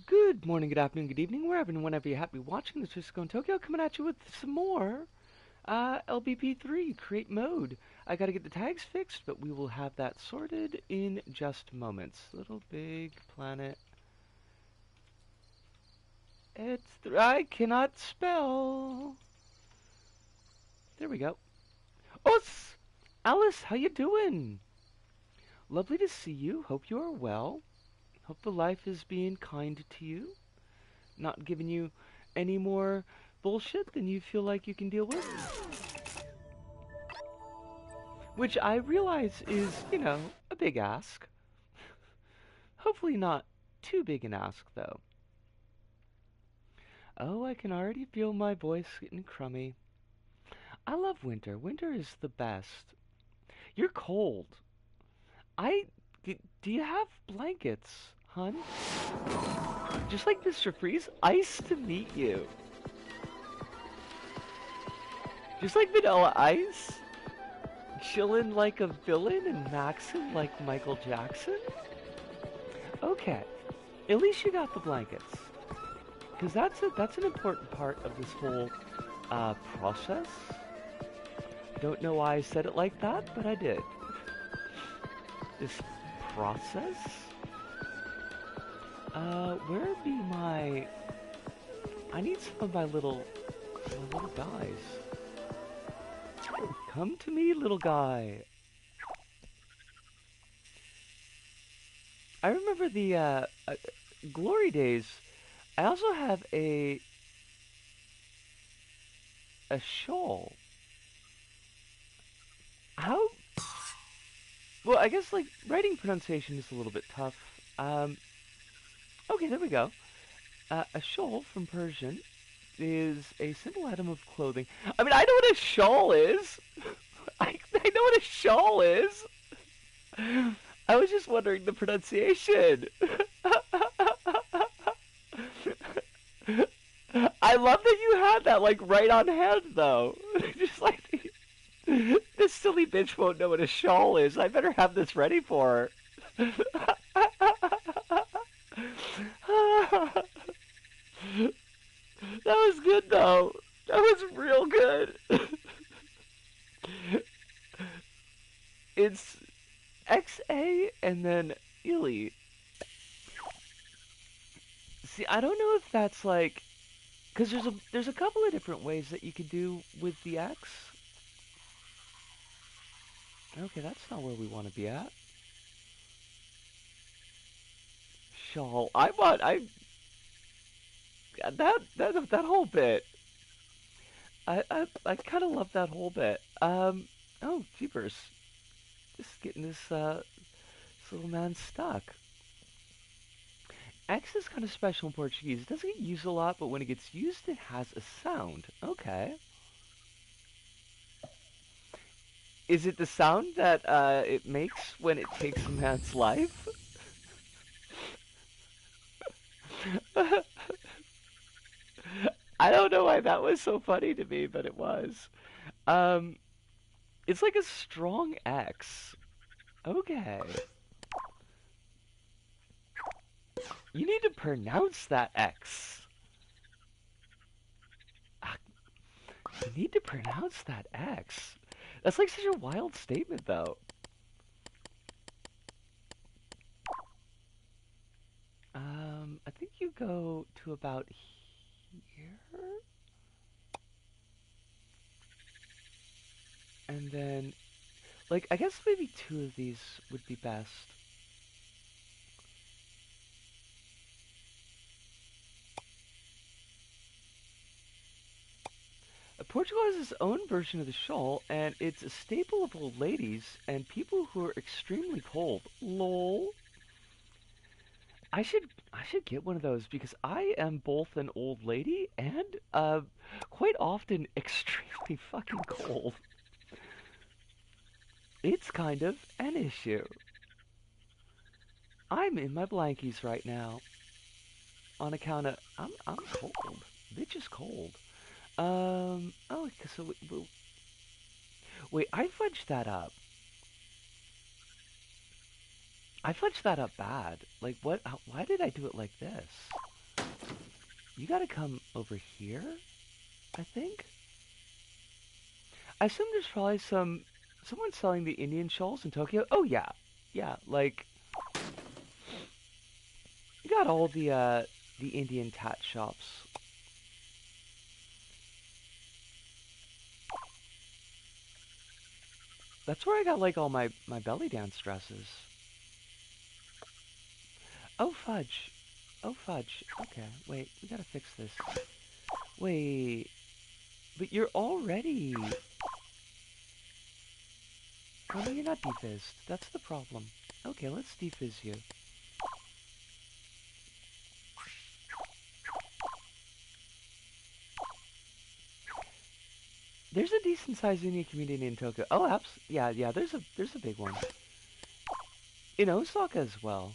Good morning, good afternoon, good evening, wherever and whenever you happen to be watching this. Just going Tokyo, coming at you with some more LBP3 create mode. I gotta get the tags fixed, but we will have that sorted in just moments. Little Big Planet. I cannot spell. There we go. Oh, Alice, how you doing? Lovely to see you. Hope you are well. Hope the life is being kind to you. Not giving you any more bullshit than you feel like you can deal with. Which I realize is, a big ask. Hopefully not too big an ask, though. Oh, I can already feel my voice getting crummy. I love winter. Winter is the best. You're cold. I. Do you have blankets, hun? Just like Mr. Freeze, ice to meet you. Just like Vanilla Ice, chillin' like a villain and maxin' like Michael Jackson? Okay, at least you got the blankets. Because that's an important part of this whole process. Don't know why I said it like that, but I did. This process? Where be my... I need some of my little guys. Come to me, little guy. I remember the glory days. I also have a shawl. How? Well, I guess like writing pronunciation is a little bit tough. Okay, there we go. A shawl from Persian is a simple item of clothing. I mean, I know what a shawl is. I know what a shawl is. I was just wondering the pronunciation. I love that you had that like right on hand though. Just like this silly bitch won't know what a shawl is. I better have this ready for her. That was good though. That was real good. It's XA and then Illy. See, I don't know if that's like because there's a couple of different ways that you could do with the X. Okay, that's not where we want to be at. Shawl. That whole bit. I kind of love that whole bit. Oh, jeepers. Just getting this little man stuck. X is kind of special in Portuguese. It doesn't get used a lot, but when it gets used, it has a sound. Okay. Is it the sound that it makes when it takes a man's life? I don't know why that was so funny to me, but it was. Um, it's like a strong X. Okay. You need to pronounce that X. Ah, you need to pronounce that X. That's like such a wild statement, though. I think you go to about here, and then, like, I guess maybe two of these would be best. Portugal has its own version of the shawl, and it's a staple of old ladies and people who are extremely cold. Lol. I should get one of those because I am both an old lady and quite often extremely fucking cold. It's kind of an issue. I'm in my blankies right now on account of I'm cold. Bitch is cold. Oh, so wait, I fudged that up. I fudged that up bad. Like, what? Why did I do it like this? come over here, I think. I assume there's probably someone selling the Indian shawls in Tokyo. Oh yeah, yeah. Like you got all the Indian tat shops. That's where I got like all my belly dance dresses. Oh fudge. Oh fudge. Okay, wait. We gotta fix this. Wait. But you're already. Oh no, you're not defizzed. That's the problem. Okay, let's defizz you. There's a decent sized Indian community in Tokyo. Oh, yeah, yeah. There's a big one in Osaka as well.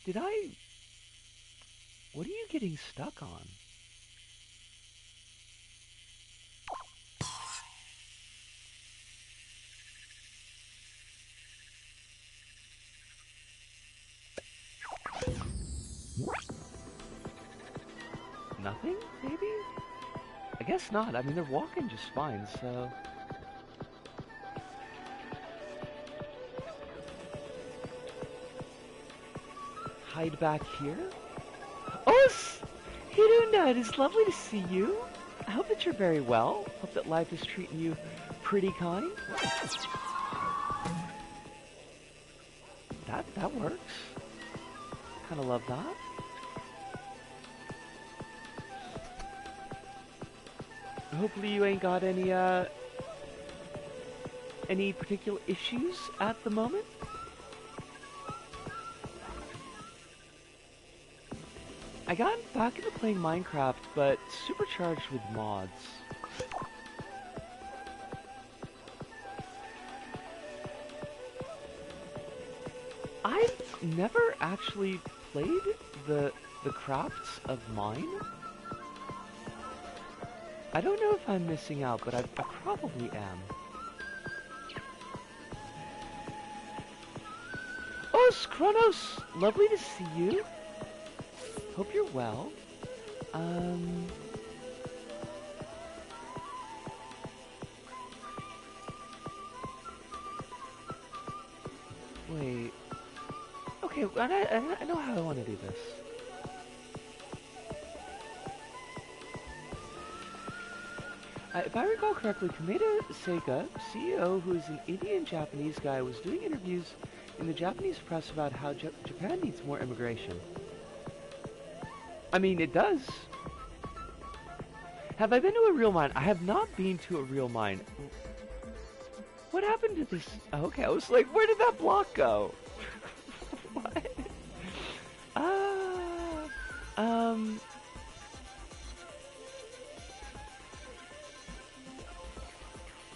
Did I? What are you getting stuck on? Nothing? Maybe? I guess not. I mean, they're walking just fine. So. Hide back here? Oh, Hiruna, it is lovely to see you. I hope that you're very well. Hope that life is treating you pretty kind. That works. Kind of love that. Hopefully you ain't got any particular issues at the moment. I got back into playing Minecraft, but supercharged with mods. I've never actually played the crafts of mine. I don't know if I'm missing out, but I probably am. Oh, Skronos! Lovely to see you. Hope you're well. Wait. Okay, I know how I want to do this. If I recall correctly, Kameda Seika, CEO, who is an Indian-Japanese guy, was doing interviews in the Japanese press about how Japan needs more immigration. I mean, it does. Have I been to a real mine? I have not been to a real mine. What happened to this? Oh, okay, I was like, where did that block go? What?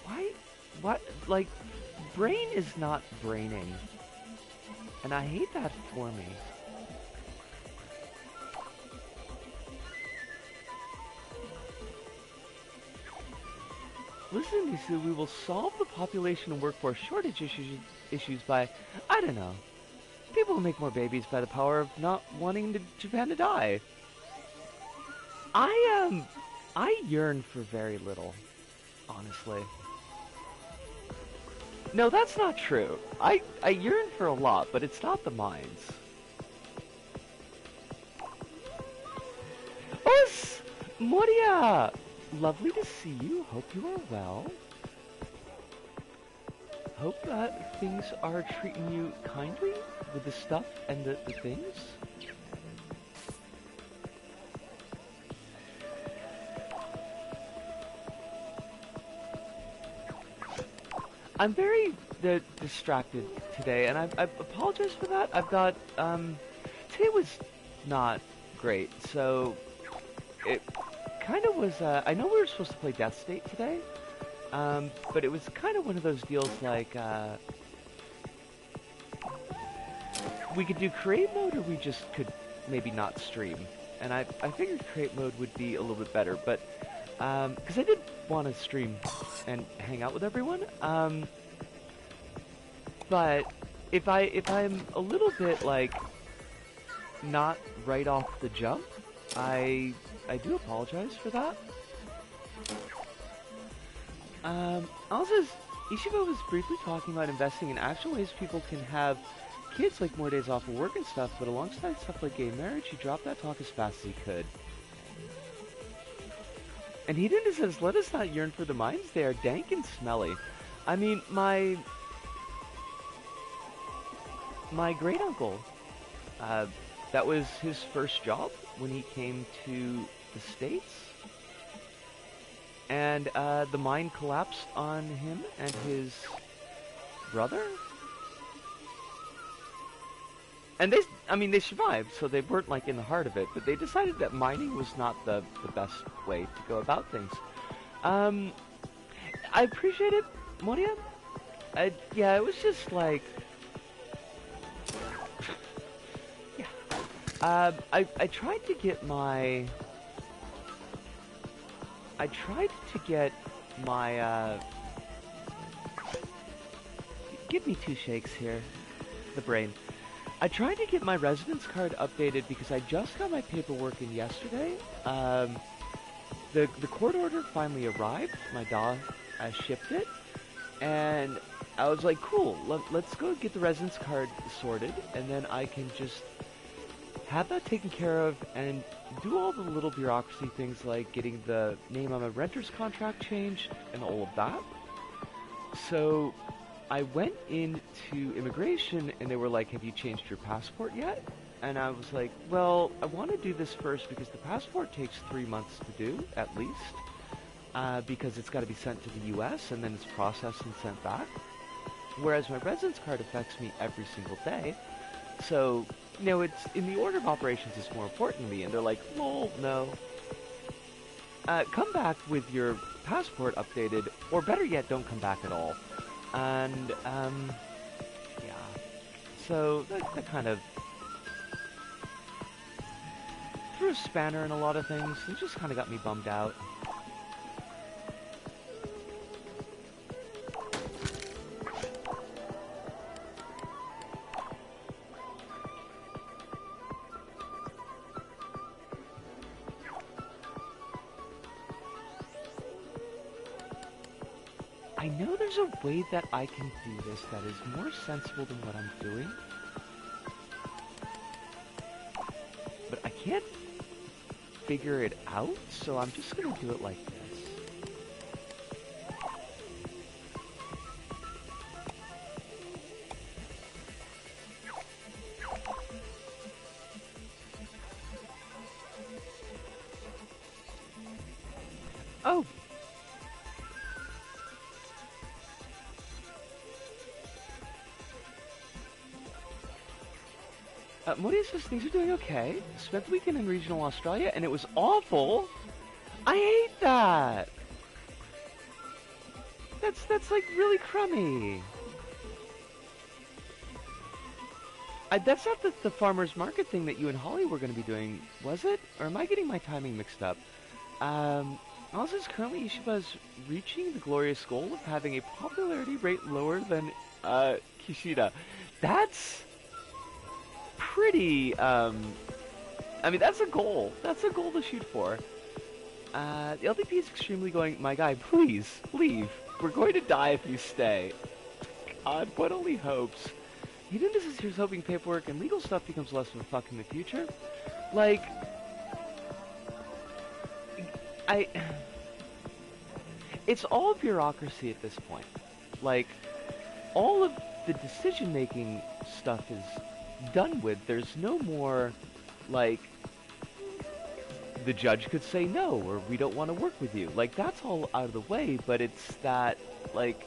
Why? What? Like, brain is not braining. And I hate that for me. Listen, Nisu, we will solve the population and workforce shortage issues by, I don't know, people will make more babies by the power of not wanting Japan to die. I yearn for very little, honestly. No, that's not true. I yearn for a lot, but it's not the mines. Os! Moria! Lovely to see you. Hope you are well. Hope that things are treating you kindly with the stuff and the things. I'm very distracted today, and I apologize for that. I've got, today was not great, so it kind of was, I know we were supposed to play Death State today, but it was kind of one of those deals like, we could do create mode, or we just could maybe not stream. And I figured create mode would be a little bit better, but, because I did want to stream and hang out with everyone, But if I'm a little bit like not right off the jump, I do apologize for that. Also, Ishiba was briefly talking about investing in actual ways people can have kids, like more days off of work and stuff, but alongside stuff like gay marriage, he dropped that talk as fast as he could. And he didn't says, let us not yearn for the mines, they are dank and smelly. I mean, my great uncle, that was his first job when he came to the States. And the mine collapsed on him and his brother. And they survived, so they weren't like in the heart of it, but they decided that mining was not the best way to go about things. I appreciate it, Moria. Yeah, it was just like... yeah. I tried to get my... give me 2 shakes here. The brain. I tried to get my residence card updated because I just got my paperwork in yesterday. The court order finally arrived. My DAW shipped it. And I was like, cool, let's go get the residence card sorted. And then I can just have that taken care of and do all the little bureaucracy things like getting the name on my renter's contract changed and all of that. So I went into immigration and they were like, have you changed your passport yet? And I was like, well, I want to do this first because the passport takes 3 months to do, at least, because it's got to be sent to the US and then it's processed and sent back. Whereas my residence card affects me every single day. So, you know, it's in the order of operations is more important to me. And they're like, lol, no. Come back with your passport updated, or better yet, don't come back at all. And, yeah. So, that kind of threw a spanner in a lot of things. It just kind of got me bummed out. I know there's a way that I can do this that is more sensible than what I'm doing. But I can't figure it out, so I'm just gonna do it like this. Oh! Modi says things are doing okay. Spent the weekend in regional Australia and it was awful. I hate that. That's like really crummy. That's not the farmer's market thing that you and Holly were going to be doing, was it? Or am I getting my timing mixed up? Also, currently Ishiba's reaching the glorious goal of having a popularity rate lower than Kishida. That's pretty, I mean, that's a goal. That's a goal to shoot for. The LDP is extremely going, my guy, please, leave. We're going to die if you stay. God, what only hopes. He didn't just here's hoping paperwork and legal stuff becomes less of a fuck in the future. Like, it's all bureaucracy at this point. Like, all of the decision-making stuff is done with. There's no more, like, the judge could say no, or we don't want to work with you. Like, that's all out of the way, but it's that, like,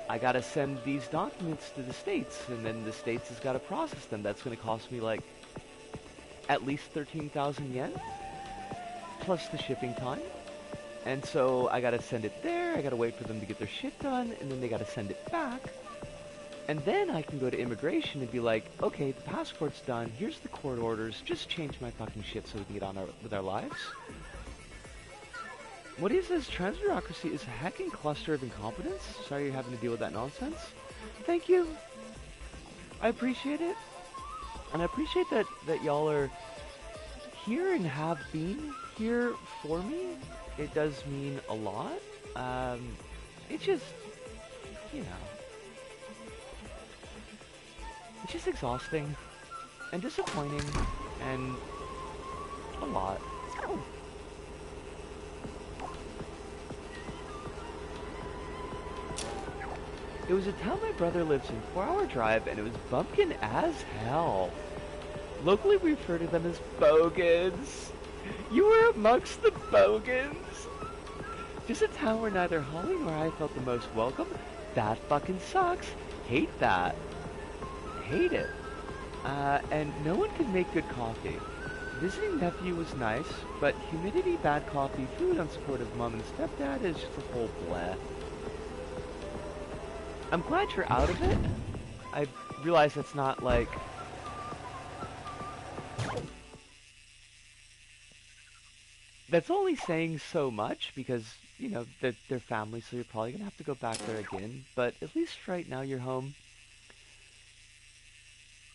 I gotta send these documents to the States, and then the States has gotta process them. That's gonna cost me, like, at least 13,000 yen, plus the shipping time. And so I gotta send it there, I gotta wait for them to get their shit done, and then they gotta send it back. And then I can go to immigration and be like, okay, the passport's done, here's the court orders, just change my fucking shit so we can get on with our lives. What is this? Trans bureaucracy is a hecking cluster of incompetence? Sorry you're having to deal with that nonsense. Thank you. I appreciate it. And I appreciate that y'all are here and have been here for me. It does mean a lot. It's just, you know, it's just exhausting and disappointing and a lot. It was a town my brother lives in, 4-hour drive, and it was bumpkin as hell. Locally, we refer to them as bogans. You were amongst the bogans? Just a town where neither Holly nor I felt the most welcome? That fucking sucks. Hate that. Hate it. And no one can make good coffee. Visiting nephew was nice, but humidity, bad coffee, food, unsupportive mom and stepdad is just a whole bleh. I'm glad you're out of it. I realize it's not like... That's only saying so much because, you know, they're family, so you're probably gonna have to go back there again. But at least right now you're home.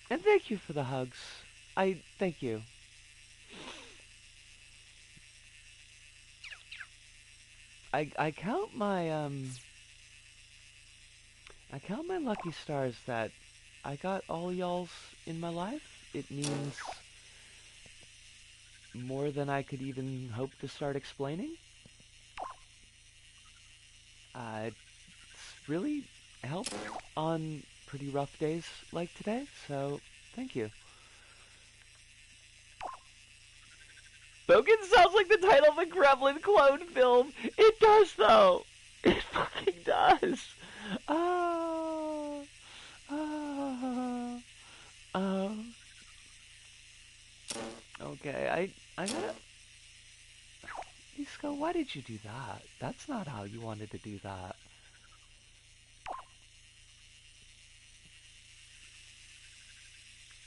And thank you for the hugs. Thank you. I count my lucky stars that I got all y'all's in my life. It means more than I could even hope to start explaining. It's really helped on pretty rough days like today, so thank you. Bogan sounds like the title of a Gremlin clone film. It does, though. It fucking does. Okay, I gotta... Isco, why did you do that? That's not how you wanted to do that.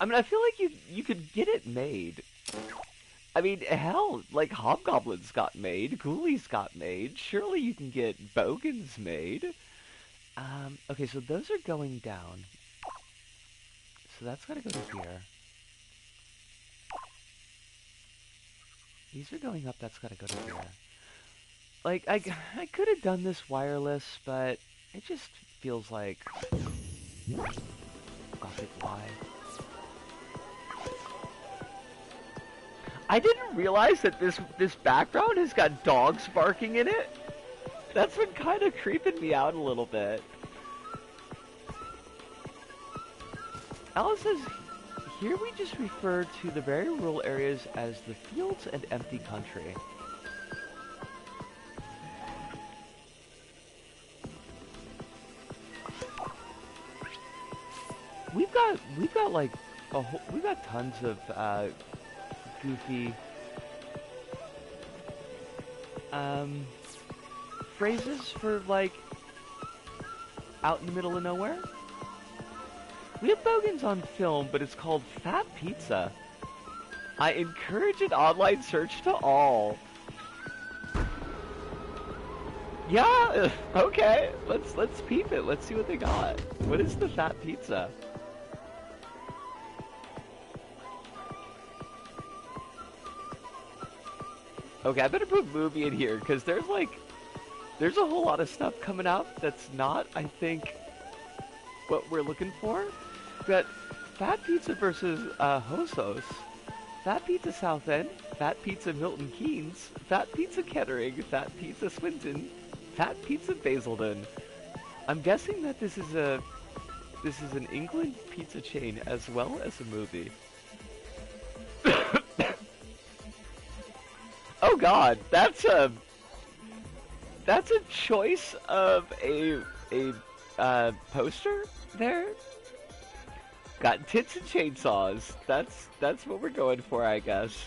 I mean, I feel like you could get it made. I mean, hell, like Hobgoblins got made, Ghoulies got made. Surely you can get Bogans made. Okay, so those are going down. So that's gotta go to here. These are going up, that's gotta go to here. Like, I could have done this wireless, but it just feels like... Gothic Y. I didn't realize that this background has got dogs barking in it. That's been kind of creeping me out a little bit. Alice says, here we just refer to the very rural areas as the fields and empty country. We've got like we've got tons of goofy phrases for like out in the middle of nowhere. We have Bogans on film, but it's called Fat Pizza. I encourage an online search to all. Yeah, okay. Let's peep it. Let's see what they got. What is the Fat Pizza? Okay, I better put movie in here, because there's a whole lot of stuff coming up that's not, I think, what we're looking for. We got Fat Pizza versus Hosos, Fat Pizza South End, Fat Pizza Milton Keynes, Fat Pizza Kettering, Fat Pizza Swinton, Fat Pizza Basildon. I'm guessing that this is an England pizza chain as well as a movie. Oh God, that's a choice of a poster there. Got tits and chainsaws. That's what we're going for, I guess.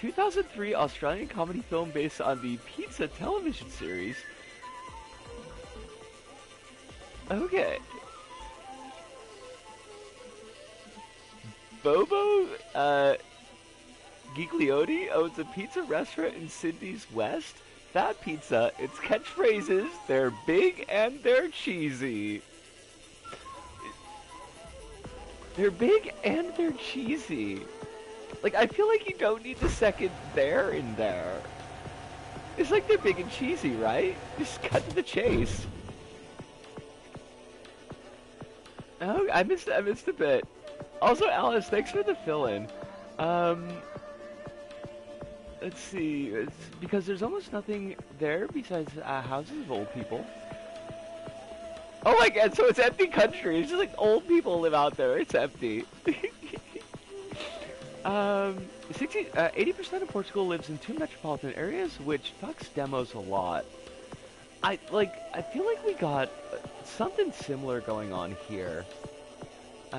2003 Australian comedy film based on the Pizza television series. Okay. Bobo Gigliotti owns a pizza restaurant in Sydney's West. Fat pizza, its catchphrases, they're big and they're cheesy. They're big and they're cheesy. Like, I feel like you don't need the second "they're" in there. It's like they're big and cheesy, right? Just cut to the chase. Oh, I missed a bit. Also, Alice, thanks for the fill-in. Let's see. It's because there's almost nothing there besides houses of old people. Oh my god, so it's empty country. It's just like old people live out there. It's empty. 80% of Portugal lives in 2 metropolitan areas, which fucks demos a lot. I feel like we got something similar going on here.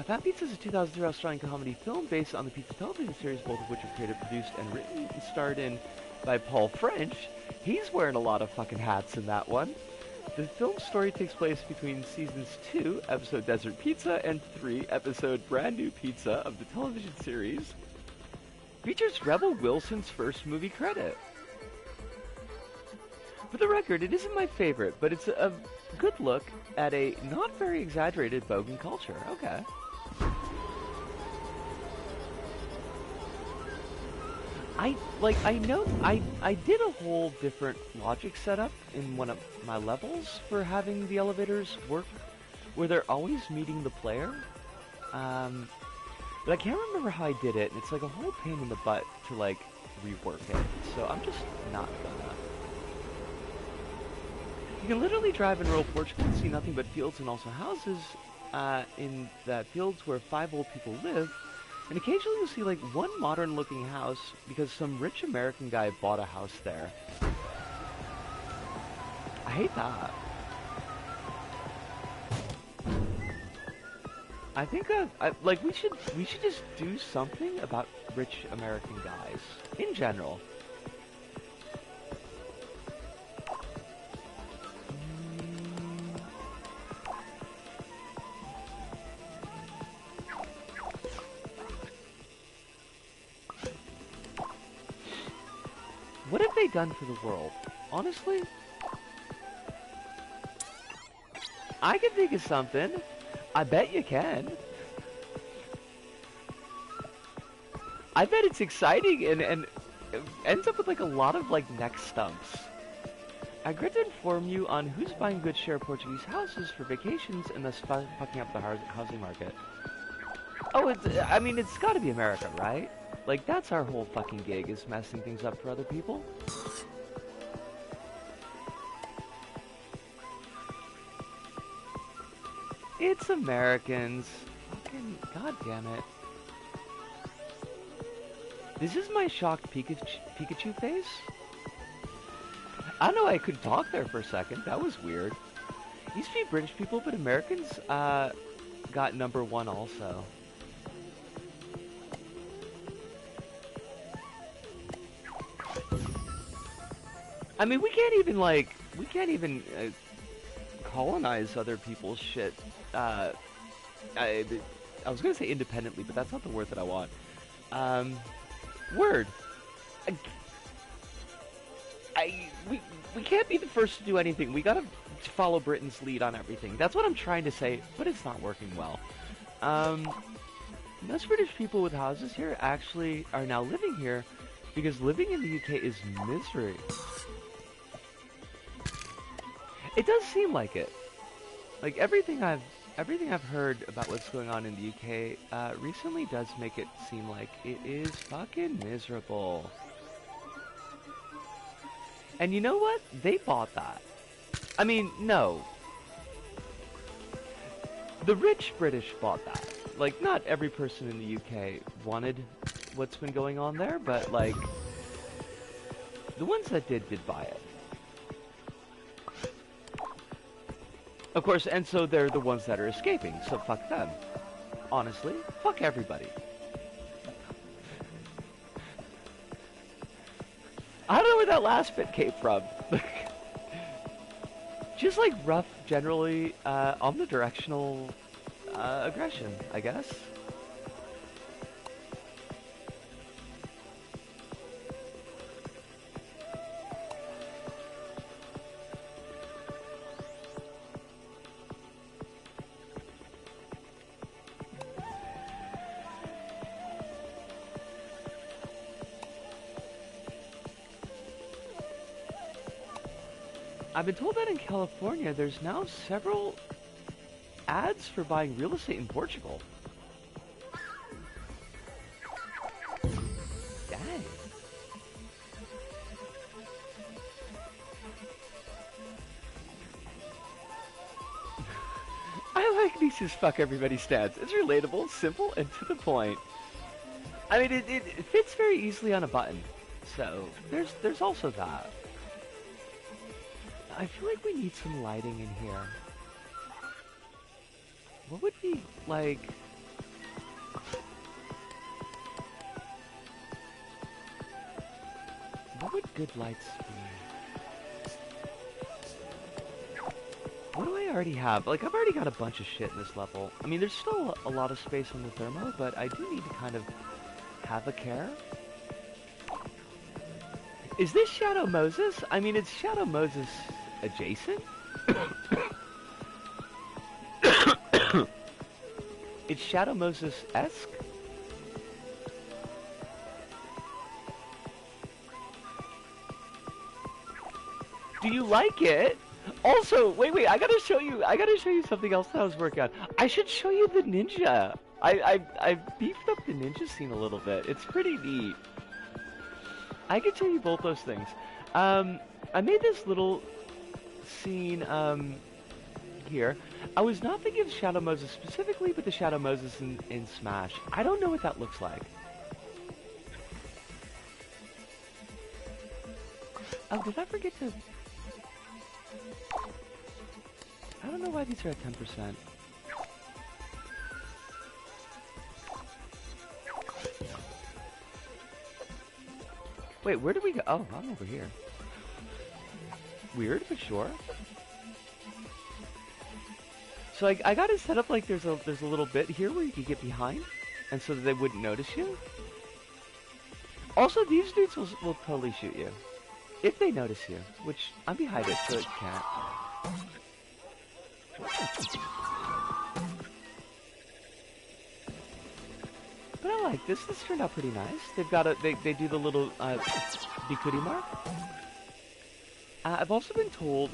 Fat Pizza is a 2003 Australian comedy film based on the Pizza television series, both of which are created, produced, and written and starred in by Paul French. He's wearing a lot of fucking hats in that one. The film's story takes place between seasons 2, episode Desert Pizza, and 3, episode Brand New Pizza of the television series. Features Rebel Wilson's first movie credit. For the record, it isn't my favorite, but it's a good look at a not very exaggerated bogan culture. Okay. I did a whole different logic setup in one of my levels for having the elevators work where they're always meeting the player. But I can't remember how I did it, and it's like a whole pain in the butt to like rework it. So I'm just not gonna. You can literally drive in rural Portugal and see nothing but fields and also houses in that fields where 5 old people live. And occasionally you'll see like one modern looking house because some rich American guy bought a house there. I hate that. I think like we should just do something about rich American guys in general. What have they done for the world? Honestly? I can think of something. I bet you can. I bet it's exciting and ends up with like a lot of like neck stumps. I regret to inform you on who's buying a good share of Portuguese houses for vacations and thus fucking up the housing market. Oh, I mean, it's gotta be America, right? Like, that's our whole fucking gig, is messing things up for other people. It's Americans. Fucking goddamn it. This is my shocked Pikachu face? I don't know, I could talk there for a second. That was weird. Used to be British people, but Americans got #1 also. I mean, we can't even colonize other people's shit. I was gonna say independently, but that's not the word that I want. Word. We can't be the first to do anything. We gotta follow Britain's lead on everything. That's what I'm trying to say, but it's not working well. Most British people with houses here actually are now living here because living in the UK is misery. It does seem like it. Like everything I've heard about what's going on in the UK recently does make it seem like it is fucking miserable. And you know what? They bought that. I mean, no. The rich British bought that. Like, not every person in the UK wanted what's been going on there, but like, the ones that did buy it. Of course, and so they're the ones that are escaping, so fuck them. Honestly, fuck everybody. I don't know where that last bit came from. Just like rough, generally, omnidirectional aggression, I guess. I've been told that in California, there's now several ads for buying real estate in Portugal. Dang. I like Niece's fuck everybody stance. It's relatable, simple, and to the point. I mean, it fits very easily on a button. So, there's also that. I feel like we need some lighting in here. What would be, like... What would good lights be? What do I already have? Like, I've already got a bunch of shit in this level. I mean, there's still a lot of space on the thermo, but I do need to kind of have a care. Is this Shadow Moses? I mean, it's Shadow Moses adjacent? It's Shadow Moses-esque? Do you like it? Also, wait, I gotta show you something else that I was working on. I should show you the ninja. I beefed up the ninja scene a little bit. It's pretty neat. I can show you both those things. I made this little scene, here. I was not thinking of Shadow Moses specifically, but the Shadow Moses in Smash. I don't know what that looks like. Oh, did I forget to... I don't know why these are at 10%. Wait, where did we go? Oh, I'm over here. Weird, but sure. So I got it set up like there's a little bit here where you can get behind, and so that they wouldn't notice you. Also, these dudes will totally shoot you if they notice you, which I'm behind it, so it can't. But I like this. This turned out pretty nice. They've got they do the little bikuri mark. I've also been told,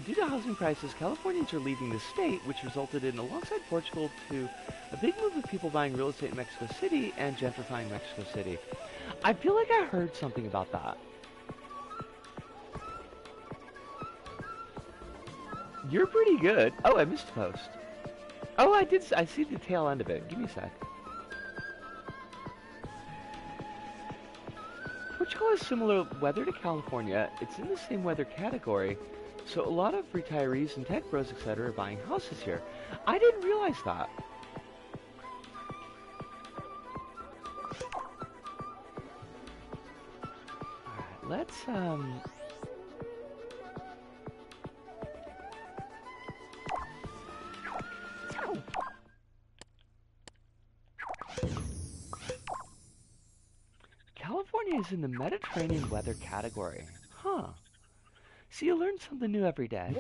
due to housing prices, Californians are leaving the state, which resulted in, alongside Portugal, to a big move of people buying real estate in Mexico City and gentrifying Mexico City. I feel like I heard something about that. You're pretty good. Oh, I missed a post. Oh, I see the tail end of it. Give me a sec. Portugal has similar weather to California. It's in the same weather category, so a lot of retirees and tech bros, etc., are buying houses here. I didn't realize that. Alright, let's, California is in the Mediterranean weather category. Huh. So you learn something new every day.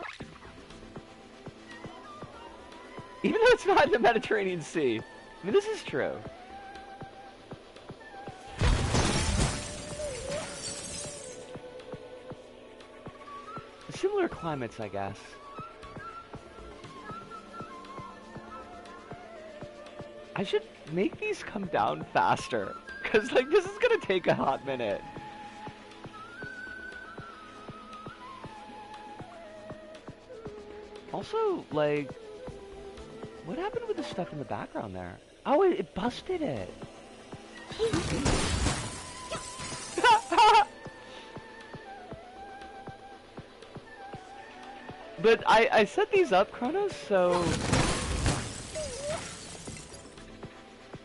Even though it's not in the Mediterranean Sea. I mean, this is true. Similar climates, I guess. I should make these come down faster. Because, like, this is gonna take a hot minute. Also, like, what happened with the stuff in the background there? Oh, it busted it. But I set these up, Chronos, so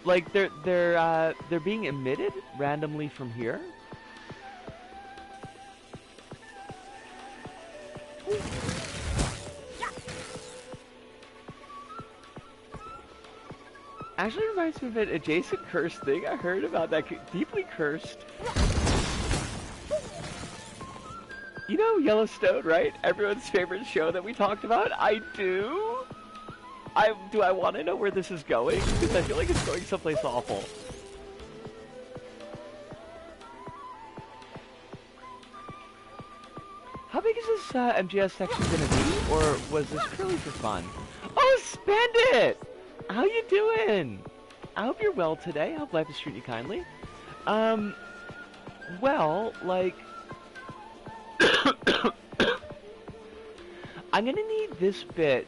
like they're being emitted randomly from here. Actually reminds me of an adjacent cursed thing I heard about that deeply cursed. You know Yellowstone, right? Everyone's favorite show that we talked about? I do. Do I want to know where this is going? Because I feel like it's going someplace awful. How big is this MGS section gonna be, or was this purely for fun? Oh, Spend It! How you doing? I hope you're well today. I hope life is treating you kindly. Well, like... I'm gonna need this bit,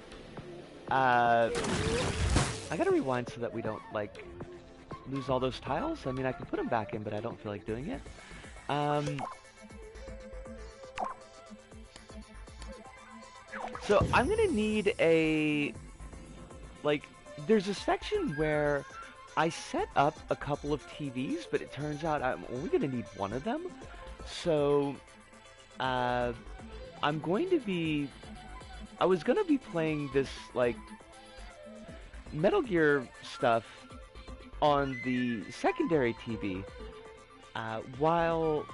I gotta rewind so that we don't, like, lose all those tiles. I mean, I can put them back in, but I don't feel like doing it. So I'm gonna need a, like, there's a section where I set up a couple of TVs, but it turns out I'm only gonna need one of them. So, I'm going to be, I was gonna be playing this, like, Metal Gear stuff on the secondary TV, while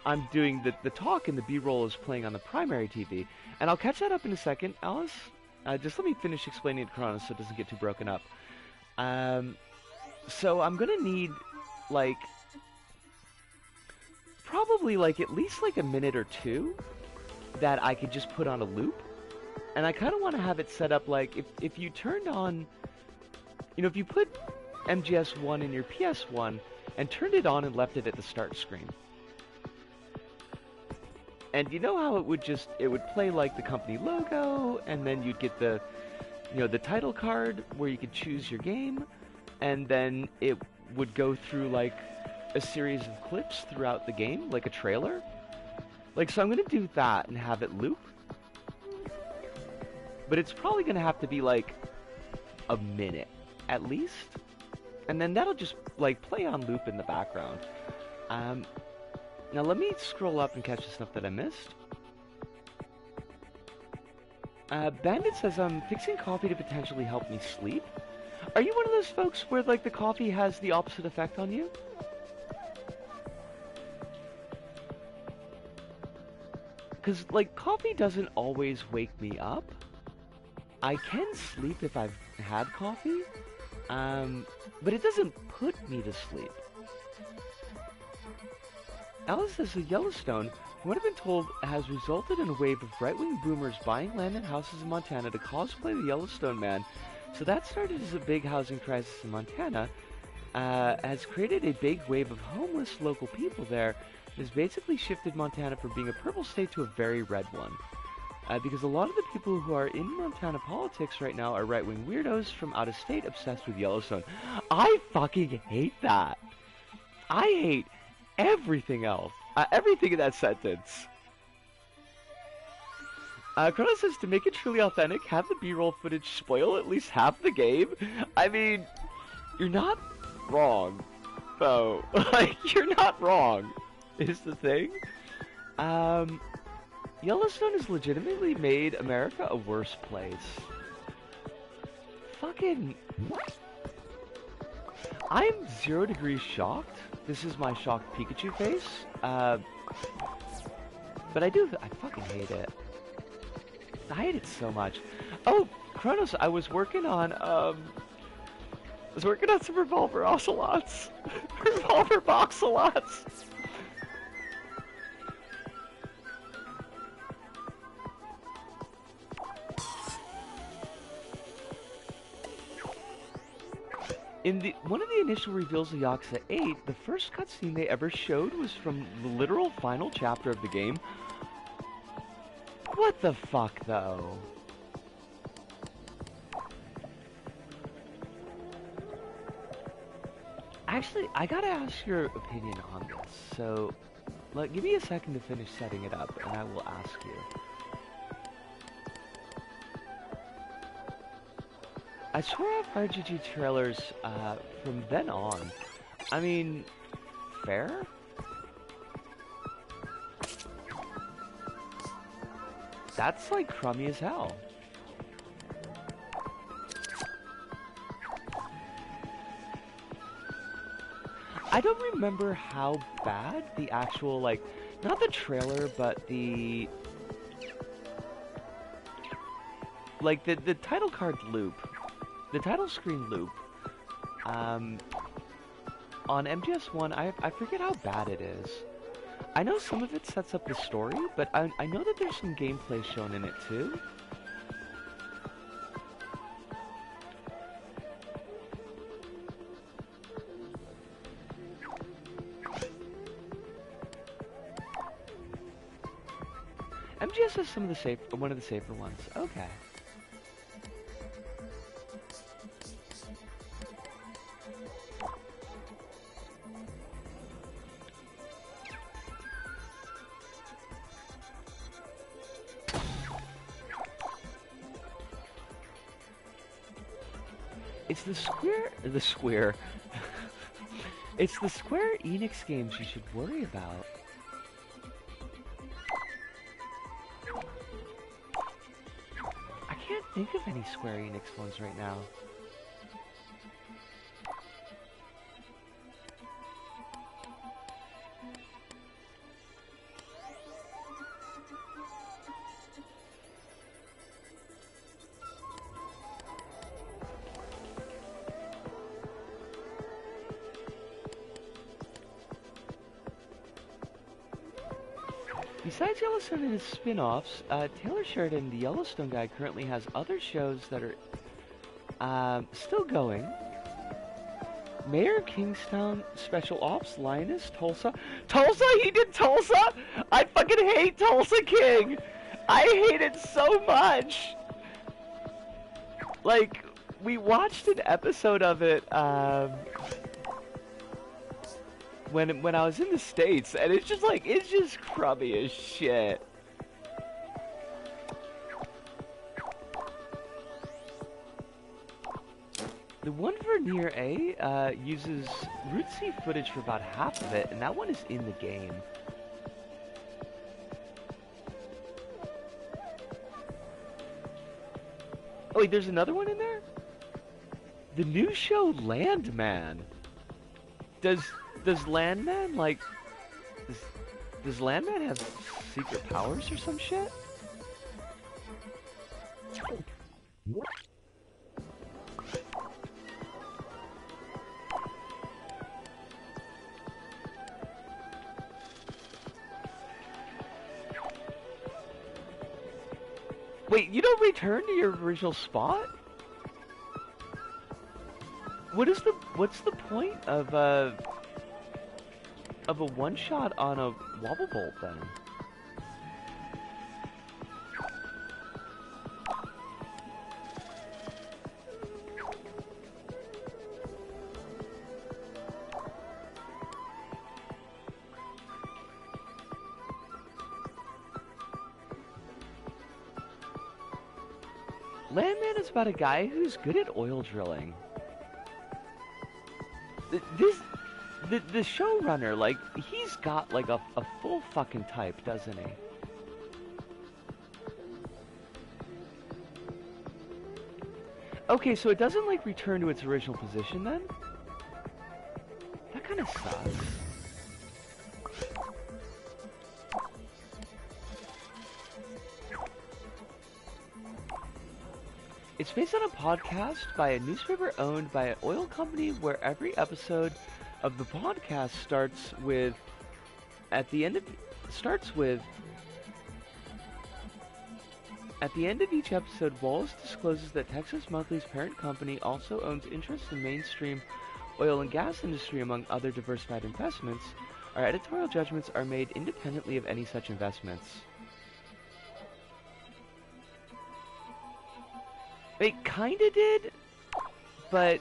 I'm doing the talk and the B-roll is playing on the primary TV. And I'll catch that up in a second, Alice. Just let me finish explaining it to Kronos so it doesn't get too broken up. So I'm gonna need, like, probably, like, at least, like, a minute or two that I could just put on a loop. And I kind of want to have it set up, like, if you turned on, you know, if you put MGS1 in your PS1 and turned it on and left it at the start screen. And you know how it would play like the company logo, and then you'd get the, you know, the title card where you could choose your game, and then it would go through like a series of clips throughout the game, like a trailer. Like, so I'm gonna do that and have it loop. But it's probably gonna have to be like a minute at least. And then that'll just like play on loop in the background. Now let me scroll up and catch the stuff that I missed. Bandit says, fixing coffee to potentially help me sleep. Are you one of those folks where like the coffee has the opposite effect on you? Because like coffee doesn't always wake me up. I can sleep if I've had coffee, but it doesn't put me to sleep. Alice says the Yellowstone, from what I've been told, has resulted in a wave of right-wing boomers buying land and houses in Montana to cosplay the Yellowstone Man. So that started as a big housing crisis in Montana, has created a big wave of homeless local people there, and has basically shifted Montana from being a purple state to a very red one. Because a lot of the people who are in Montana politics right now are right-wing weirdos from out of state obsessed with Yellowstone. I fucking hate that. I hate everything else. Everything in that sentence. Kronos says, to make it truly authentic, have the B-roll footage spoil at least half the game. I mean, you're not wrong, though. Like, you're not wrong, is the thing. Yellowstone has legitimately made America a worse place. Fucking... I'm 0 degrees shocked. This is my shocked Pikachu face. But I fucking hate it. I hate it so much. Oh, Kronos, I was working on some Revolver Ocelots. Revolver Boxelots. In one of the initial reveals of Yakuza 8, the first cutscene they ever showed was from the literal final chapter of the game. What the fuck, though? Actually, I gotta ask your opinion on this. So, give me a second to finish setting it up, and I will ask you. I swear off RGG trailers from then on. I mean, fair? That's like crummy as hell. I don't remember how bad the actual, like, not the trailer, but the... like, the title card loop. The title screen loop, on MGS1, I forget how bad it is. I know some of it sets up the story, but I know that there's some gameplay shown in it too. MGS is one of the safer ones. Okay. It's the Square. It's the Square Enix games you should worry about. I can't think of any Square Enix ones right now. Besides Yellowstone and its spin-offs, Taylor Sheridan, the Yellowstone guy, currently has other shows that are still going. Mayor of Kingstown, Special Ops, Lioness, Tulsa. Tulsa? He did Tulsa? I fucking hate Tulsa King! I hate it so much! Like, we watched an episode of it, when I was in the States, and it's just crummy as shit. The one for Near A uses rootsy footage for about half of it, and that one is in the game. Oh wait, there's another one in there? The new show Landman. Does Landman, like, does Landman have secret powers or some shit? Wait, you don't return to your original spot? What's the point of a one-shot on a wobble bolt then? Landman is about a guy who's good at oil drilling. The showrunner, like, he's got, like, a full fucking type, doesn't he? Okay, so it doesn't, like, return to its original position, then? That kind of sucks. It's based on a podcast by a newspaper owned by an oil company where every episode of the podcast starts with at the end of each episode, Wallace discloses that Texas Monthly's parent company also owns interests in mainstream oil and gas industry among other diversified investments. Our editorial judgments are made independently of any such investments. It kinda did, but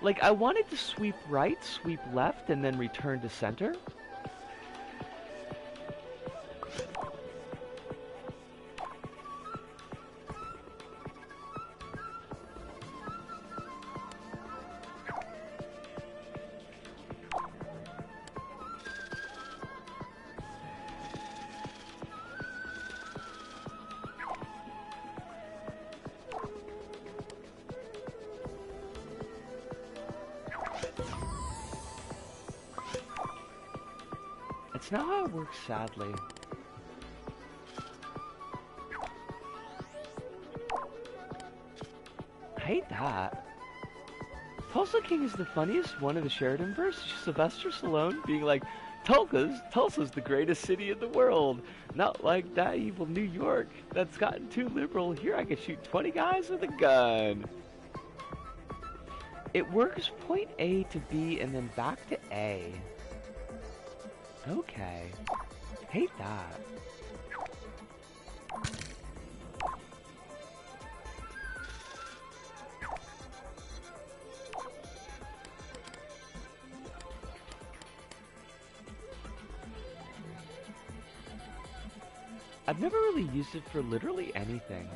like, I wanted to sweep right, sweep left, and then return to center. It's not how it works, sadly. Hate that. Tulsa King is the funniest one in the Sheridan verse. Sylvester Stallone being like, Tulsa's the greatest city in the world. Not like that evil New York that's gotten too liberal. Here I can shoot 20 guys with a gun. It works point A to B and then back to A. Okay. Hate that. I've never really used it for literally anything.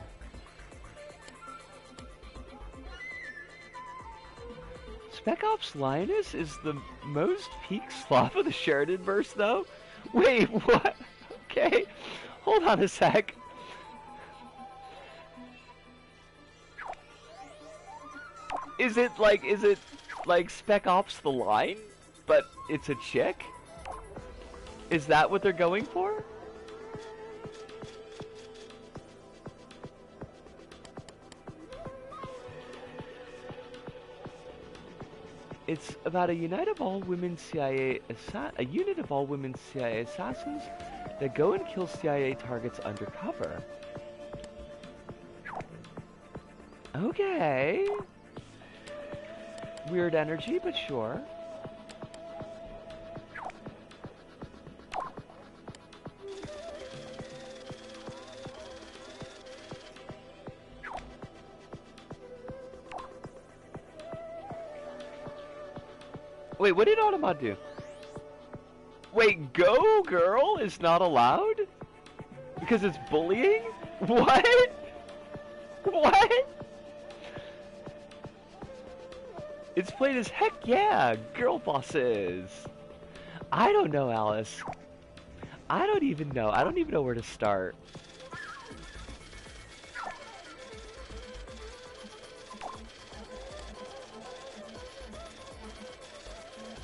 Spec Ops Lioness is the most peak sloth of the Sheridan verse, though? Wait, what? Okay, hold on a sec. Is it like Spec Ops the line, but it's a chick? Is that what they're going for? It's about a unit of all women CIA assassins that go and kill CIA targets undercover. Okay. Weird energy, but sure. Wait, what did Automat do? Wait, go girl is not allowed? Because it's bullying? What? What? It's played as heck yeah, girl bosses. I don't know, Alice. I don't even know. I don't even know where to start.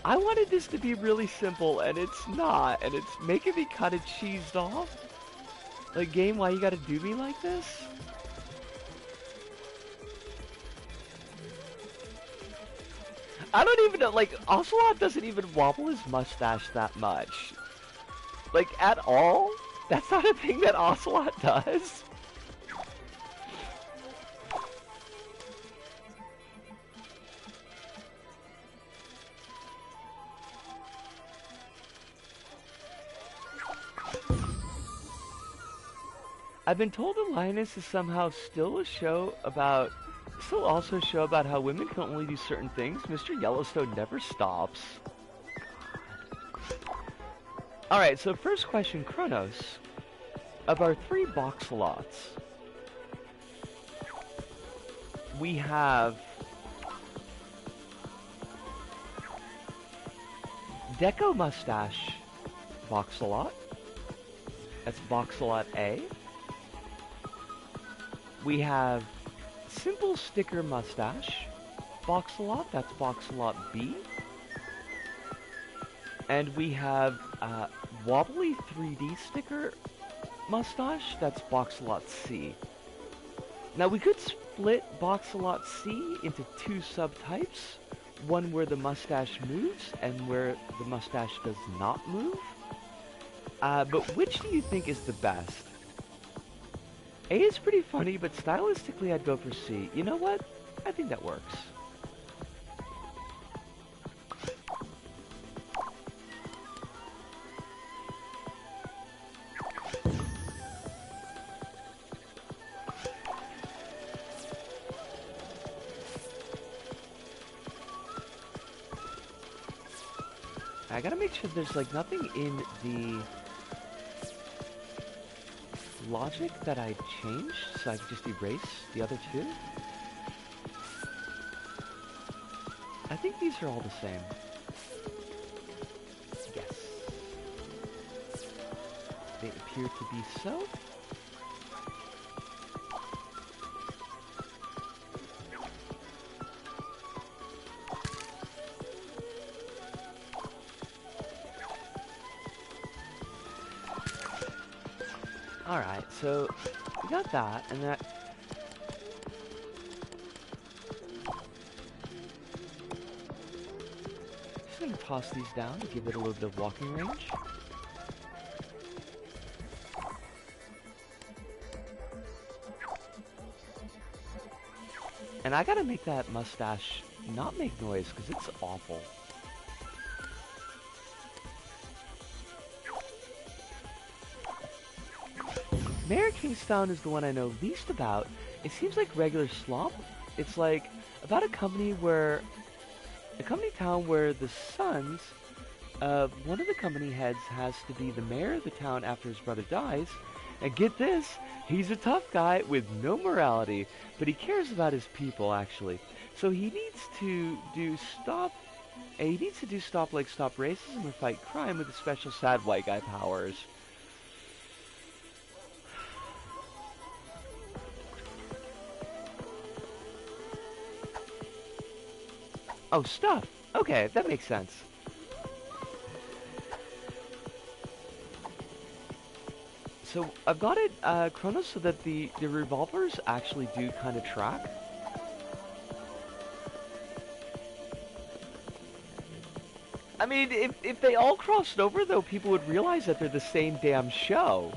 I wanted this to be really simple, and it's not, and it's making me kind of cheesed off. Like, game, why you gotta do me like this? I don't even know, like, Ocelot doesn't even wobble his mustache that much. Like, at all? That's not a thing that Ocelot does. I've been told the Lioness is somehow still also a show about how women can only do certain things. Mr. Yellowstone never stops. Alright, so first question, Kronos. Of our 3 Boxelots, we have Deco Mustache Boxelot. That's Boxelot A. We have Simple Sticker Mustache Boxelot, that's Boxelot B. And we have Wobbly 3D Sticker Mustache, that's Boxelot C. Now we could split Boxelot C into 2 subtypes, one where the mustache moves and where the mustache does not move. But which do you think is the best? A is pretty funny, but stylistically I'd go for C. You know what? I think that works. I gotta make sure there's like nothing in the logic that I changed, so I can just erase the other 2. I think these are all the same. Yes. They appear to be so. Alright, so we got that, and that... gonna toss these down to give it a little bit of walking range. And I gotta make that mustache not make noise, because it's awful. Mayor Kingstown is the one I know least about. It seems like regular slop. It's like about a company town where the sons of one of the company heads has to be the mayor of the town after his brother dies. And get this, he's a tough guy with no morality, but he cares about his people actually. So he needs to do stop racism or fight crime with his special sad white guy powers. Oh, stuff. Okay, that makes sense. So I've got it Chronos so that the revolvers actually do kind of track. I mean, if they all crossed over, though, people would realize that they're the same damn show.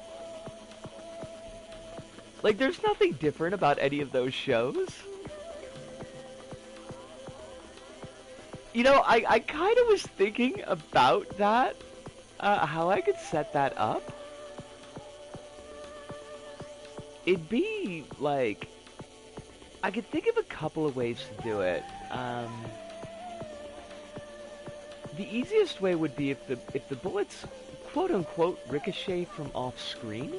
Like, there's nothing different about any of those shows. You know, I kind of was thinking about that, how I could set that up. It'd be, like, I could think of a couple of ways to do it. The easiest way would be if the bullets, quote unquote, ricochet from off screen.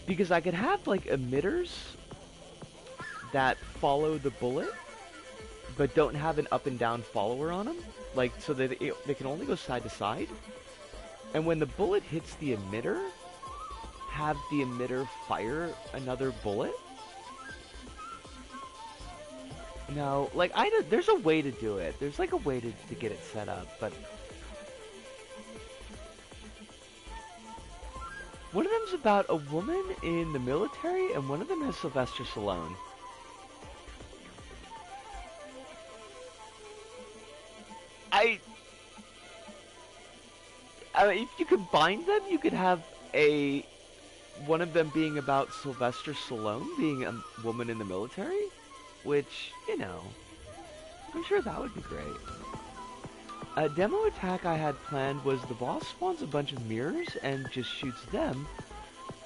Because I could have like emitters that follow the bullet, but don't have an up and down follower on them, like so that they can only go side to side. And when the bullet hits the emitter, have the emitter fire another bullet. No, like there's a way to do it. There's like a way to get it set up, but one of them's about a woman in the military, and one of them has Sylvester Stallone. If you combine them, you could have one of them being about Sylvester Stallone being a woman in the military, which, you know, I'm sure that would be great. A demo attack I had planned was the boss spawns a bunch of mirrors and just shoots them,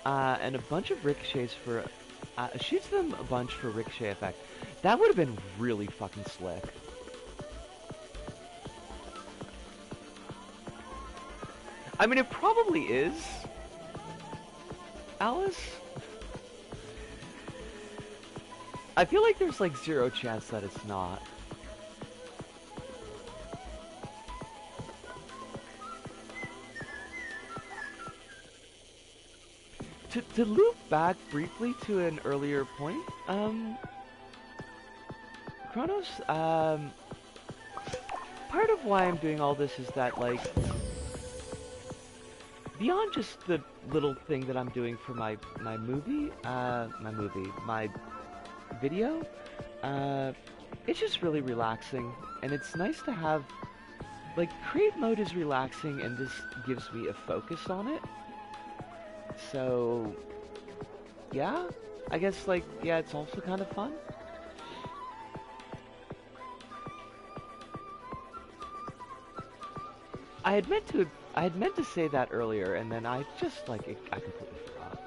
and a bunch of ricochets for, shoots them a bunch for ricochet effect. That would have been really fucking slick. I mean, it probably is, Alice. I feel like there's like zero chance that it's not. To loop back briefly to an earlier point, Chronos, part of why I'm doing all this is that, like, beyond just the little thing that I'm doing for my video, it's just really relaxing, and it's nice to have, like, create mode is relaxing, and this gives me a focus on it. So, yeah, I guess, like, yeah, it's also kind of fun. I had meant to say that earlier, and then I just, like, I completely forgot.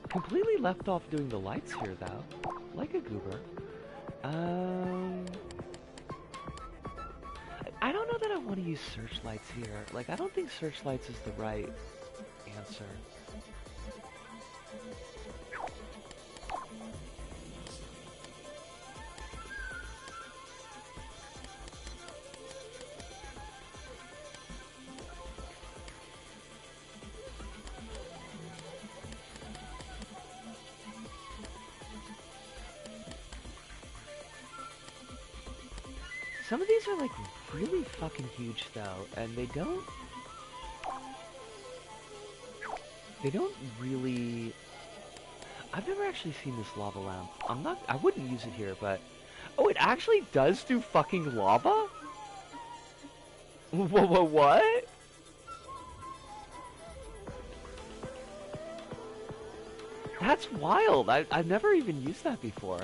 Completely left off doing the lights here, though, like a goober. I don't know that I want to use searchlights here. Like, I don't think searchlights is the right answer. Some of these are, like, really fucking huge, though, and they don't... They don't really... I've never actually seen this lava lamp. I wouldn't use it here, but... Oh, it actually does do fucking lava? What? That's wild. I've never even used that before.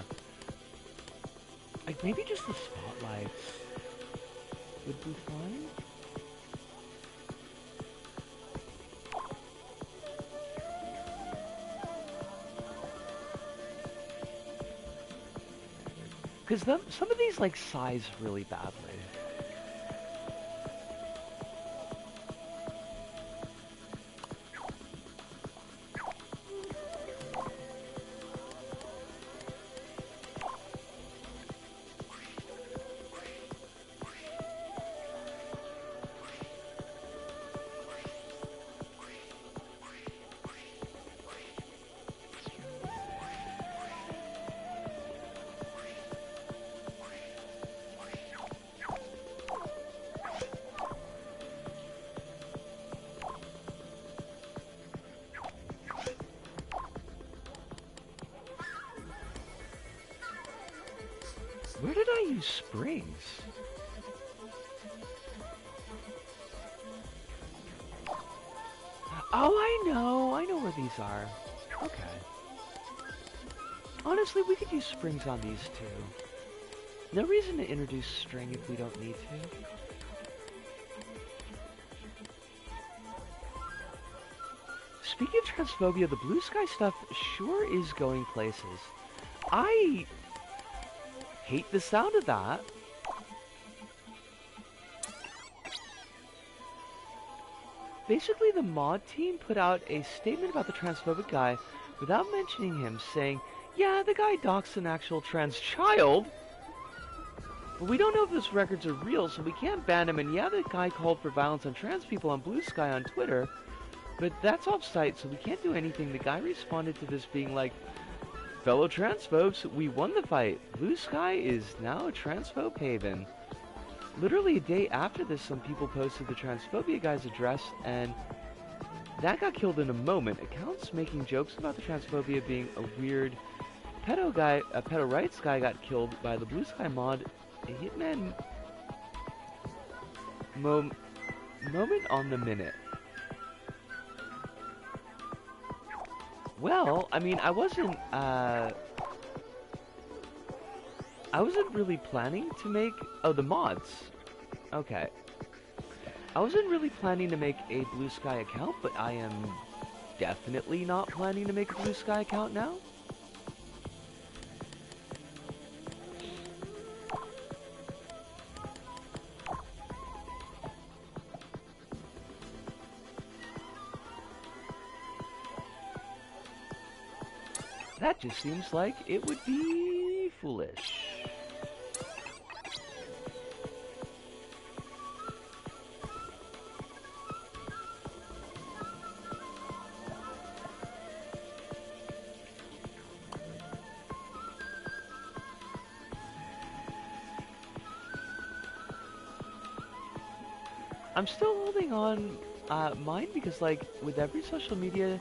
Like, maybe just the spotlights would be fine. Because some of these, like, size really badly. Where did I use springs? Oh, I know where these are. Okay. Honestly, we could use springs on these too. No reason to introduce string if we don't need to. Speaking of transphobia, the blue sky stuff sure is going places. I hate the sound of that. Basically, the mod team put out a statement about the transphobic guy without mentioning him, saying, yeah, the guy doxed an actual trans child, but we don't know if those records are real, so we can't ban him, and yeah, the guy called for violence on trans people on Blue Sky on Twitter, but that's off-site, so we can't do anything. The guy responded to this being like, fellow transphobes, we won the fight. Blue Sky is now a transphobe haven. Literally a day after this, some people posted the transphobia guy's address, and that got killed in a moment. Accounts making jokes about the transphobia being a weird pedo guy, a pedo rights guy got killed by the Blue Sky mod. A hitman moment on the minute. Well, I mean, I wasn't really planning to make... Oh, the mods. Okay. I wasn't really planning to make a Blue Sky account, but I am definitely not planning to make a Blue Sky account now. That just seems like it would be foolish. I'm still holding on mine because, like, with every social media,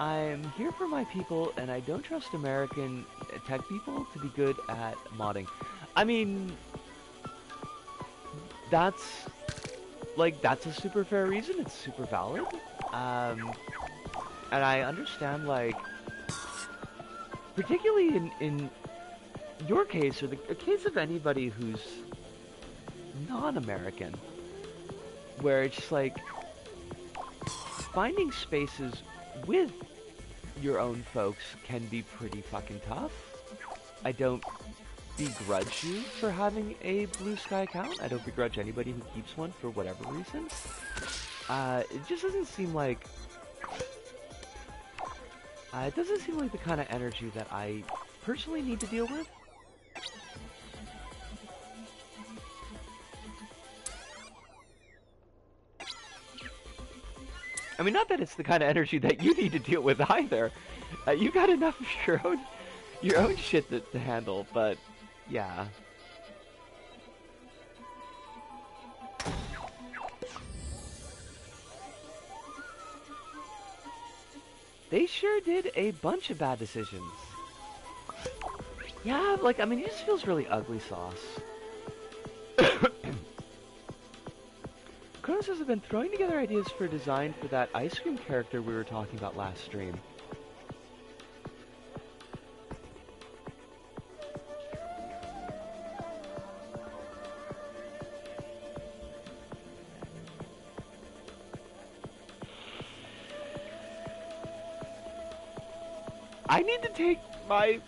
I'm here for my people, and I don't trust American tech people to be good at modding. I mean, that's a super fair reason. It's super valid. And I understand, like, particularly in your case, or the case of anybody who's non-American, where it's just like finding spaces with your own folks can be pretty fucking tough. I don't begrudge you for having a Blue Sky account. I don't begrudge anybody who keeps one for whatever reason. It just doesn't seem like... it doesn't seem like the kind of energy that I personally need to deal with. I mean, not that it's the kind of energy that you need to deal with either. You got enough of your own shit to handle, but yeah. They sure did a bunch of bad decisions. Yeah, like, I mean, it just feels really ugly sauce. Kronos has been throwing together ideas for design for that ice cream character we were talking about last stream. I need to take my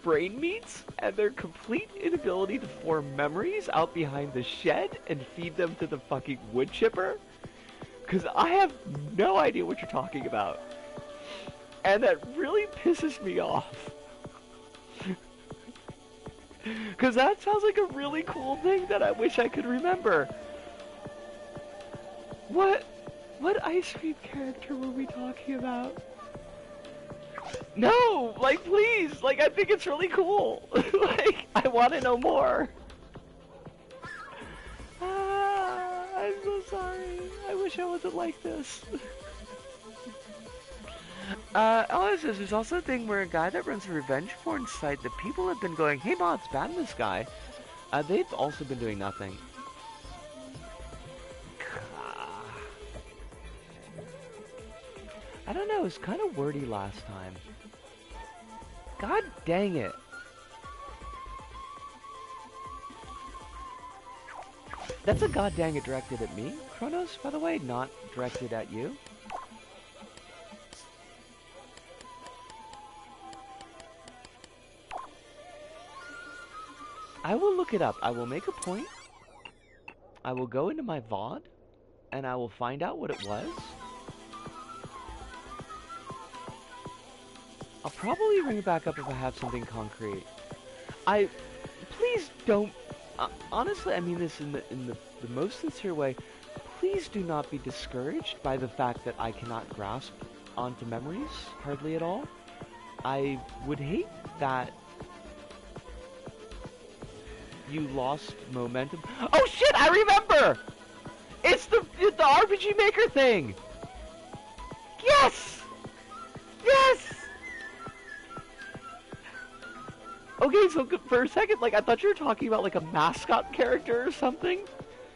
brain meats and their complete inability to form memories out behind the shed and feed them to the fucking wood chipper, because I have no idea what you're talking about, and that really pisses me off. Because that sounds like a really cool thing that I wish I could remember. What ice cream character were we talking about? No, like, please, like, I think it's really cool. Like, I want to know more. I'm so sorry. I wish I wasn't like this. Ella says there's also a thing where a guy that runs a revenge porn site, the people have been going, hey mods, ban this guy. They've also been doing nothing. I don't know, it was kind of wordy last time. God dang it. That's a god dang it directed at me, Kronos, by the way, not directed at you. I will look it up. I will make a point. I will go into my VOD, and I will find out what it was. I'll probably ring it back up if I have something concrete. Please don't, honestly, I mean this in the most sincere way, please do not be discouraged by the fact that I cannot grasp onto memories, hardly at all. I would hate that you lost momentum. Oh shit, I remember! It's the RPG Maker thing! Yes! Yes! Okay, so for a second, like, I thought you were talking about, like, a mascot character or something.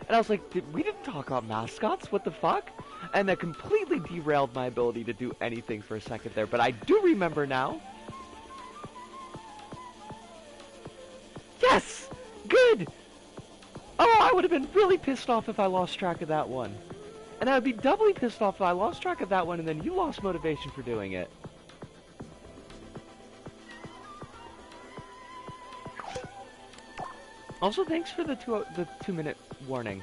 And I was like, we didn't talk about mascots, what the fuck? And that completely derailed my ability to do anything for a second there, but I do remember now. Yes! Good! Oh, I would have been really pissed off if I lost track of that one. And I would be doubly pissed off if I lost track of that one and then you lost motivation for doing it. Also, thanks for the 2-minute warning.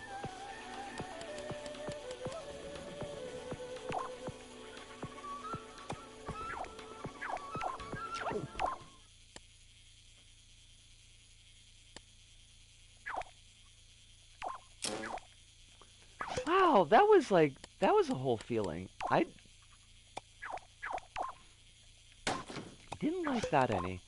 Wow, that was a whole feeling. I didn't like that any.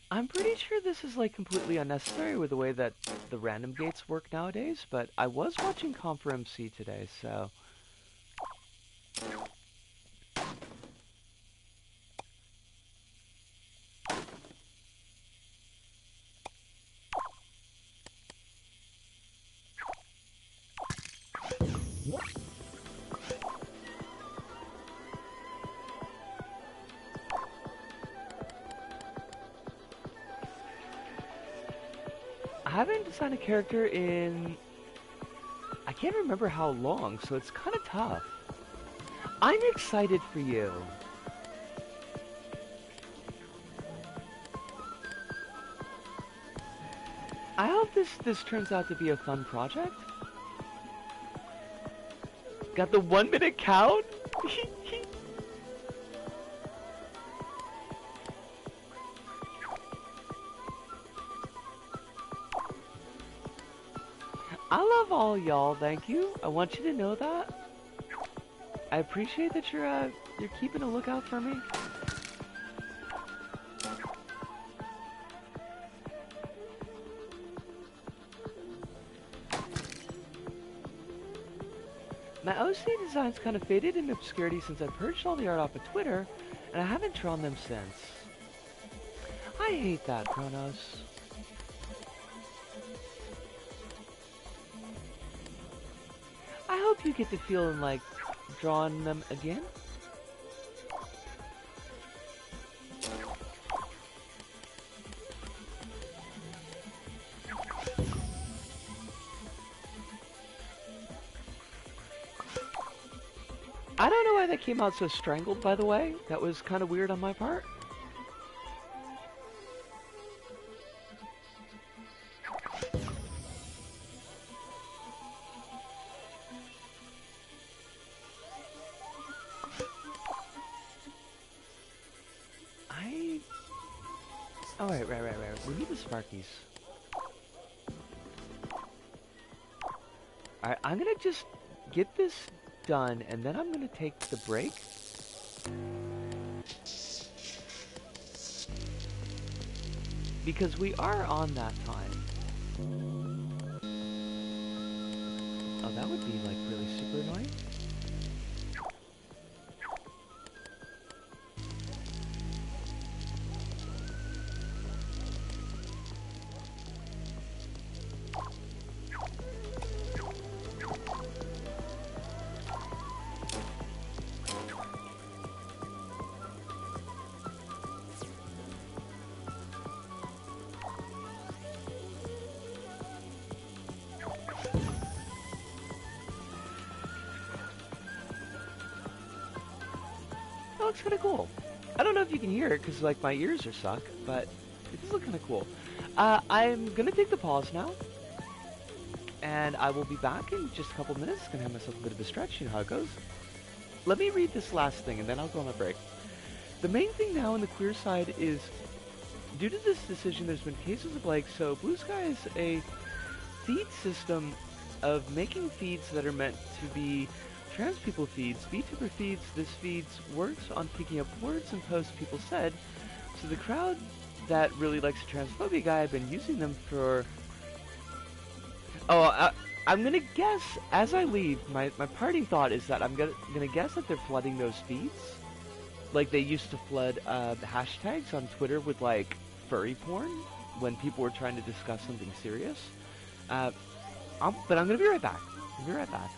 I'm pretty sure this is, like, completely unnecessary with the way that the random gates work nowadays, but I was watching Confer MC today, so... I haven't designed a character in... I can't remember how long, so it's kind of tough. I'm excited for you. I hope this turns out to be a fun project. Got the 1-minute count? I love all y'all, thank you. I want you to know that. I appreciate that you're keeping a lookout for me. My OC design's kind of faded in obscurity since I purged all the art off of Twitter, and I haven't drawn them since. I hate that, Kronos. I hope you get to feeling like drawing them again. I don't know why that came out so strangled, by the way. That was kind of weird on my part. Oh, right. We need the Sparkies. Alright, I'm gonna just get this done, and then I'm gonna take the break. Because we are on that time. Oh, that would be, like, really super annoying. That looks kind of cool. I don't know if you can hear it because, like, my ears are suck, but it does look kind of cool. I'm gonna take the pause now, and I will be back in just a couple minutes. Gonna have myself a bit of a stretch, you know how it goes. Let me read this last thing, and then I'll go on a break. The main thing now on the queer side is, due to this decision, there's been cases of, like, so Blue Sky is a feed system of making feeds that are meant to be trans people feeds, VTuber feeds. This feeds works on picking up words and posts people said. So the crowd that really likes a transphobia guy have been using them for... Oh, I'm gonna guess, as I leave, my parting thought is that I'm gonna guess that they're flooding those feeds. Like they used to flood hashtags on Twitter with, like, furry porn when people were trying to discuss something serious. But I'm gonna be right back. I'll be right back.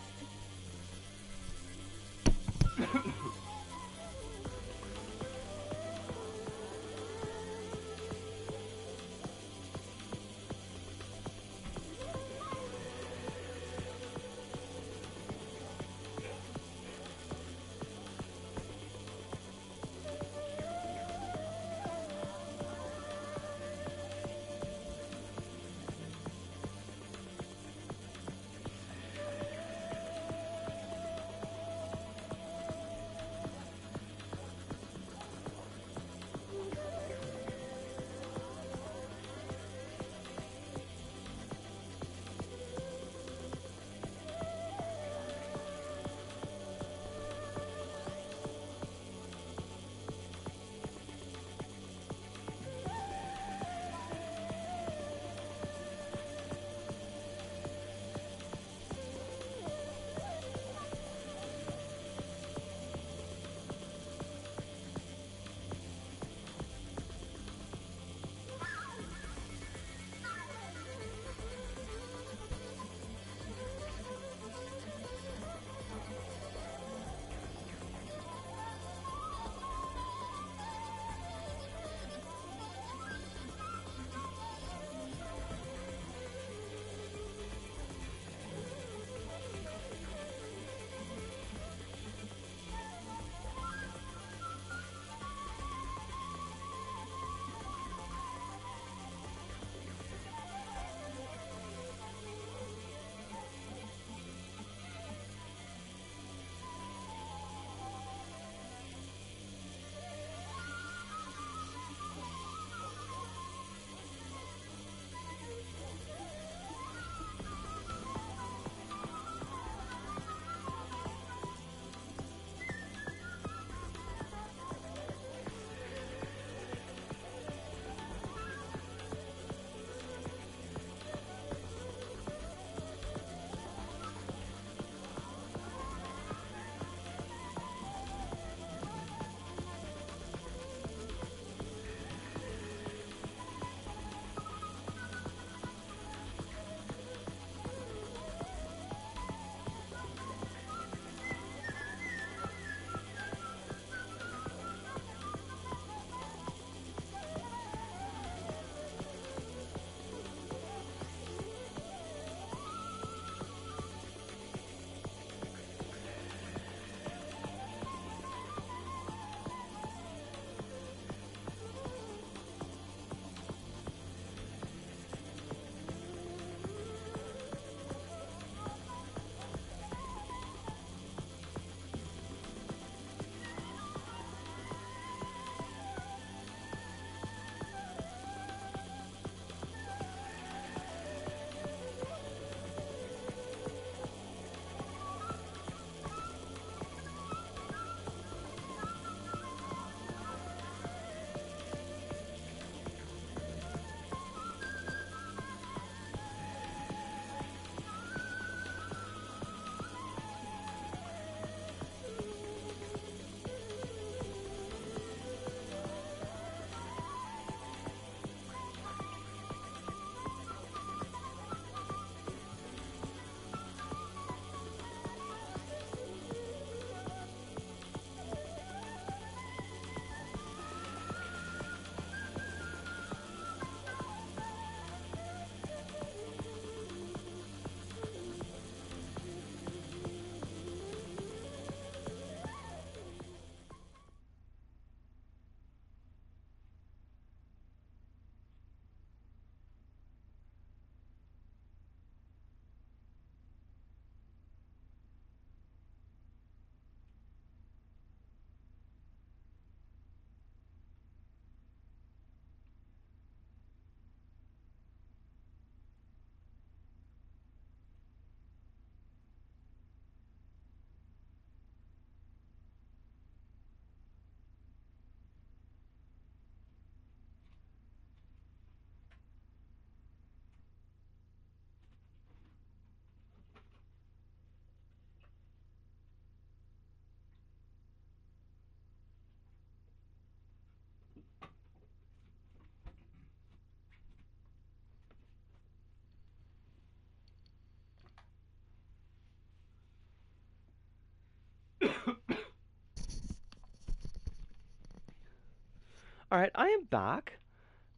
Alright, I am back.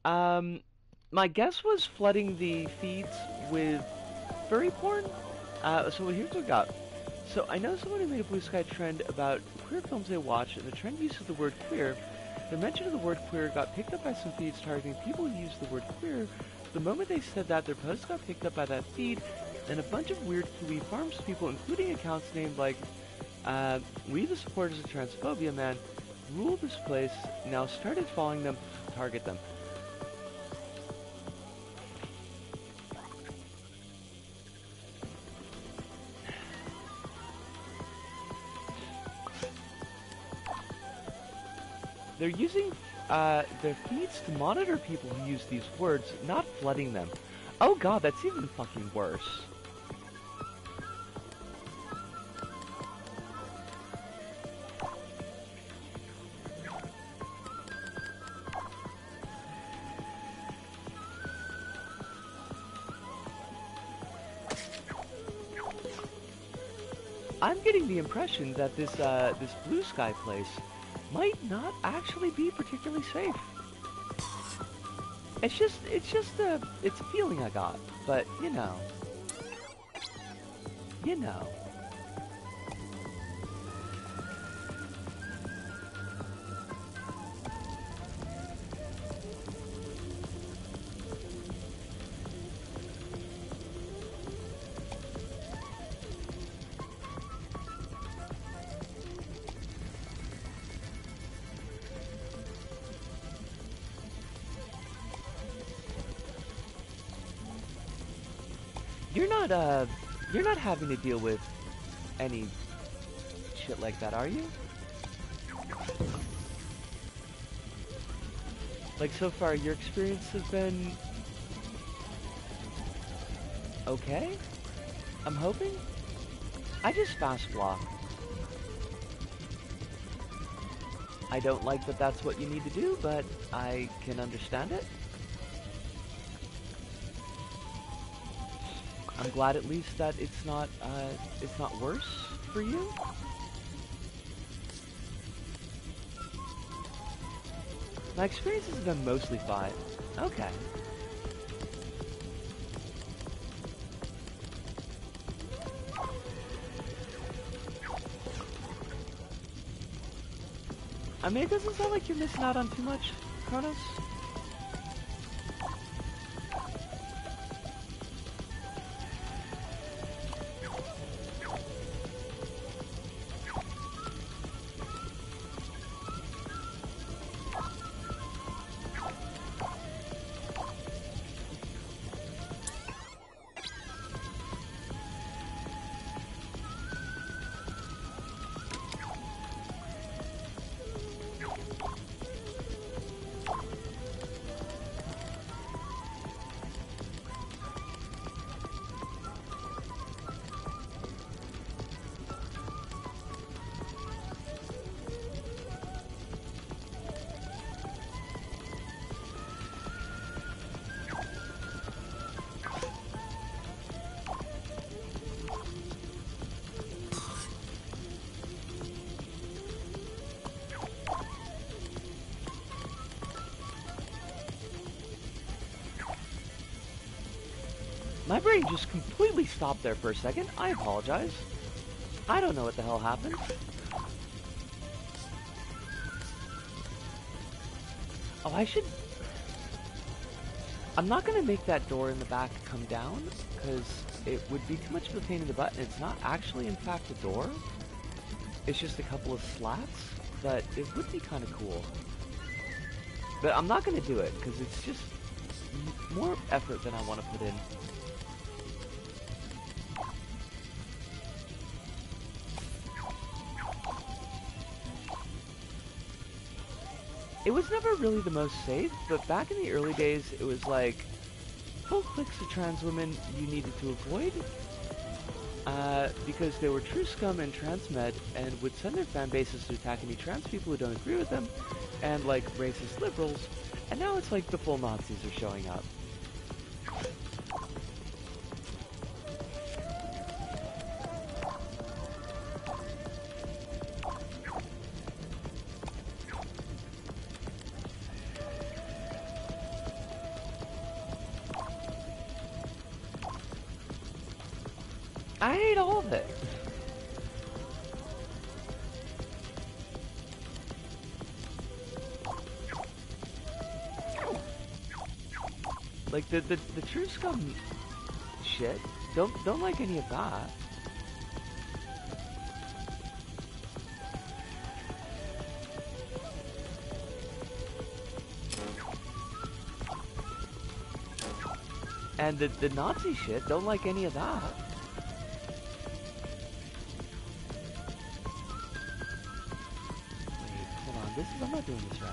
Um, my guess was flooding the feeds with furry porn. So here's what I got. So I know someone who made a Blue Sky trend about queer films they watched, and the trend uses the word queer. The mention of the word queer got picked up by some feeds targeting people who use the word queer. The moment they said that, their post got picked up by that feed, and a bunch of weird Kiwi Farms people, including accounts named like, We the Supporters of Transphobia Man, rule this place, now started following them to target them. They're using their feeds to monitor people who use these words, not flooding them. Oh god, that's even fucking worse. I'm getting the impression that this Blue Sky place might not actually be particularly safe. It's just a feeling I got, but you know. You're not having to deal with any shit like that, are you? Like, so far, your experience has been okay? I'm hoping? I just fast block. I don't like that that's what you need to do, but I can understand it. I'm glad at least that it's not worse for you. My experiences have been mostly fine. Okay. I mean, it doesn't sound like you're missing out on too much, Kronos. My brain just completely stopped there for a second. I apologize. I don't know what the hell happened. Oh, I'm not gonna make that door in the back come down, because it would be too much of a pain in the butt, and it's not actually, in fact, a door. It's just a couple of slats, but it would be kind of cool. But I'm not gonna do it, because it's just more effort than I want to put in. It was never really the most safe, but back in the early days, it was like full clicks of trans women you needed to avoid, because they were true scum and transmed and would send their fan bases to attack any trans people who don't agree with them, and like racist liberals, and now it's like the full Nazis are showing up. I ate all of it. Like the true scum shit. Don't like any of that. And the Nazi shit, don't like any of that. Wait, hold on, I'm not doing this right.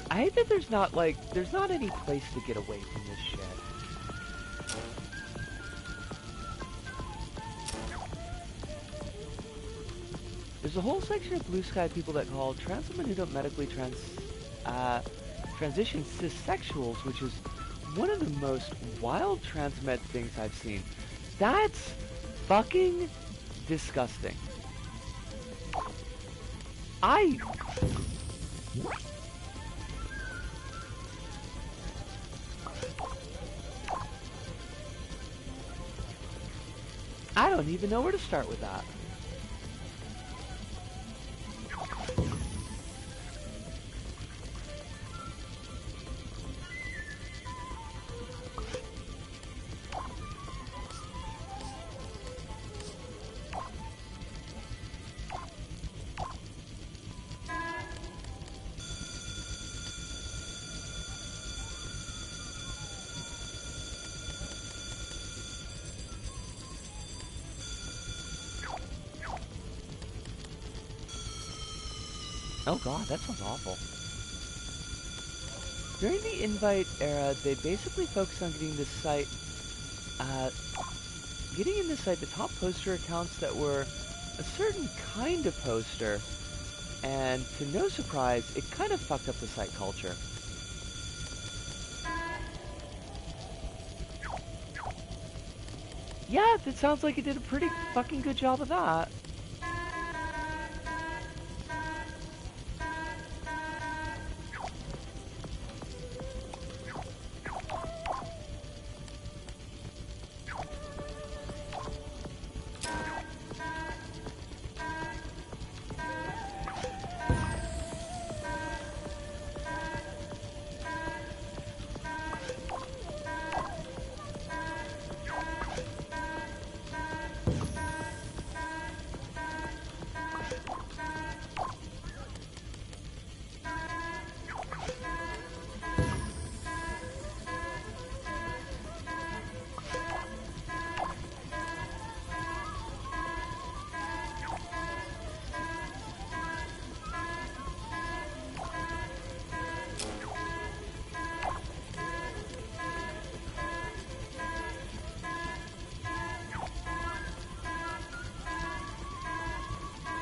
I hate that there's not any place to get away from this shit. There's a whole section of blue sky people that call trans women who don't medically transition cissexuals, which is one of the most wild transmed things I've seen. That's fucking disgusting. I don't even know where to start with that. Oh god, that sounds awful. During the invite era, they basically focused on getting this site, the top poster accounts that were a certain kind of poster, and to no surprise, it kind of fucked up the site culture. Yeah, it sounds like it did a pretty fucking good job of that.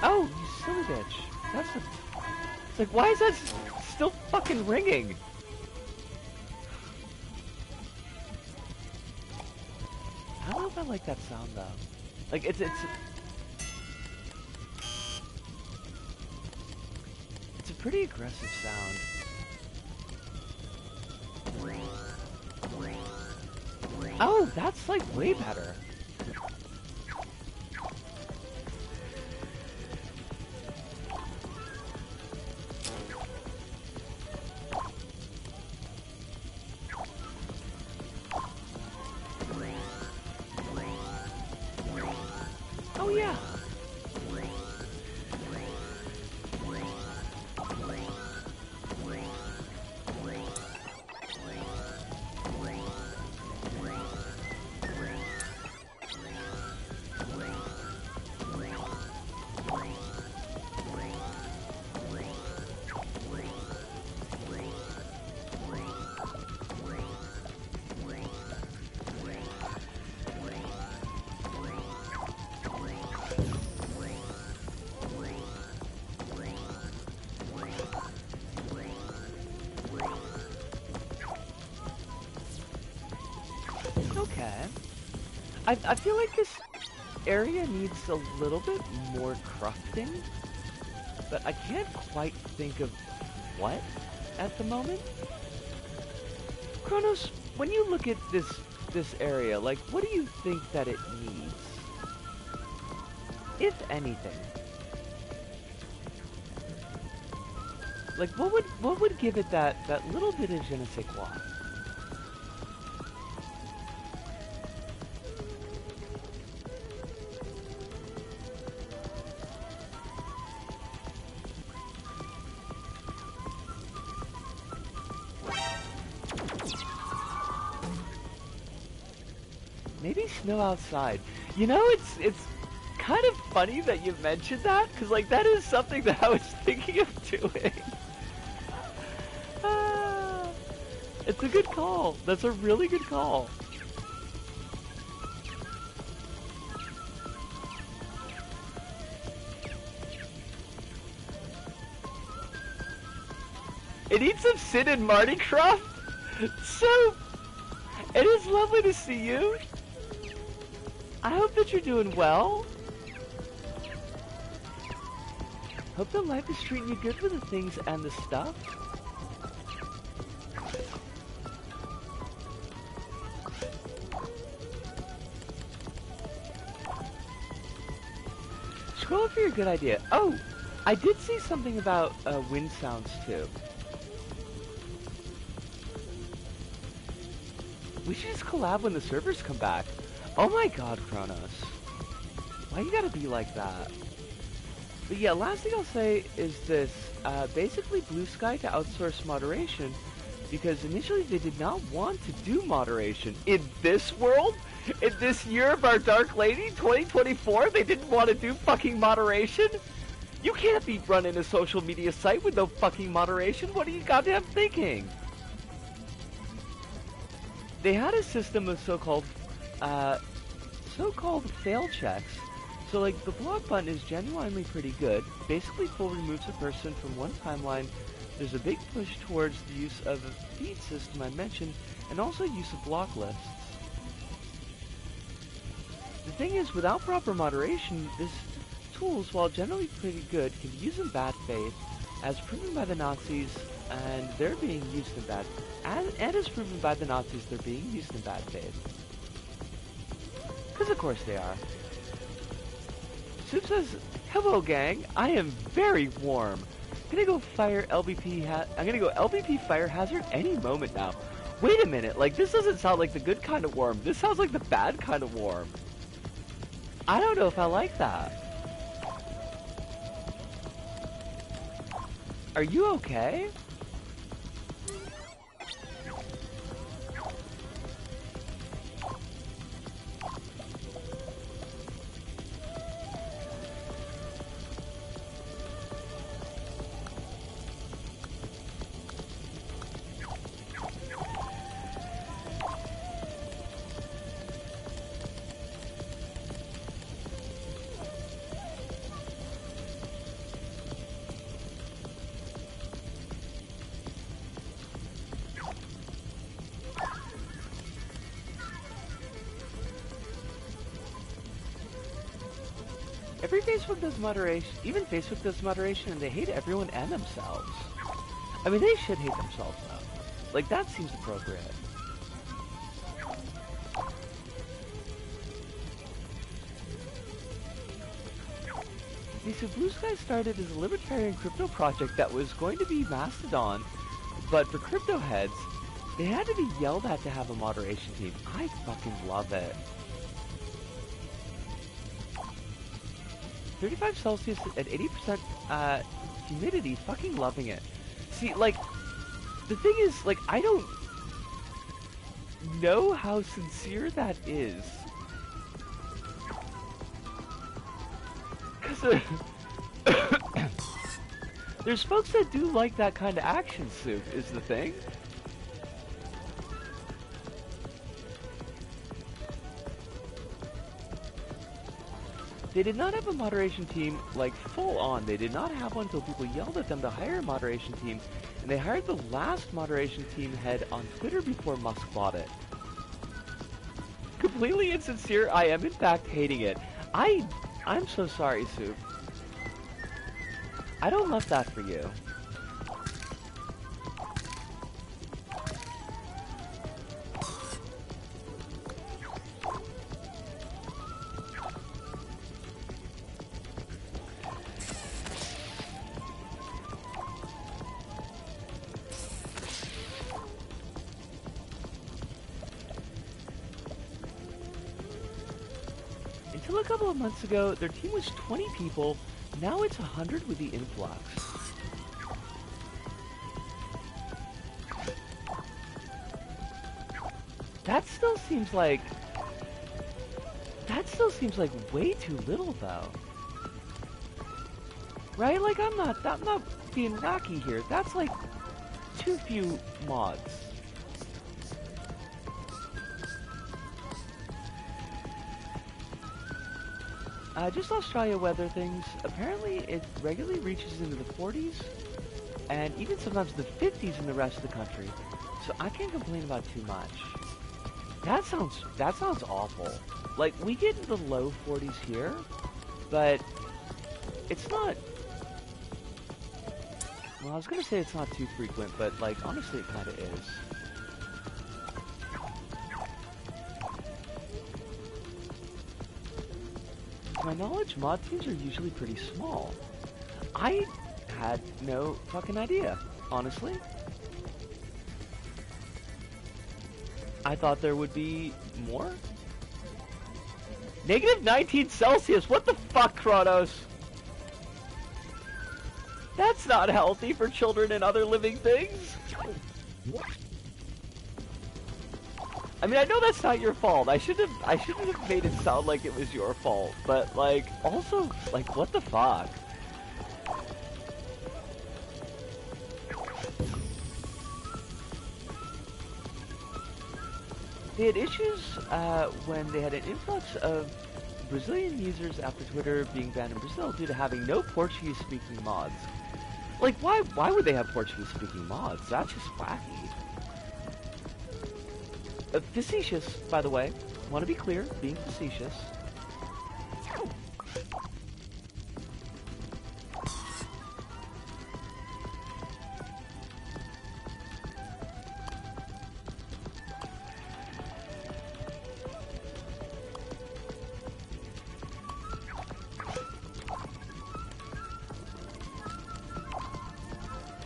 Oh, you silly bitch. That's what... It's like, why is that still fucking ringing? I don't know if I like that sound, though. Like, it's a pretty aggressive sound. Oh, that's, like, way better. Oh, yeah. I feel like this area needs a little bit more crafting, but I can't quite think of what at the moment. Kronos, when you look at this area, like, what do you think that it needs? If anything. Like, what would give it that little bit of je ne sais quoi? Maybe snow outside. You know, it's kind of funny that you mentioned that, because, like, that is something that I was thinking of doing. It's a good call. That's a really good call. It needs some Sid and Marty Croft. So, it is lovely to see you. I hope that you're doing well. Hope that life is treating you good for the things and the stuff. Scroll for your good idea. Oh, I did see something about wind sounds too. We should just collab when the servers come back. Oh my god, Kronos. Why you gotta be like that? But yeah, last thing I'll say is this. Basically, Blue Sky to outsource moderation, because initially they did not want to do moderation. In this world? In this year of our Dark Lady, 2024, they didn't want to do fucking moderation? You can't be running a social media site with no fucking moderation. What are you goddamn thinking? They had a system of so-called fail checks. So, like, the block button is genuinely pretty good. Basically, full removes a person from one timeline. There's a big push towards the use of a feed system I mentioned, and also use of block lists. The thing is, without proper moderation, this tools, while generally pretty good, can be used in bad faith, as proven by the Nazis, and they're being used in bad, and as proven by the Nazis, they're being used in bad faith. Because of course they are. Soup says, "Hello, gang. I am very warm. I'm gonna go fire LBP. I'm gonna go LBP fire hazard any moment now." Wait a minute. Like, this doesn't sound like the good kind of warm. This sounds like the bad kind of warm. I don't know if I like that. Are you okay? Every Facebook does moderation, even Facebook does moderation, and they hate everyone and themselves. I mean, they should hate themselves though. Like, that seems appropriate. See, so Blue Sky started as a libertarian crypto project that was going to be Mastodon, but for crypto heads, they had to be yelled at to have a moderation team. I fucking love it. 35 Celsius at 80% humidity, fucking loving it. See, like, the thing is, like, I don't know how sincere that is. Because there's folks that do like that kind of action, Soup, is the thing. They did not have a moderation team, like, full on. They did not have one until people yelled at them to hire a moderation team, and they hired the last moderation team head on Twitter before Musk bought it. completely insincere. I am in fact hating it. I'm so sorry, Soup. I don't love that for you. Until a couple of months ago, their team was 20 people. Now it's 100 with the influx. That still seems like way too little, though. Right? Like, I'm not being wacky here. That's like too few mods. Just Australia weather things. Apparently, it regularly reaches into the 40s, and even sometimes the 50s in the rest of the country. So I can't complain about too much. That sounds awful. Like, we get into the low 40s here, but it's not. Well, I was gonna say it's not too frequent, but like honestly, it kind of is. To my knowledge, mod teams are usually pretty small. I had no fucking idea, honestly. I thought there would be more. Negative 19 Celsius, what the fuck, Kronos? That's not healthy for children and other living things. I mean, I know that's not your fault. I shouldn't have made it sound like it was your fault. But like, also, like, what the fuck? They had issues when they had an influx of Brazilian users after Twitter being banned in Brazil due to having no Portuguese-speaking mods. Like, why would they have Portuguese-speaking mods? That's just wacky. Facetious, by the way. Want to be clear, being facetious.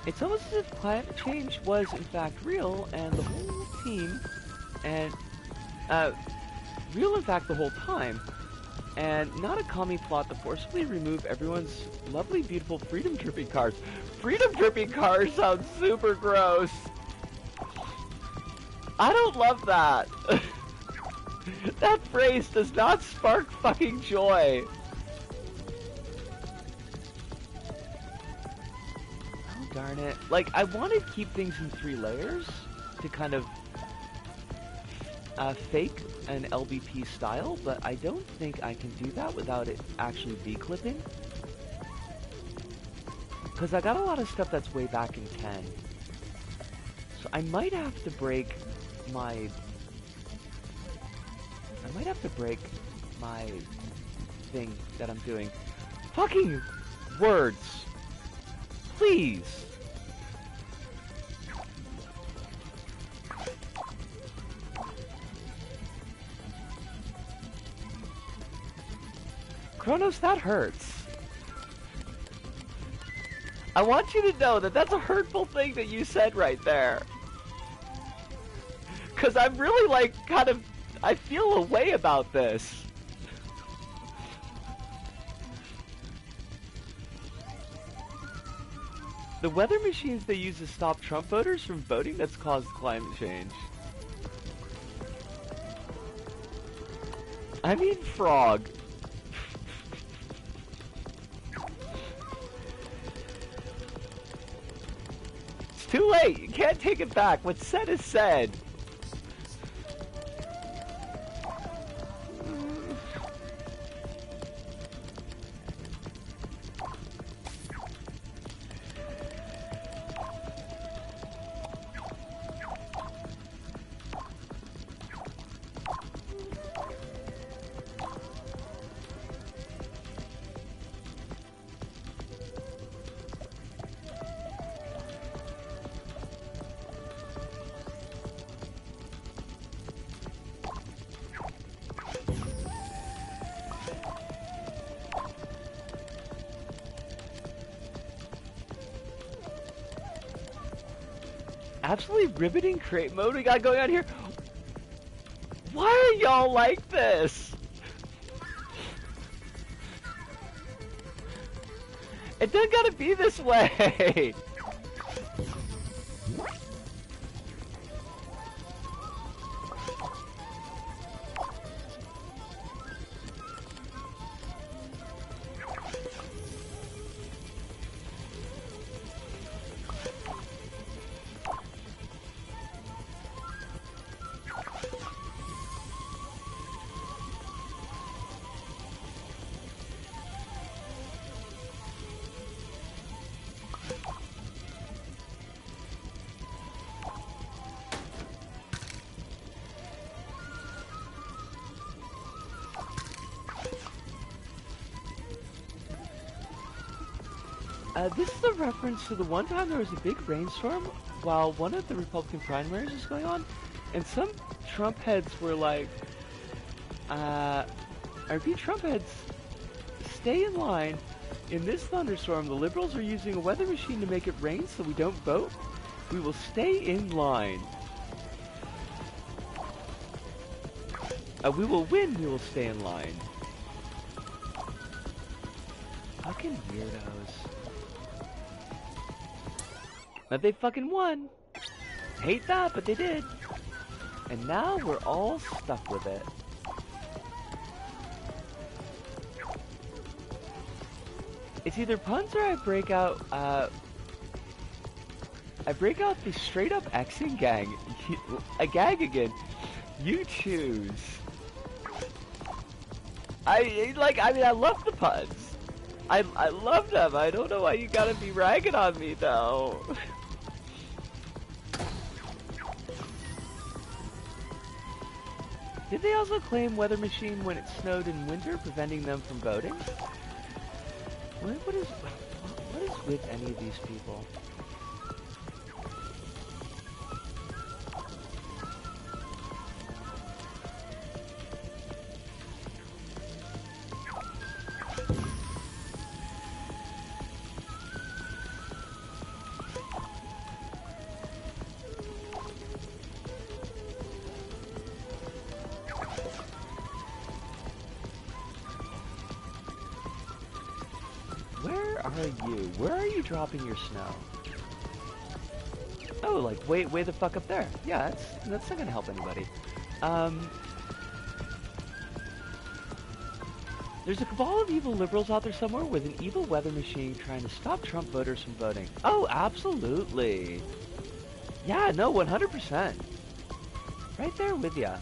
It's almost as if climate change was in fact real, and the whole team, and real in fact the whole time, and not a commie plot to forcibly remove everyone's lovely, beautiful freedom dripping cars. Freedom dripping cars sounds super gross. I don't love that. That phrase does not spark fucking joy. Darn it. Like, I want to keep things in 3 layers to kind of fake an LBP style, but I don't think I can do that without it actually declipping. Because I got a lot of stuff that's way back in 10. So I might have to break my thing that I'm doing. Fucking words. Please. Kronos, that hurts. I want you to know that that's a hurtful thing that you said right there. Cause I'm really like I feel a way about this. The weather machines they use to stop Trump voters from voting that's caused climate change. I mean frog. It's too late. You can't take it back. What's said is said. absolutely riveting create mode we got going on here. Why are y'all like this? It doesn't gotta be this way. This is a reference to the one time there was a big rainstorm while one of the Republican primaries was going on, and some Trump heads were like, I repeat, Trump heads, stay in line. In this thunderstorm, the liberals are using a weather machine to make it rain so we don't vote. We will stay in line. We will win, we will stay in line. Fucking weirdos. But they fucking won. Hate that, but they did. And now we're all stuck with it. It's either puns or I break out the straight up Xing gang. A gag again. You choose. I love the puns. I love them. I don't know why you gotta be ragging on me though. Did they also claim weather machine when it snowed in winter, preventing them from voting? What is with any of these people? Where are you dropping your snow? Oh, like way the fuck up there. Yeah, that's not gonna help anybody. There's a cabal of evil liberals out there somewhere with an evil weather machine trying to stop Trump voters from voting. Oh, absolutely. Yeah, no, 100%. Right there with ya.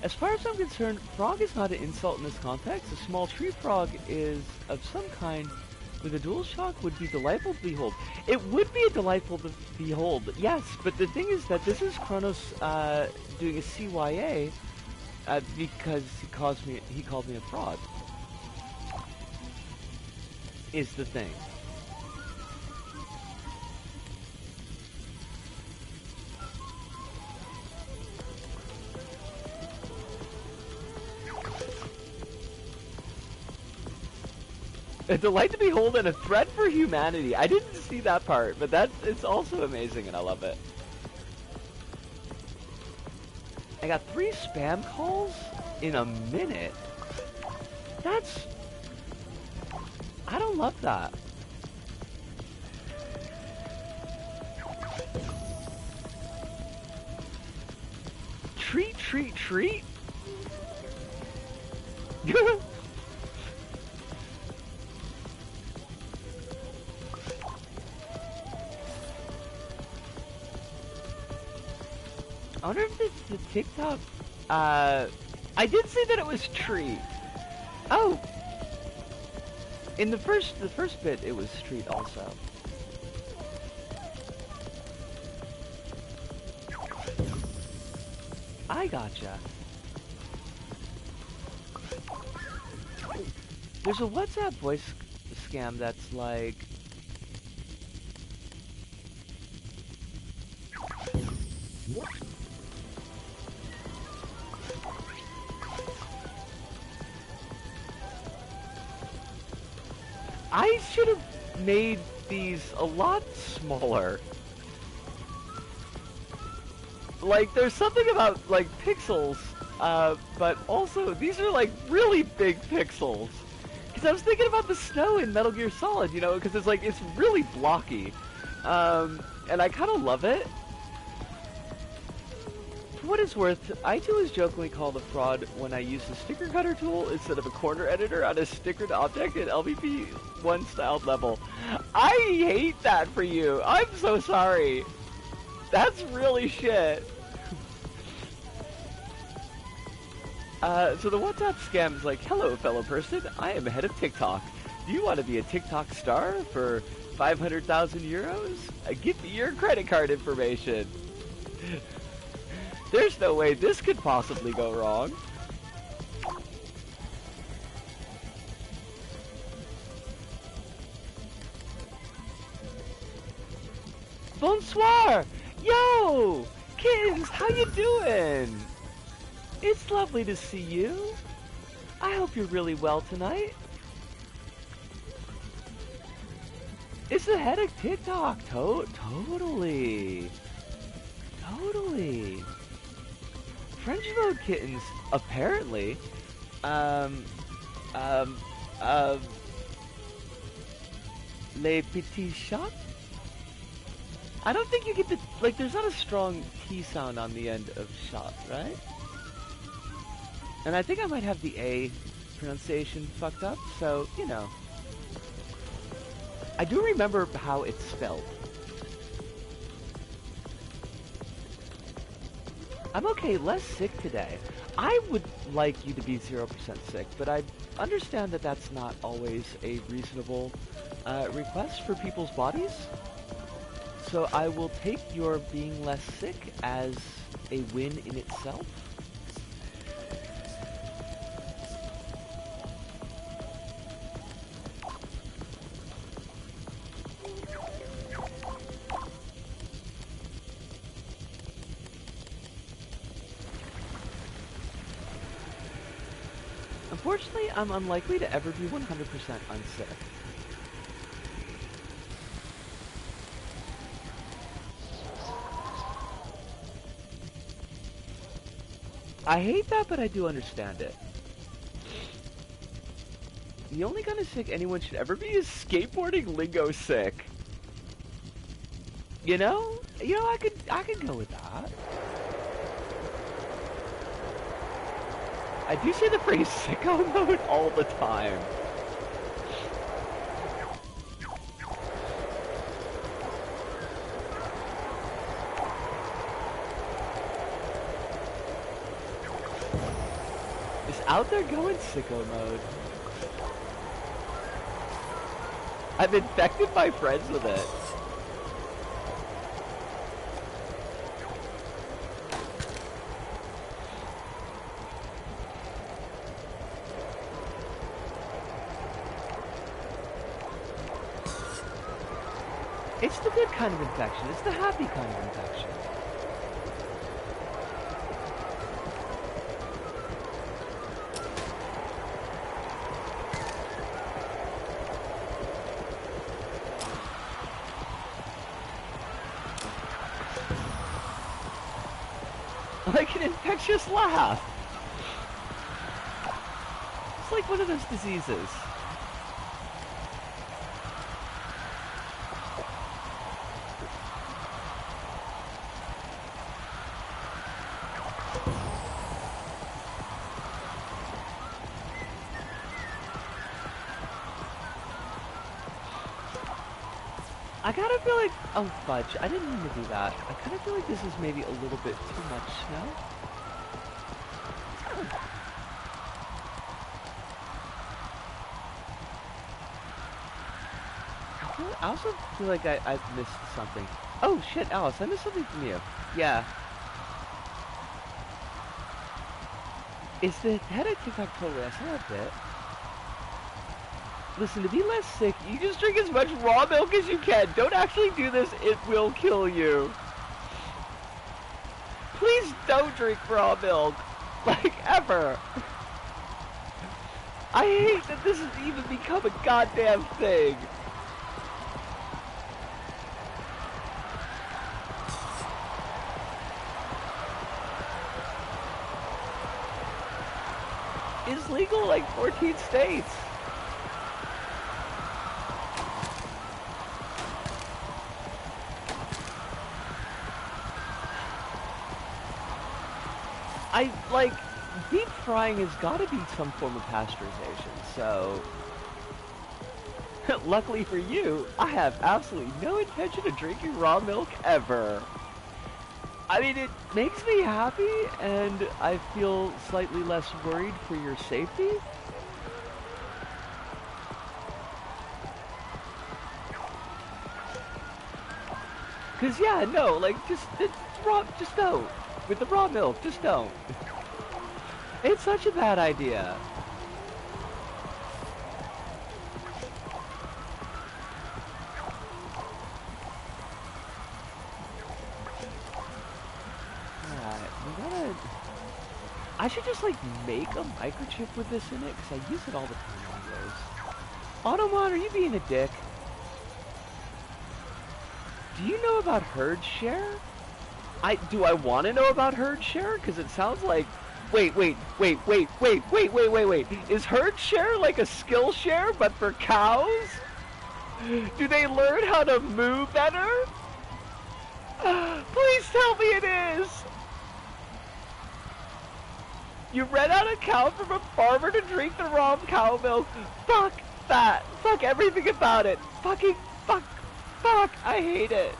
As far as I'm concerned, frog is not an insult in this context. A small tree frog is of some kind with a dual shock would be delightful to behold. It would be delightful to behold, yes, but the thing is that this is Kronos doing a CYA because he called me a fraud. Is the thing. A delight to behold and a threat for humanity. I didn't see that part, but it's also amazing and I love it. I got 3 spam calls in a minute. I don't love that. Treat, treat, treat? I wonder if it's the TikTok. I did say that it was treat. Oh, in the first bit, it was treat also. I gotcha. There's a WhatsApp voice scam that's like... I should have made these a lot smaller. Like, there's something about, like, pixels, but also, these are, like, really big pixels. Because I was thinking about the snow in Metal Gear Solid, you know, because it's, like, it's really blocky. And I kind of love it. For what it's worth, I too was jokingly called a fraud when I used a sticker cutter tool instead of a corner editor on a stickered object in LVP 1 styled level. I hate that for you. I'm so sorry. That's really shit. So the WhatsApp scam is like, hello, fellow person. I am head of TikTok. Do you want to be a TikTok star for 500,000 euros? Give me your credit card information. There's no way this could possibly go wrong. Bonsoir! Yo! Kittens, how you doing? It's lovely to see you. I hope you're really well tonight. It's the head of TikTok. Totally. French mode kittens, apparently. Les petits chats? I don't think you get the, like, there's not a strong T sound on the end of shot, right? And I think I might have the A pronunciation fucked up, so, you know. I do remember how it's spelled. I'm okay, less sick today. I would like you to be 0% sick, but I understand that that's not always a reasonable request for people's bodies. So I will take your being less sick as a win in itself. Unfortunately, I'm unlikely to ever be 100% unsick. I hate that, but I do understand it. The only kind of sick anyone should ever be is skateboarding lingo sick. You know? I could go with that. I do say the phrase sicko mode all the time. Is out there going sicko mode? I've infected my friends with it. It's the good kind of infection. It's the happy kind of infection. Like an infectious laugh. It's like one of those diseases. I kind of feel like, oh fudge, I didn't mean to do that. I kind of feel like this is maybe a little bit too much snow. I also feel like I've missed something. Oh shit, Alice, I missed something from you. Yeah. Is the head of TikTok totally? I saw that bit. listen, to be less sick, you just drink as much raw milk as you can. Don't actually do this, it will kill you. Please don't drink raw milk. Like, ever. I hate that this has even become a goddamn thing. It's legal in like 14 states. Deep frying has got to be some form of pasteurization, so... Luckily for you, I have absolutely no intention of drinking raw milk ever. I mean, it makes me happy, and I feel slightly less worried for your safety. Cause yeah, no, like just don't. With the raw milk, just don't. It's such a bad idea. I should just like make a microchip with this in it, because I use it all the time anyways. Automon, are you being a dick? Do you know about herd share? Do I want to know about herd share? Because it sounds like... Wait. Is herd share like a skill share, but for cows? Do they learn how to moo better? Please tell me it is! You rent out a cow from a farmer to drink the raw cow milk. Fuck that. Fuck everything about it. Fucking fuck. I hate it.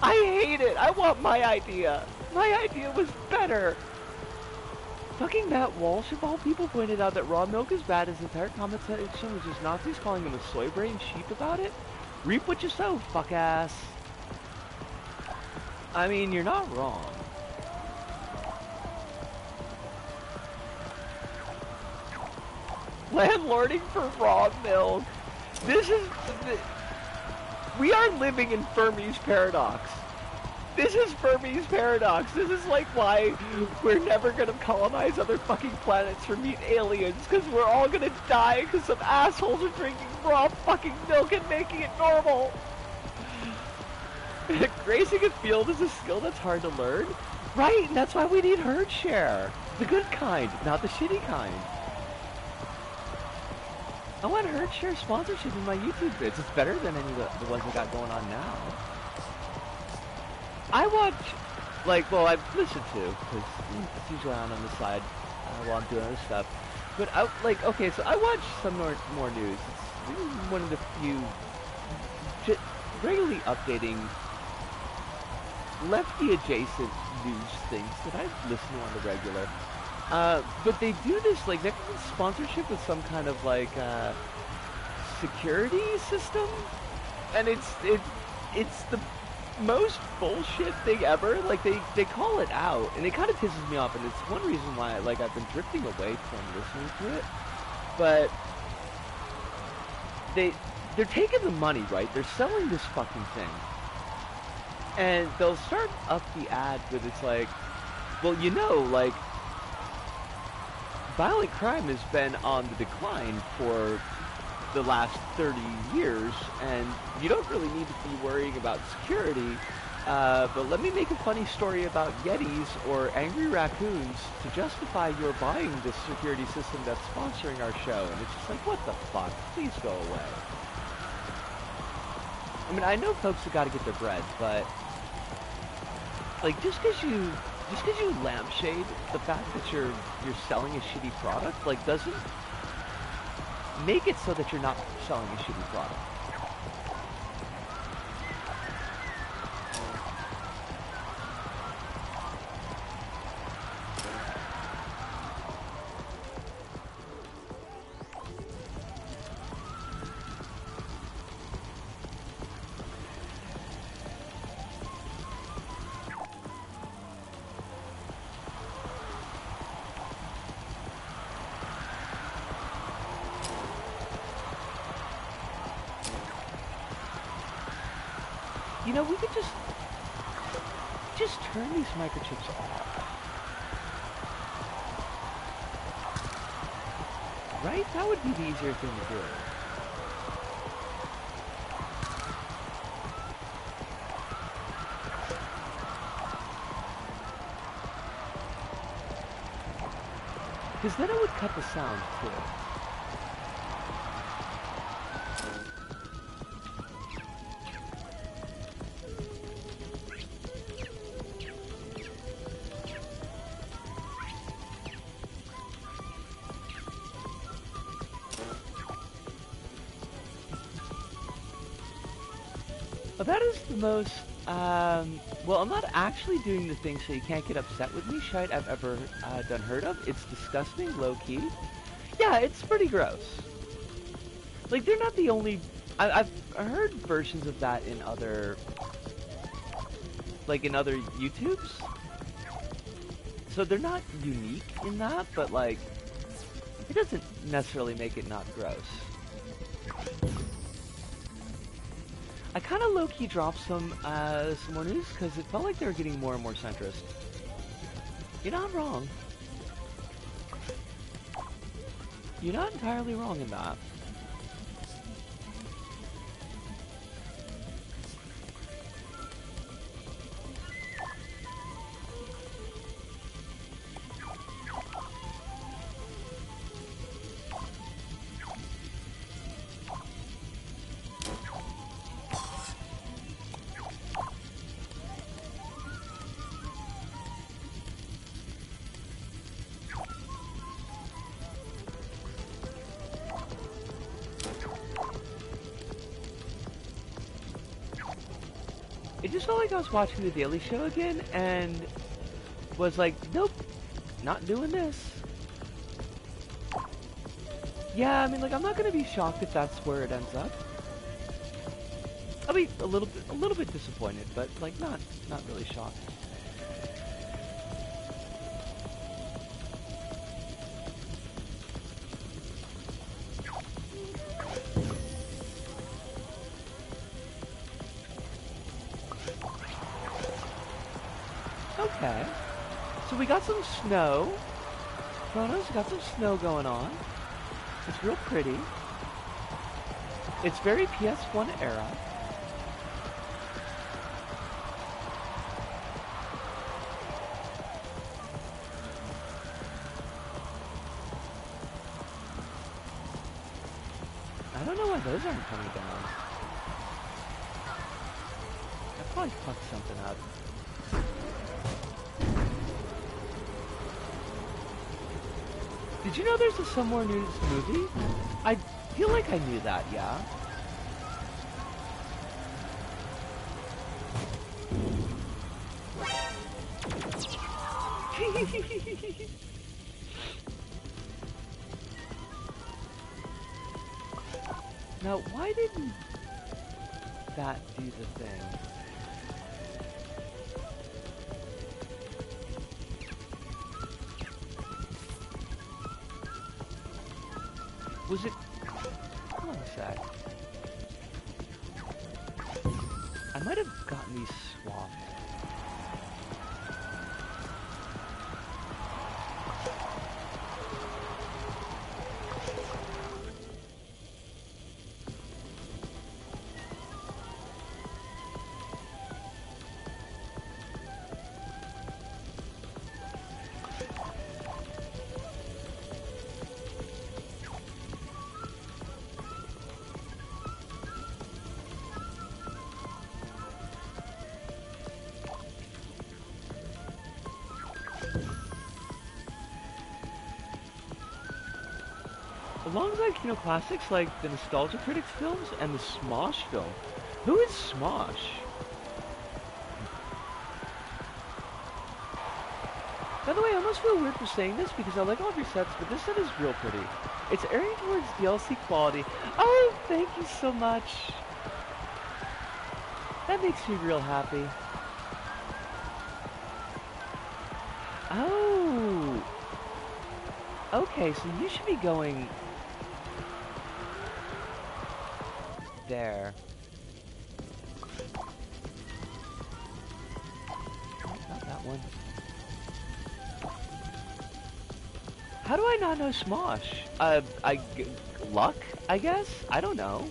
I hate it. I want my idea. My idea was better. Fucking Matt Walsh of all people pointed out that raw milk is bad. His entire comment section was just Nazis calling him a soy brain sheep about it. Reap what you sow, fuck ass. I mean, you're not wrong. Landlording for raw milk. This is... We are living in Fermi's paradox. This is Fermi's paradox. This is like why we're never gonna colonize other fucking planets or meet aliens, because we're all gonna die because some assholes are drinking raw fucking milk and making it normal. Grazing a field is a skill that's hard to learn. Right, and that's why we need herd share. The good kind, not the shitty kind. I want herd share sponsorship in my YouTube vids. It's better than any of the ones we got going on now. I watch, well, I listen to, because it's usually on the side while I'm doing other stuff. But, okay, so I watch some more news. It's one of the few regularly updating lefty-adjacent news things that I listen to on the regular. But they do this, they have sponsorship with some kind of, security system, and it's the most bullshit thing ever. They call it out, and it kind of pisses me off, and it's one reason why, I've been drifting away from listening to it, but they're taking the money, right? They're selling this fucking thing, and they'll start up the ad with violent crime has been on the decline for the last 30 years, and you don't really need to be worrying about security, but let me make a funny story about Yetis or angry raccoons to justify your buying this security system that's sponsoring our show, and it's just like, what the fuck? Please go away. I mean, I know folks have got to get their bread, but, just because you lampshade the fact that you're selling a shitty product, doesn't make it so that you're not selling a shitty product. You know, we could just turn these microchips off. Right? That would be the easier thing to do. Because then it would cut the sound, too. Well, that is the most, well, I'm not actually doing the thing so you can't get upset with me shite I've ever heard of. It's disgusting, low-key. Yeah, it's pretty gross. Like, they're not the only... I've heard versions of that in other... like, in other YouTubes. So they're not unique in that, but, like, it doesn't necessarily make it not gross. I kind of low-key dropped some more news because it felt like they were getting more and more centrist. You're not wrong. You're not entirely wrong in that. It just felt like I was watching The Daily Show again, and was like, nope, not doing this. Yeah, I mean, like, I'm not gonna be shocked if that's where it ends up. I'll be a little bit disappointed, but like, not really shocked. Okay, so we got some snow. Kronos, we got some snow going on. It's real pretty. It's very PS1 era. I don't know why those aren't coming down. I probably fucked something up. Did you know there's a Some More News movie? I feel like I knew that, yeah. Now, why didn't that do the thing? Was it... Hold on a sec. I might have gotten these swapped. Alongside Kino classics like the Nostalgia Critics films and the Smosh film. Who is Smosh? By the way, I almost feel weird for saying this because I like all of your sets, but this set is real pretty. It's airing towards DLC quality. Oh, thank you so much. That makes me real happy. Oh. Okay, so you should be going... there. that one. How do I not know Smosh? Luck, I guess? I don't know.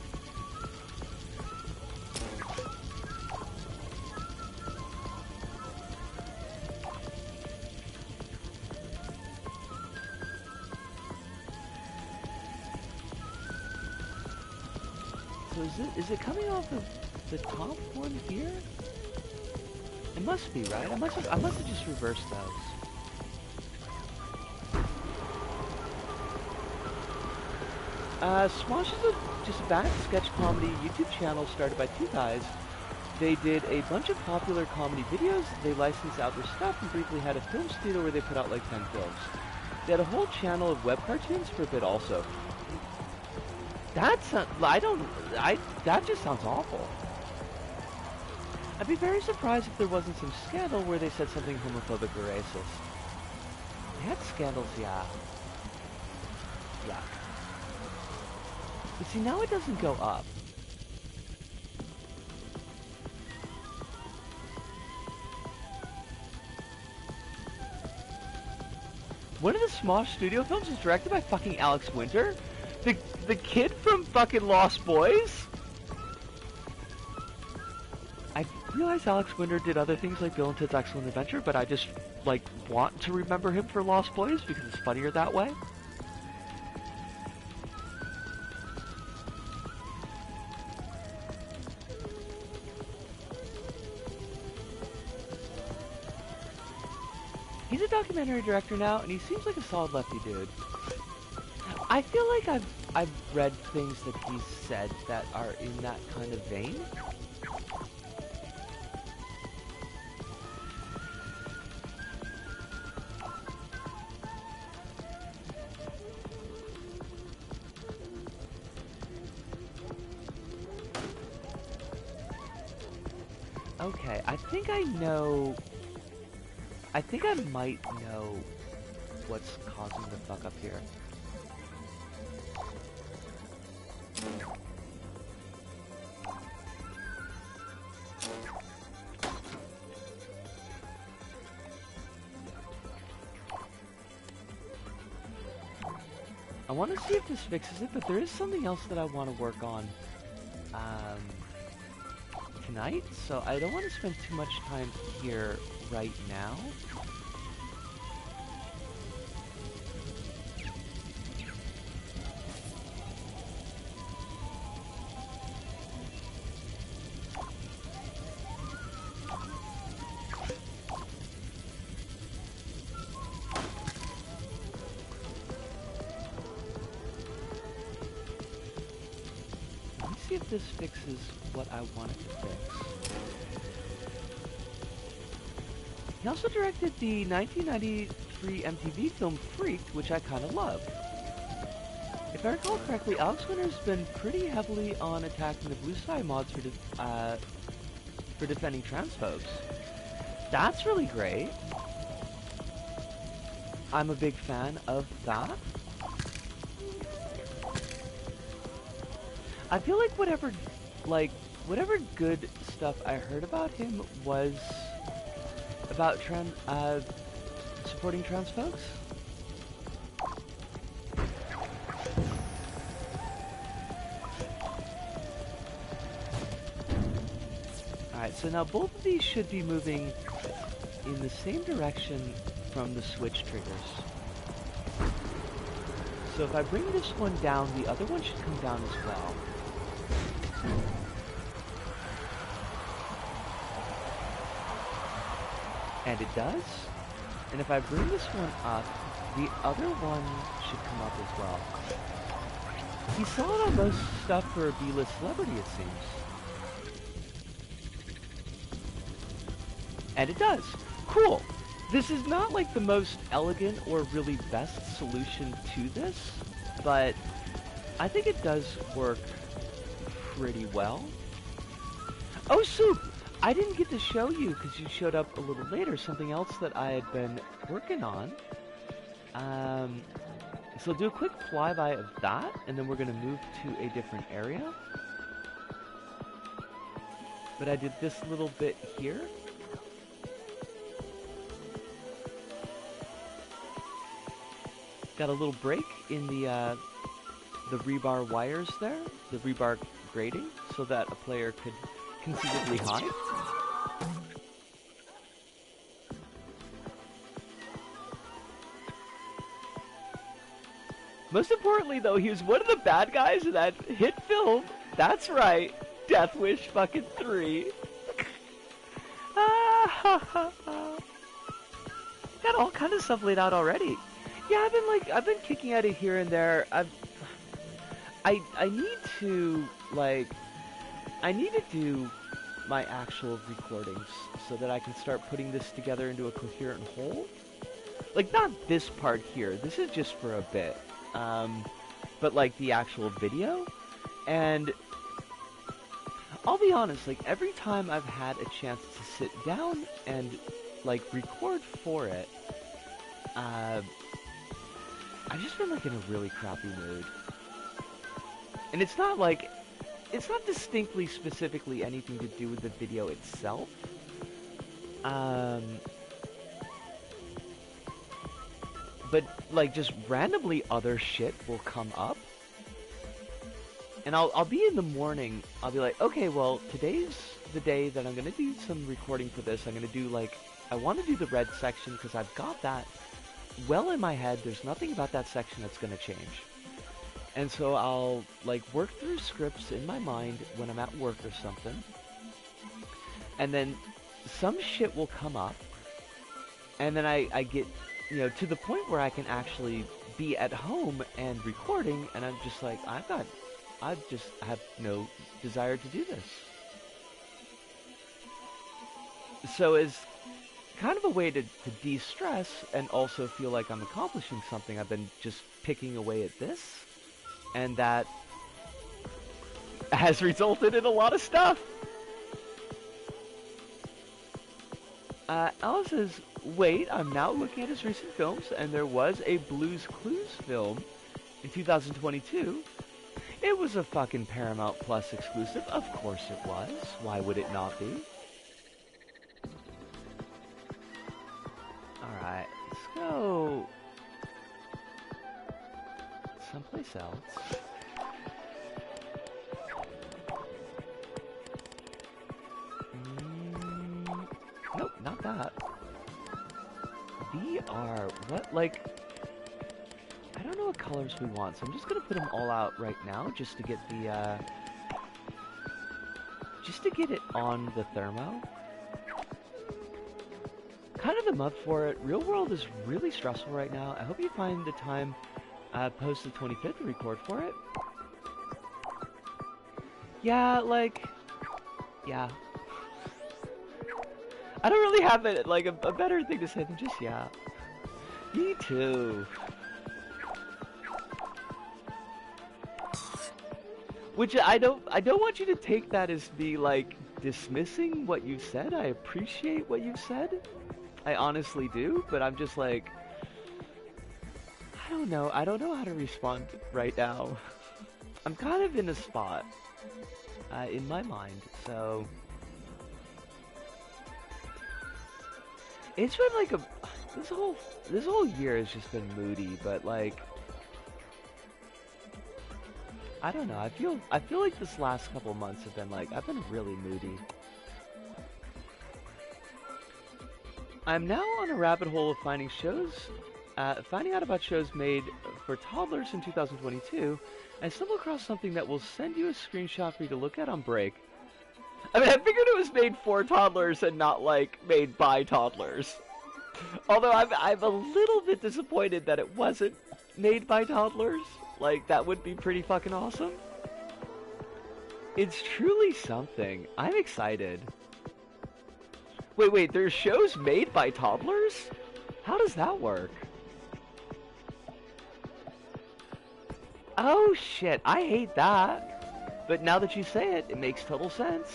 So is it coming off of the top one here? It must be, right? I must have just reversed those. Smosh is just a bad sketch comedy YouTube channel started by two guys. They did a bunch of popular comedy videos, they licensed out their stuff, and briefly had a film studio where they put out like 10 films. They had a whole channel of web cartoons for a bit also. That just sounds awful. I'd be very surprised if there wasn't some scandal where they said something homophobic or racist. They had scandals, yeah. Yeah. But see, now it doesn't go up. One of the Smosh studio films was directed by fucking Alex Winter? The kid from fucking Lost Boys? I realize Alex Winter did other things like Bill and Ted's Excellent Adventure, but I just, like, want to remember him for Lost Boys because it's funnier that way. He's a documentary director now, and he seems like a solid lefty dude. I feel like I've read things that he's said that are in that kind of vein. Okay, I think I might know what's causing the fuck up here. I want to see if this fixes it, but there is something else that I want to work on tonight, so I don't want to spend too much time here right now. See if this fixes what I wanted to fix. He also directed the 1993 MTV film Freaked, which I kind of love. If I recall correctly, Alex Winter's been pretty heavily on attacking the Blue Sky mods for defending trans folks. That's really great. I'm a big fan of that. I feel like whatever good stuff I heard about him was about supporting trans folks. Alright, so now both of these should be moving in the same direction from the switch triggers. So if I bring this one down, the other one should come down as well. And it does. And if I bring this one up, the other one should come up as well. He's selling on most stuff for a B-list celebrity, it seems. And it does. Cool. This is not like the most elegant or really best solution to this, but I think it does work pretty well. Oh, Soup! I didn't get to show you because you showed up a little later, something else that I had been working on. So I'll do a quick flyby of that, and then we're going to move to a different area. But I did this little bit here. got a little break in the rebar wires there, the rebar grating, so that a player could conceivably hide. Most importantly, though, he was one of the bad guys in that hit film. That's right, Death Wish fucking 3. Got all kind of stuff laid out already. Yeah, I've been kicking at it here and there. I need to do my actual recordings so that I can start putting this together into a coherent whole. Like, not this part here. This is just for a bit. But like the actual video. And I'll be honest, like every time I've had a chance to sit down and like record for it, I've just been like in a really crappy mood. And it's not distinctly specifically anything to do with the video itself. But like just randomly other shit will come up. And I'll be in the morning, I'll be like, okay, well, today's the day that I'm gonna do some recording for this. I'm gonna do like, I want to do the red section because I've got that well in my head. There's nothing about that section that's gonna change. And so I'll like work through scripts in my mind when I'm at work or something. And then some shit will come up. And then I get, you know, to the point where I can actually be at home and recording, and I'm just like, I just have no desire to do this. So as kind of a way to de-stress and also feel like I'm accomplishing something, I've been just picking away at this, and that has resulted in a lot of stuff. Alice says, wait, I'm now looking at his recent films, and there was a Blue's Clues film in 2022. It was a fucking Paramount Plus exclusive. Of course it was. Why would it not be? Alright, let's go someplace else. Nope, not that. VR, what, like, I don't know what colors we want, so I'm just gonna put them all out right now, just to get the, just to get it on the thermo. Kind of am up for it. Real world is really stressful right now. I hope you find the time, post the 25th to record for it. Yeah, like, yeah. I don't really have it, like a better thing to say than just yeah. Me too. Which I don't want you to take that as me like dismissing what you said. I appreciate what you said. I honestly do, but I'm just like, I don't know how to respond right now. I'm kind of in a spot in my mind, so it's been like this whole year has just been moody, but like I don't know. I feel like this last couple months have been like I've been really moody. I'm now on a rabbit hole of finding out about shows made for toddlers in 2022. I stumbled across something that will send you a screenshot for you to look at on break. I mean, I figured it was made for toddlers and not, like, made by toddlers. Although I'm a little bit disappointed that it wasn't made by toddlers. Like, that would be pretty fucking awesome. It's truly something. I'm excited. Wait, there's shows made by toddlers? How does that work? Oh shit, I hate that. But now that you say it, it makes total sense.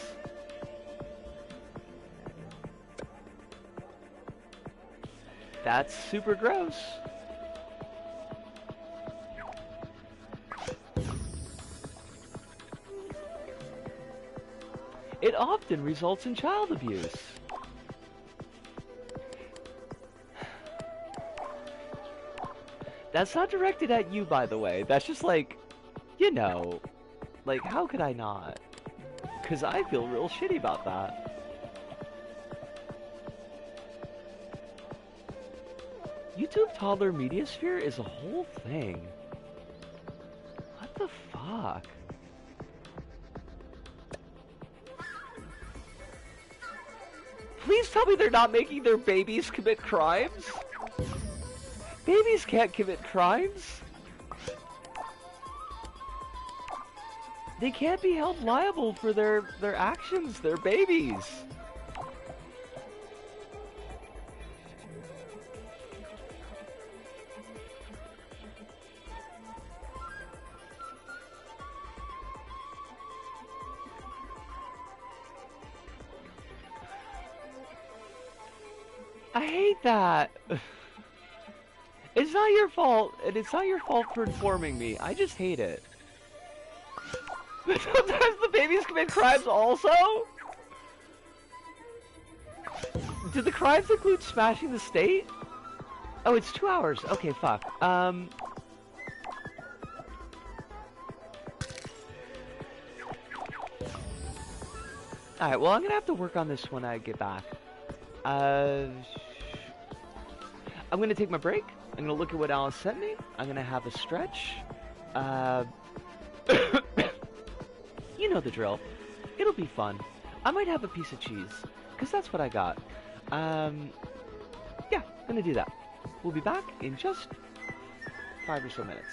That's super gross. It often results in child abuse. That's not directed at you, by the way. That's just like, you know, like, how could I not? Because I feel real shitty about that. YouTube Toddler Media Sphere is a whole thing. What the fuck? Please tell me they're not making their babies commit crimes? Babies can't commit crimes. They can't be held liable for their actions. They're babies. I hate that. It's not your fault, and it's not your fault for informing me. I just hate it. Sometimes the babies commit crimes also? Do the crimes include smashing the state? Oh, it's 2 hours. Okay, fuck. Alright, well, I'm gonna have to work on this when I get back. I'm gonna take my break. I'm gonna look at what Alice sent me. I'm gonna have a stretch. You know the drill. It'll be fun. I might have a piece of cheese, because that's what I got. Yeah, gonna do that. We'll be back in just 5 or so minutes.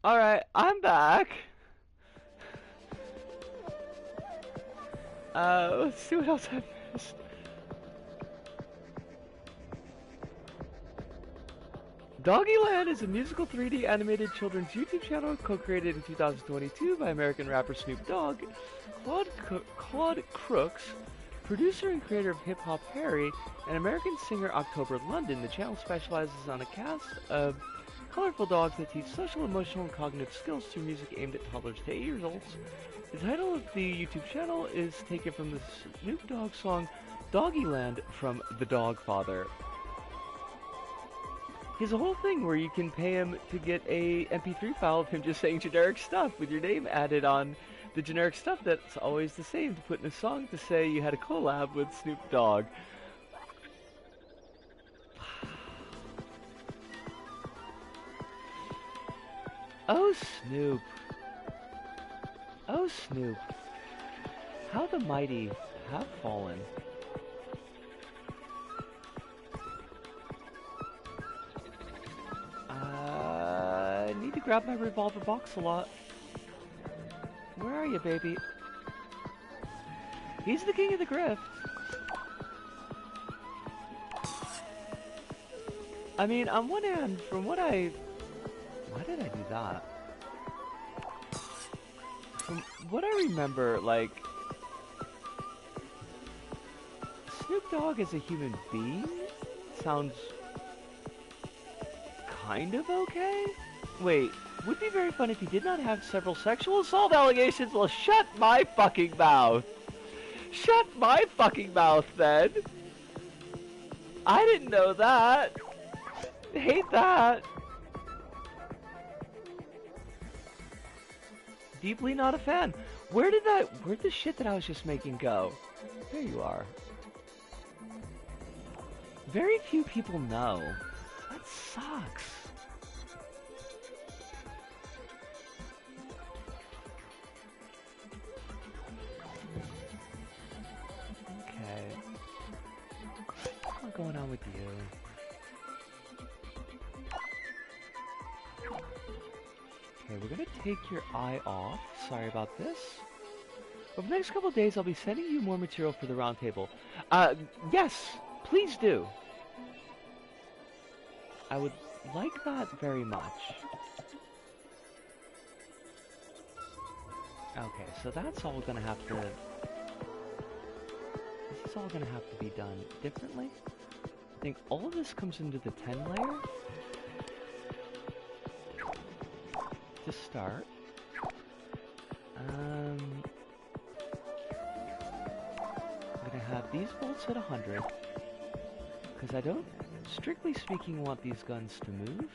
Alright, I'm back. Let's see what else I missed. Doggyland is a musical 3D animated children's YouTube channel co-created in 2022 by American rapper Snoop Dogg, Claude Crooks, producer and creator of Hip Hop Harry, and American singer October London. The channel specializes on a cast of colorful dogs that teach social, emotional, and cognitive skills through music aimed at toddlers to 8 years old. The title of the YouTube channel is taken from the Snoop Dogg song Doggyland from The Dogfather. He has a whole thing where you can pay him to get a MP3 file of him just saying generic stuff with your name added on the generic stuff that's always the same to put in a song to say you had a collab with Snoop Dogg. Oh, Snoop. Oh, Snoop. How the mighty have fallen. I need to grab my Revolver Boxelot. Where are you, baby? He's the king of the grift. I mean, on one hand, from what I... Why did I do that? From what I remember, like... Snoop Dogg as a human being sounds... kind of okay? Wait, would be very fun if he did not have several sexual assault allegations. Well, shut my fucking mouth. Shut my fucking mouth, then. I didn't know that. Hate that. Deeply not a fan. Where'd the shit that I was just making go? There you are. Very few people know. That sucks. Okay. What's going on with you? Okay, we're gonna take your eye off. Sorry about this. Over the next couple of days, I'll be sending you more material for the roundtable. Yes, please do. I would like that very much. Okay, so that's all gonna have to... This is all gonna have to be done differently. I think all of this comes into the 10 layer. To start. I'm gonna have these bolts at 100. Because I don't, strictly speaking, want these guns to move.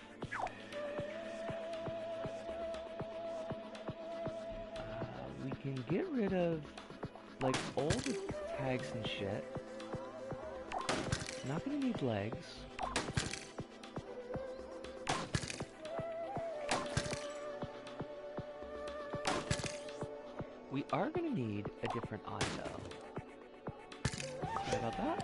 We can get rid of, like, all the tags and shit. Not gonna need legs. We are gonna need a different eye, though. Sorry about that.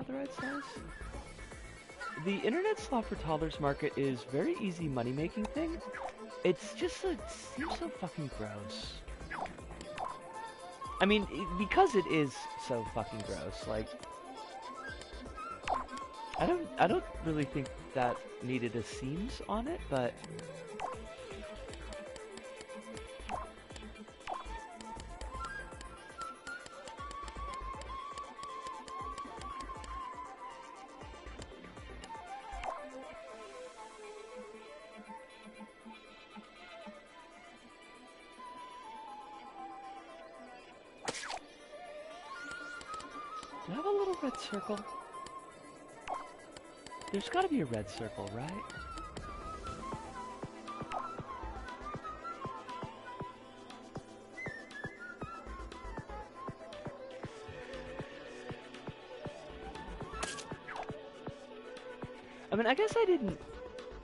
The right size? The internet slot for toddlers market is very easy money-making thing. It's just it seems so fucking gross. I mean, because it is so fucking gross, like I don't really think that needed a seams on it, but do I have a little red circle? There's gotta be a red circle, right? I mean, I guess I didn't,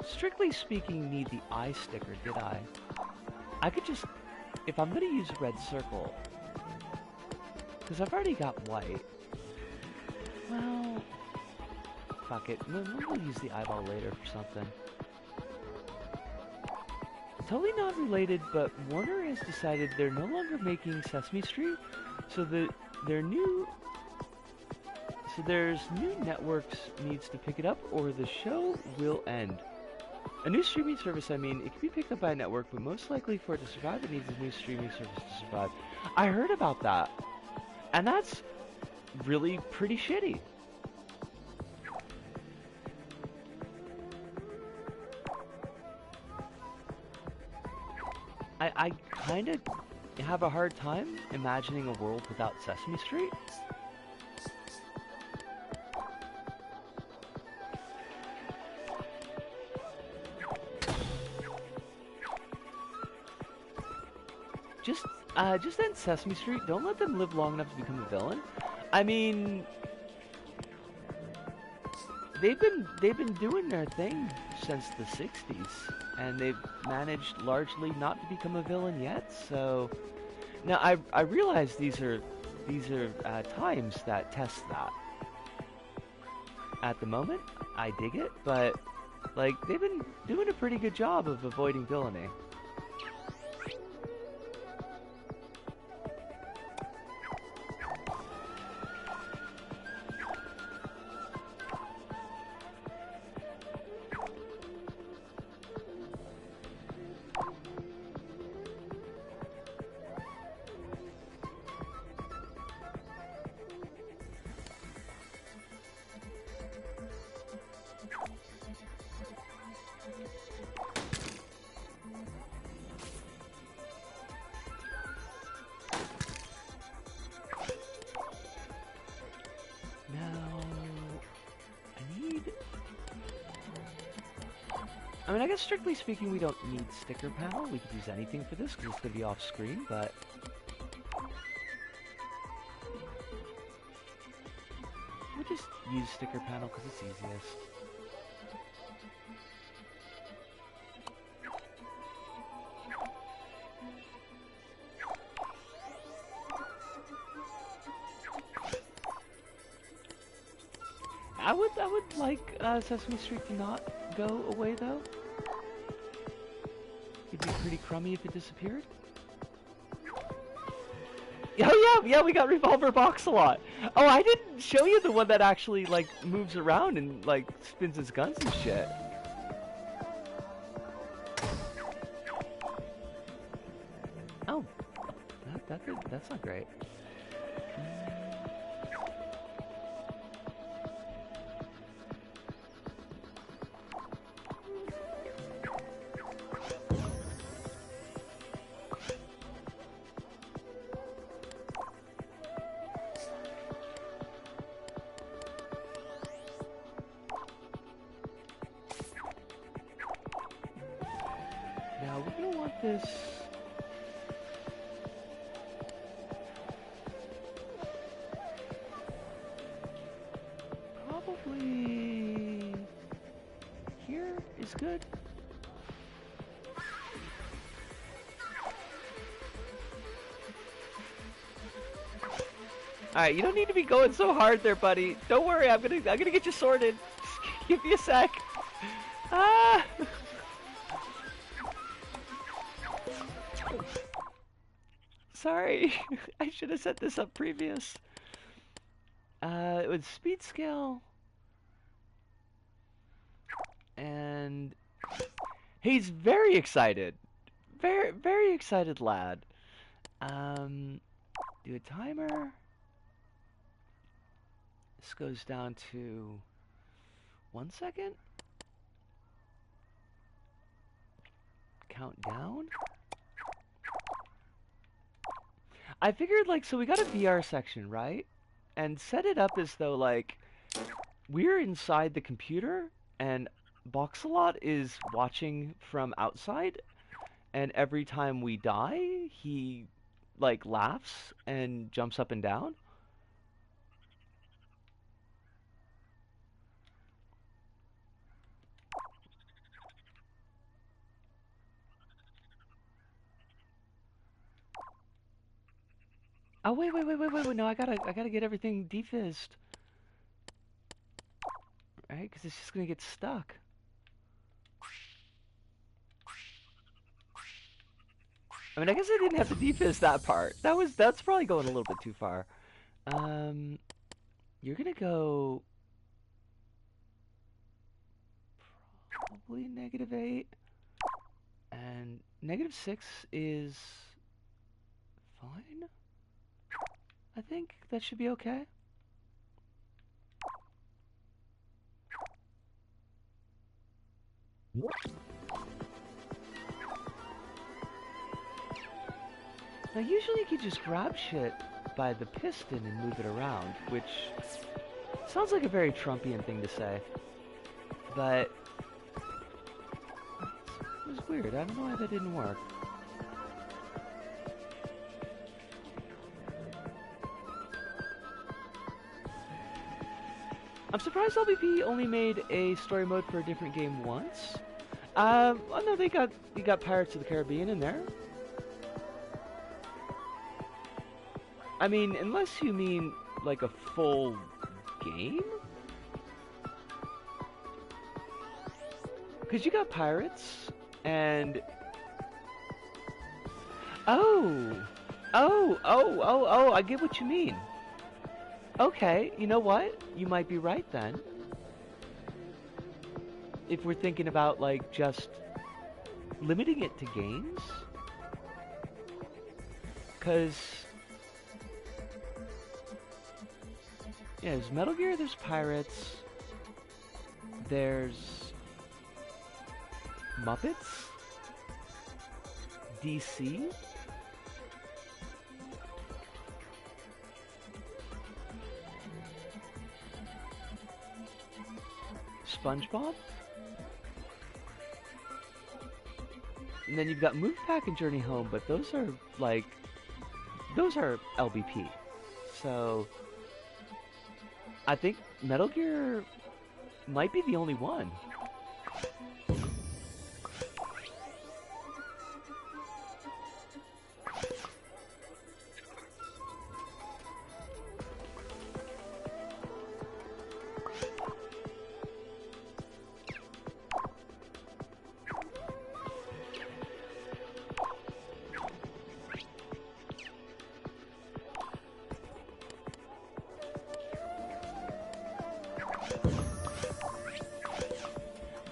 strictly speaking, need the eye sticker, did I? I could just, if I'm gonna use a red circle, because I've already got white. Well, fuck it. We'll use the eyeball later for something. Totally not related, but Warner has decided they're no longer making Sesame Street, so there's new networks needs to pick it up, or the show will end. A new streaming service, I mean, it can be picked up by a network, but most likely for it to survive, it needs a new streaming service to survive. I heard about that, and that's really pretty shitty. I kind of have a hard time imagining a world without Sesame Street. Just end Sesame Street. Don't let them live long enough to become a villain. I mean, they've been doing their thing since the 60s, and they've managed largely not to become a villain yet. So now I realize these are times that test that. At the moment, I dig it, but like they've been doing a pretty good job of avoiding villainy. I mean, I guess strictly speaking, we don't need sticker panel. We could use anything for this because it's going to be off screen, but we'll just use sticker panel because it's easiest. I would like Sesame Street to not go away though. It'd be pretty crummy if it disappeared. Oh yeah, we got Revolver Boxelot. Oh, I didn't show you the one that actually like moves around and like spins his guns and shit. Oh, that's not great. Now we're gonna want this. Probably here is good. Alright, you don't need to be going so hard there, buddy. Don't worry, I'm gonna get you sorted. Just give me a sec. Ah! Sorry, I should have set this up previous. It was speed scale. And he's very excited. Very excited lad. Do a timer. This goes down to 1 second. Count down. I figured, like, so we got a VR section, right? And set it up as though, like, we're inside the computer, and Boxelot is watching from outside, and every time we die, he, like, laughs and jumps up and down. Oh, wait, no, I gotta get everything defizzed. Right? Because it's just gonna get stuck. I mean, I guess I didn't have to defizz that part. That's probably going a little bit too far. You're gonna go probably -8, and -6 is fine. I think that should be okay. Now, usually you can just grab shit by the piston and move it around, which sounds like a very Trumpian thing to say, but it was weird. I don't know why that didn't work. I'm surprised LBP only made a story mode for a different game once. Oh no, you got Pirates of the Caribbean in there. I mean, unless you mean like a full game? Because you got Pirates, and... Oh, I get what you mean. Okay, you know what? You might be right then. If we're thinking about, like, just limiting it to games. Because... yeah, there's Metal Gear, there's Pirates, there's Muppets, DC, SpongeBob, and then you've got Move Pack and Journey Home, but those are LBP. So I think Metal Gear might be the only one.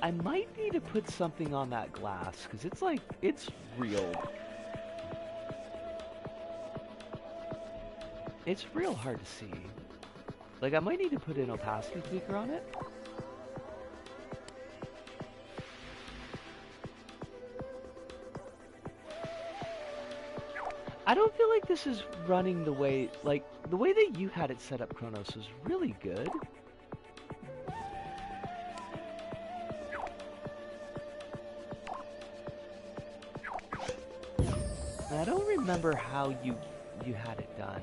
I might need to put something on that glass, because it's real. It's real hard to see. Like, I might need to put an opacity tweaker on it. I don't feel like this is running the way that you had it set up, Kronos, was really good. I don't remember how you had it done.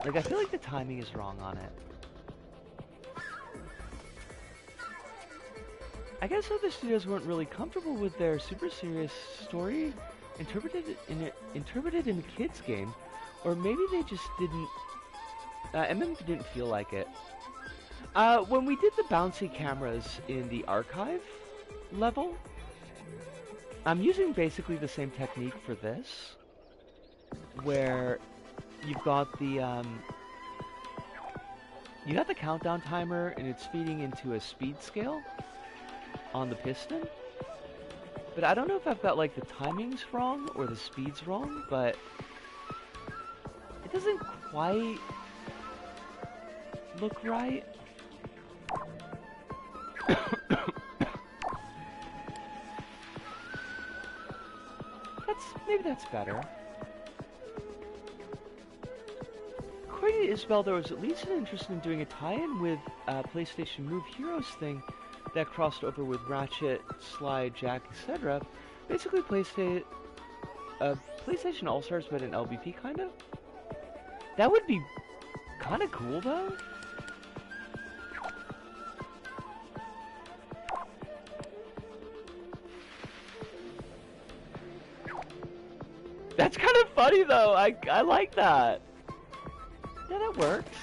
Like, I feel like the timing is wrong on it. I guess other studios weren't really comfortable with their super serious story interpreted in a kid's game, or maybe they just didn't. MM didn't feel like it. When we did the bouncy cameras in the archive level, I'm using basically the same technique for this, where you've got the countdown timer and it's feeding into a speed scale on the piston. But I don't know if I've got like the timings wrong or the speeds wrong, but it doesn't quite look right. Maybe that's better. According to Isabel, there was at least an interest in doing a tie-in with PlayStation Move Heroes thing that crossed over with Ratchet, Slide, Jack, etc. Basically, PlayStation All-Stars, but an LBP kind of. That would be kind of cool, though. That's kind of funny though. I like that. Yeah, that works.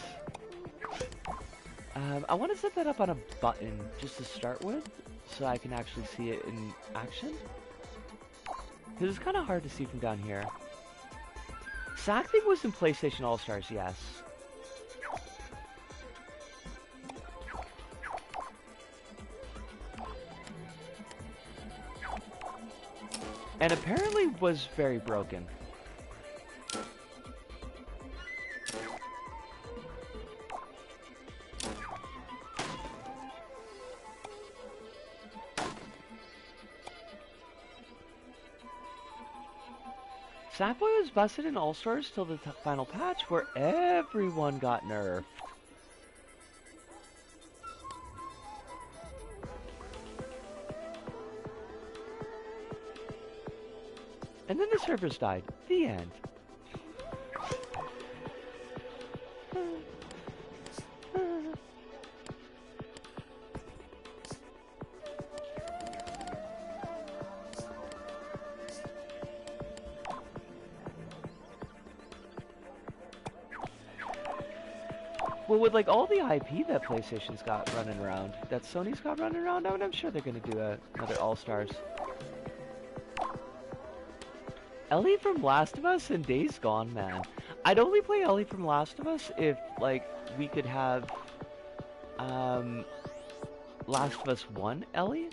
I want to set that up on a button just to start with, so I can actually see it in action. Because it's kind of hard to see from down here. Sack thing was in PlayStation All-Stars, yes. And apparently was very broken. Sackboy was busted in All-Stars till the final patch where everyone got nerfed. And then the servers died. The end. Well, with like all the IP that PlayStation's got running around, that Sony's got running around, I'm sure they're gonna do another All-Stars. Ellie from Last of Us and Days Gone, man. I'd only play Ellie from Last of Us if, like, we could have, Last of Us 1 Ellie.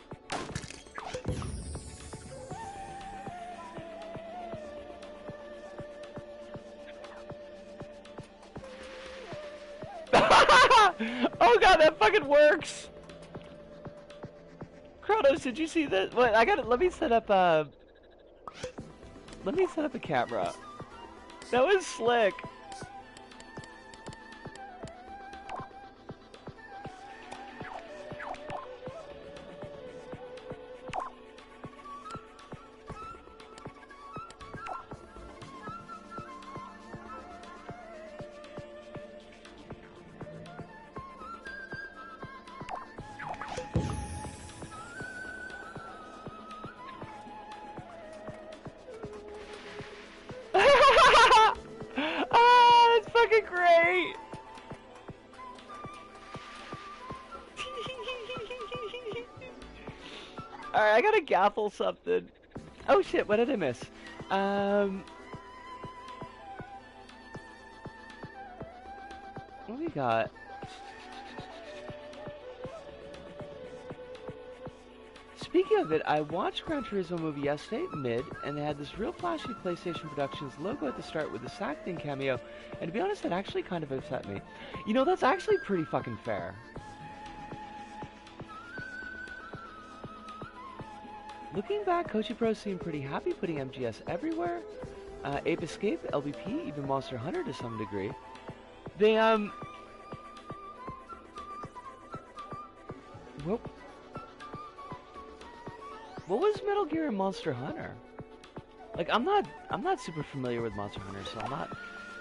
Oh god, that fucking works! Kronos, did you see this? Wait, let me set up a camera. That was slick. Great! Alright, I gotta gaffle something. Oh shit, what did I miss? What we got? Speaking of it, I watched Gran Turismo movie yesterday, mid, and they had this real flashy PlayStation Productions logo at the start with the sack thing cameo, and to be honest, that actually kind of upset me. You know, that's actually pretty fucking fair. Looking back, Kochi Pro seemed pretty happy putting MGS everywhere. Ape Escape, LBP, even Monster Hunter to some degree. They, Whoop. What was Metal Gear and Monster Hunter? Like, I'm not super familiar with Monster Hunter, so I'm not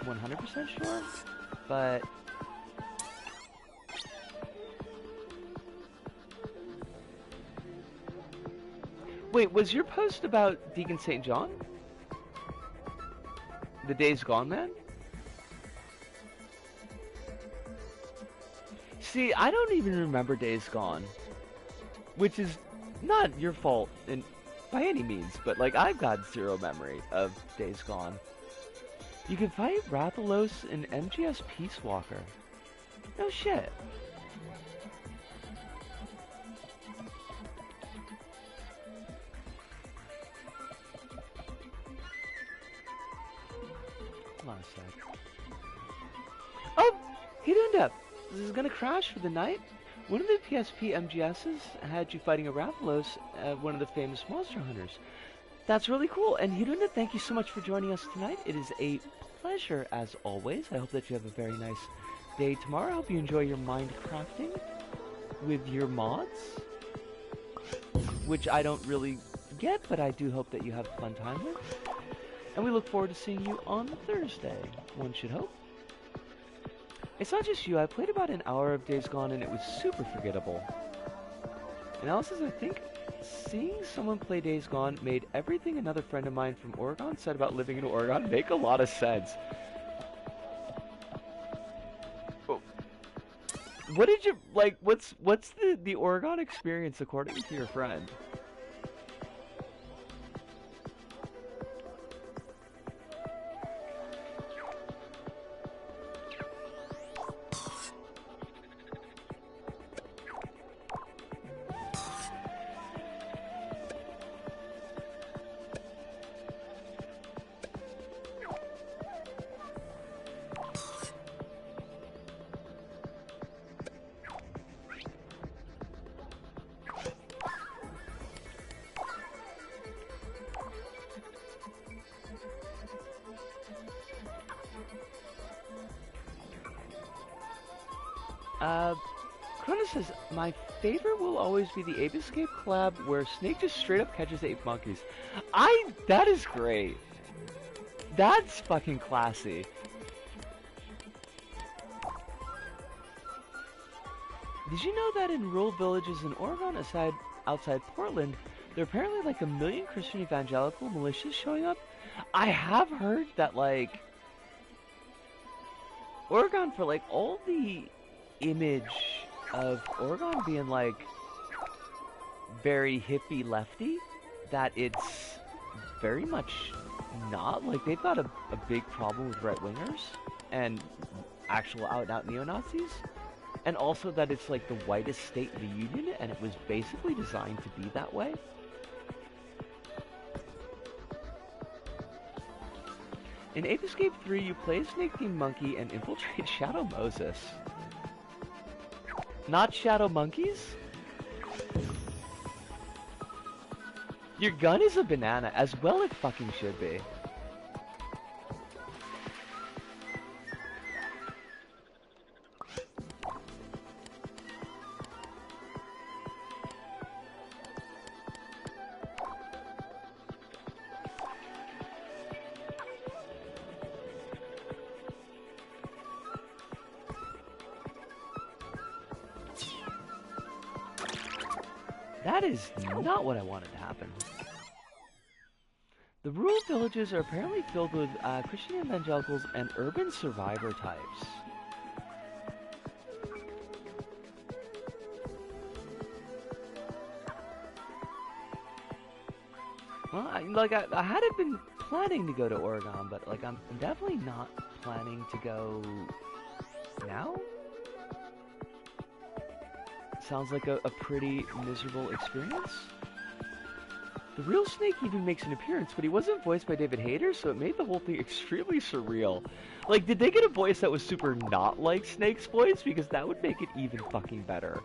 100% sure, but... Wait, was your post about Deacon St. John? The Days Gone Man? See, I don't even remember Days Gone, which is not your fault by any means, but like I've got zero memory of Days Gone. You can fight Rathalos in MGS Peace Walker. No shit. Hold on a sec. Oh! He didn't up! This is gonna crash for the night? One of the PSP MGSs had you fighting a Rathalos, one of the famous monster hunters. That's really cool, and Hiruna, thank you so much for joining us tonight. It is a pleasure as always. I hope that you have a very nice day tomorrow. I hope you enjoy your Minecrafting with your mods, which I don't really get, but I do hope that you have a fun time with. And we look forward to seeing you on Thursday, one should hope. It's not just you, I played about an hour of Days Gone and it was super forgettable. Analysis, I think Seeing someone play Days Gone made everything another friend of mine from Oregon said about living in Oregon make a lot of sense. Oh. What did you, like, what's the Oregon experience according to your friend? Cronus says, my favorite will always be the Ape Escape collab where Snake just straight up catches ape monkeys. That is great. That's fucking classy. Did you know that in rural villages in Oregon, outside Portland, there are apparently like 1 million Christian evangelical militias showing up? I have heard that, like, Oregon, for like all the image of Oregon being like very hippie lefty, that it's very much not. Like, they've got a big problem with right-wingers and actual out-and-out neo-Nazis, and also that it's like the whitest state in the union, and it was basically designed to be that way. In Ape Escape 3, you play a snake-themed monkey and infiltrate Shadow Moses. Not Shadow Monkeys? Your gun is a banana, as well it fucking should be. That is not what I wanted to happen. The rural villages are apparently filled with Christian evangelicals and urban survivor types. Well, I hadn't been planning to go to Oregon, but like I'm definitely not planning to go now. Sounds like a pretty miserable experience. The real Snake even makes an appearance, but he wasn't voiced by David Hayter, so it made the whole thing extremely surreal. Like, did they get a voice that was super not like Snake's voice? Because that would make it even fucking better.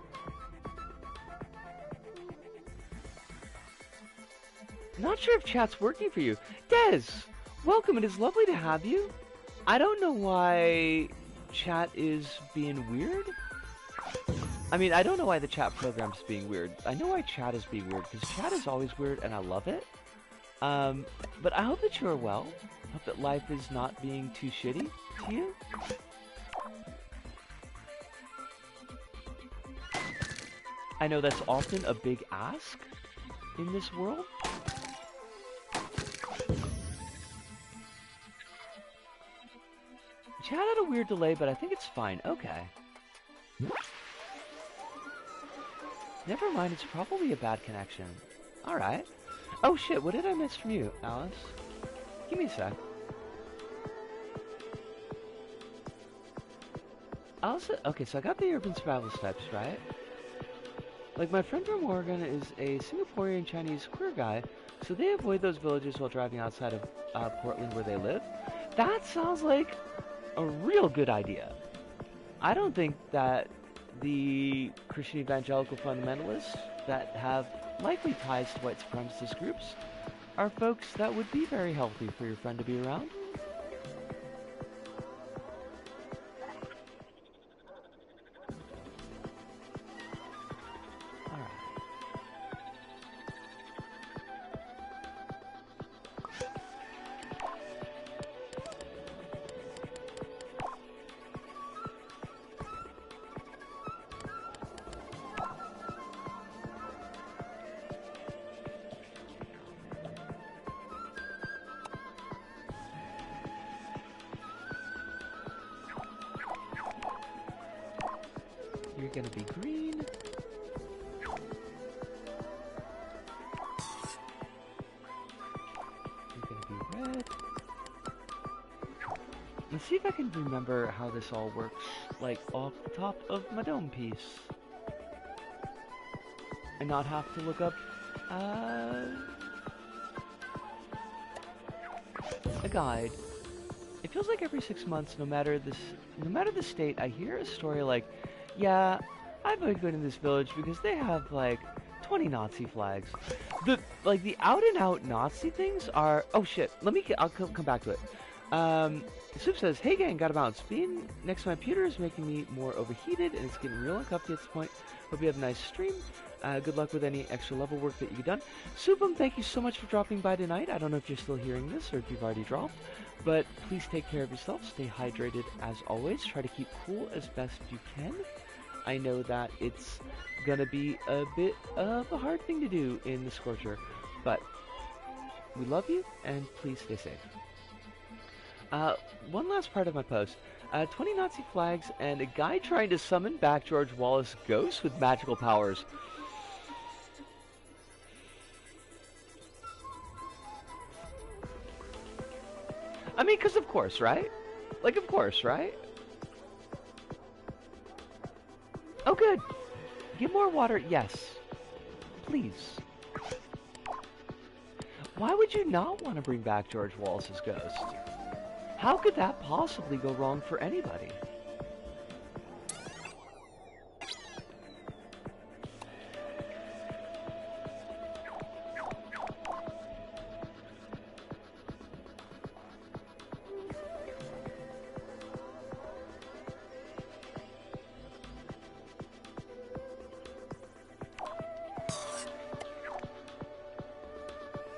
Not sure if chat's working for you. Des, welcome, it is lovely to have you. I don't know why chat is being weird. I mean, I don't know why the chat program's being weird. I know why chat is being weird, because chat is always weird, and I love it. But I hope that you are well. I hope that life is not being too shitty to you. I know that's often a big ask in this world. Chat had a weird delay, but I think it's fine. Okay. Never mind, it's probably a bad connection. Alright. Oh shit, what did I miss from you, Alice? Give me a sec. Alice, okay, so I got the urban survival steps, right? Like, my friend from Oregon is a Singaporean Chinese queer guy, so they avoid those villages while driving outside of Portland where they live. That sounds like a real good idea. I don't think that the Christian evangelical fundamentalists that have likely ties to white supremacist groups are folks that would be very healthy for your friend to be around. gonna be green. You're gonna be red. Let's see if I can remember how this all works, like off the top of my dome piece. And not have to look up, a guide. It feels like every 6 months, no matter the state, I hear a story like, yeah, I've been going to this village because they have like 20 Nazi flags. The out and out Nazi things are, oh shit, I'll come back to it. Soup says, hey gang, gotta bounce. Being next to my computer is making me more overheated and it's getting real uncomfy at this point. Hope you have a nice stream. Good luck with any extra level work that you've done. Supum, thank you so much for dropping by tonight. I don't know if you're still hearing this or if you've already dropped, but please take care of yourself. Stay hydrated as always. Try to keep cool as best you can. I know that it's gonna be a bit of a hard thing to do in the Scorcher, but we love you and please stay safe. One last part of my post. 20 Nazi flags and a guy trying to summon back George Wallace ghosts with magical powers. I mean, because of course, right? Like, of course, right? Oh, good. Get more water. Yes. Please. Why would you not want to bring back George Wallace's ghost? How could that possibly go wrong for anybody?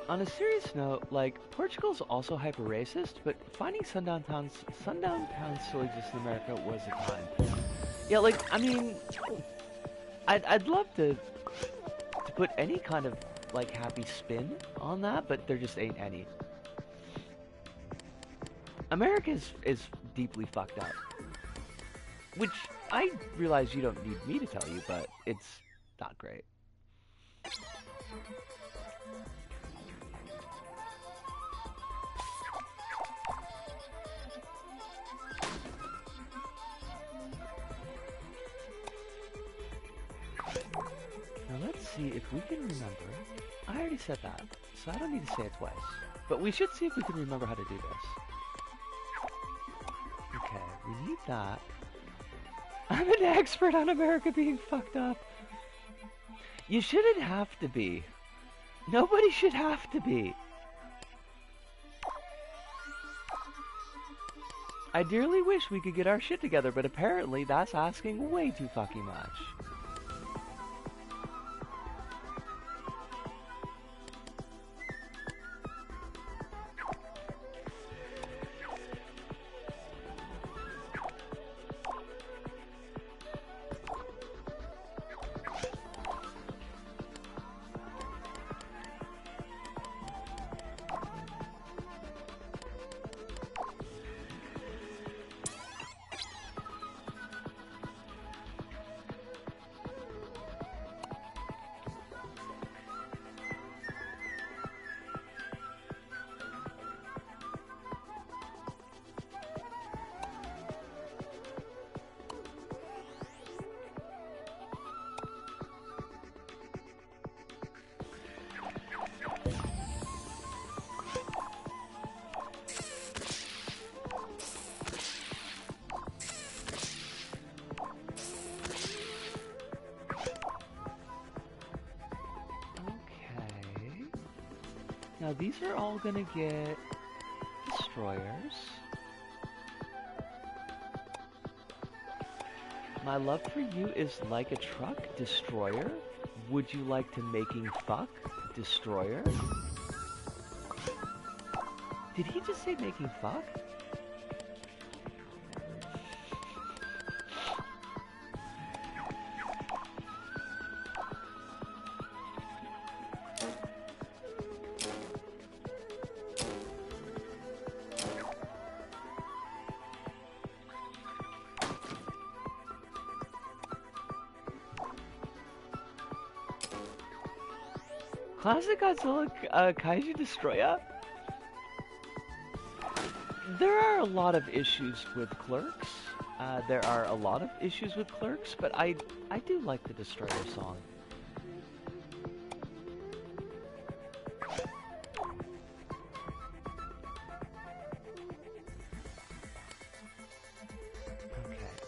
On a serious note, like, Portugal's also hyper-racist, but finding sundown towns still exist in America was a time. Yeah, like, I mean, I'd love to put any kind of, like, happy spin on that, but there just ain't any. America is deeply fucked up. Which, I realize you don't need me to tell you, but it's not great. Now let's see if we can remember. I already said that, so I don't need to say it twice. But we should see if we can remember how to do this. Okay, we need that. I'm an expert on America being fucked up. You shouldn't have to be. Nobody should have to be. I dearly wish we could get our shit together, but apparently that's asking way too fucking much. Now these are all gonna get destroyers. My love for you is like a truck, destroyer. Would you like to making fuck, destroyer? Did he just say making fuck? Classic Godzilla Kaiju Destroyer? There are a lot of issues with Clerks. There are a lot of issues with Clerks, but I do like the Destroyer song.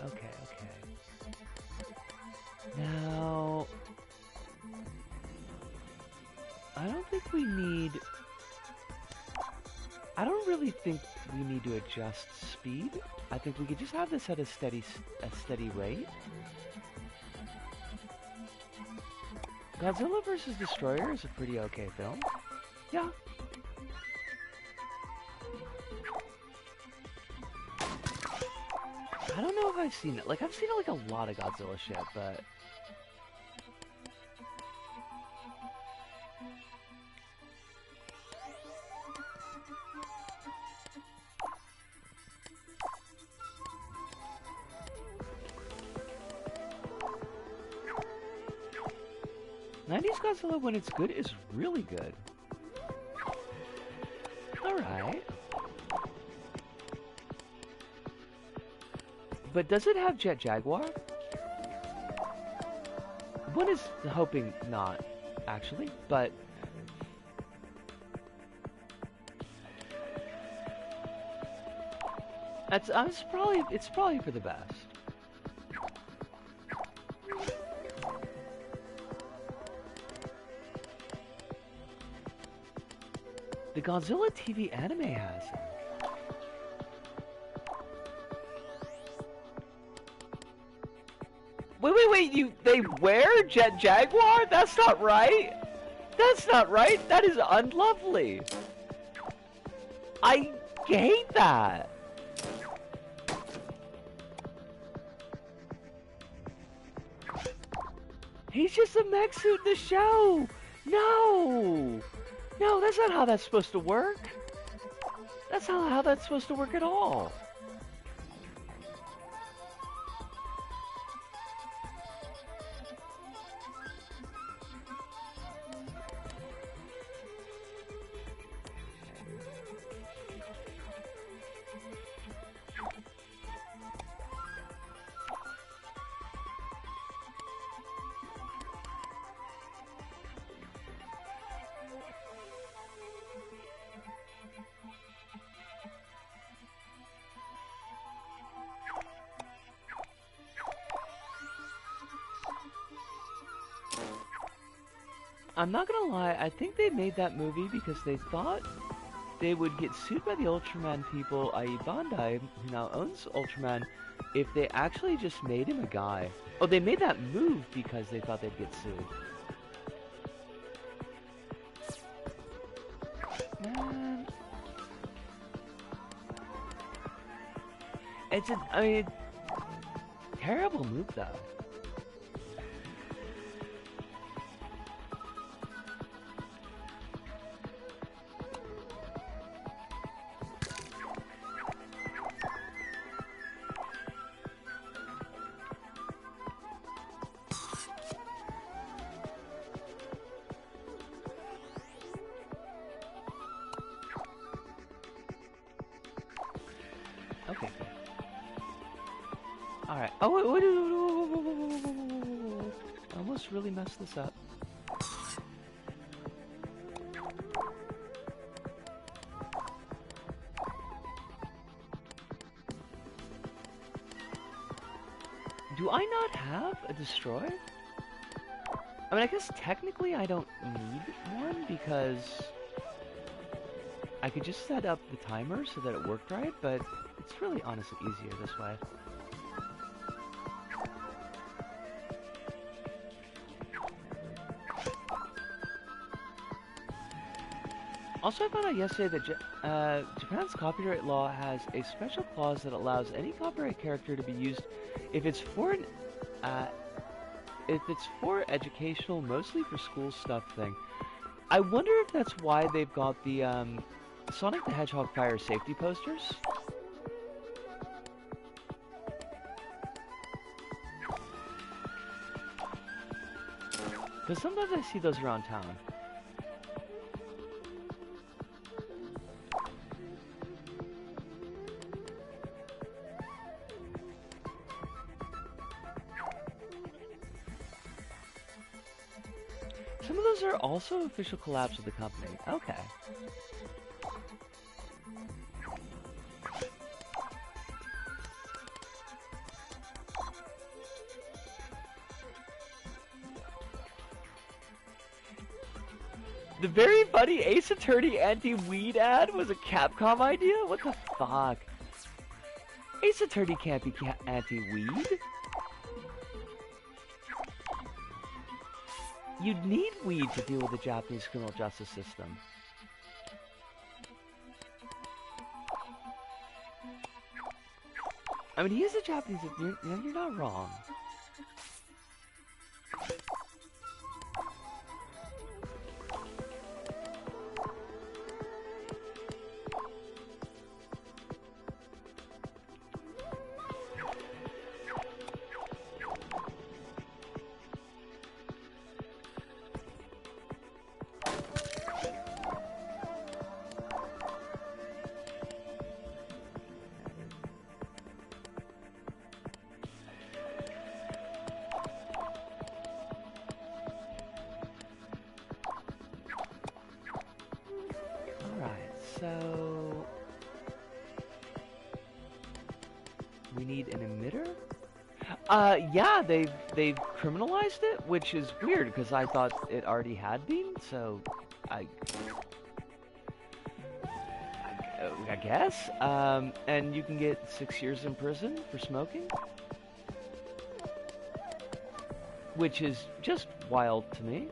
Okay. Now, I don't really think we need to adjust speed. I think we could just have this at a steady rate. Godzilla vs. Destroyer is a pretty okay film. Yeah. I don't know if I've seen it. Like, I've seen like a lot of Godzilla shit, but... '90s Godzilla, when it's good, is really good. Alright. But does it have Jet Jaguar? One is hoping not, actually, but... it's probably for the best. The Godzilla TV anime has it. Wait, they wear Jet Jaguar? That's not right! That's not right! That is unlovely! I hate that! He's just a mech suit in the show! No! No, that's not how that's supposed to work. That's not how that's supposed to work at all. I'm not gonna lie, I think they made that movie because they thought they would get sued by the Ultraman people, i.e. Bandai, who now owns Ultraman, if they actually just made him a guy. Oh, they made that move because they thought they'd get sued. Man. It's a, terrible move though. Okay. Alright. Oh, wait. I almost really messed this up. Do I not have a destroy? I mean, I guess technically I don't need one because I could just set up the timer so that it worked right, but it's really honestly easier this way. Also, I found out yesterday that Japan's copyright law has a special clause that allows any copyright character to be used if it's for educational, mostly for school stuff thing. I wonder if that's why they've got the Sonic the Hedgehog fire safety posters. Because sometimes I see those around town. Some of those are also official collabs with the company. Okay. The very funny Ace Attorney anti-weed ad was a Capcom idea? What the fuck? Ace Attorney can't be anti-weed. You'd need weed to deal with the Japanese criminal justice system. I mean, he is a Japanese... You're not wrong. So we need an emitter? Yeah, they've criminalized it, which is weird because I thought it already had been, so I guess. And you can get 6 years in prison for smoking, which is just wild to me.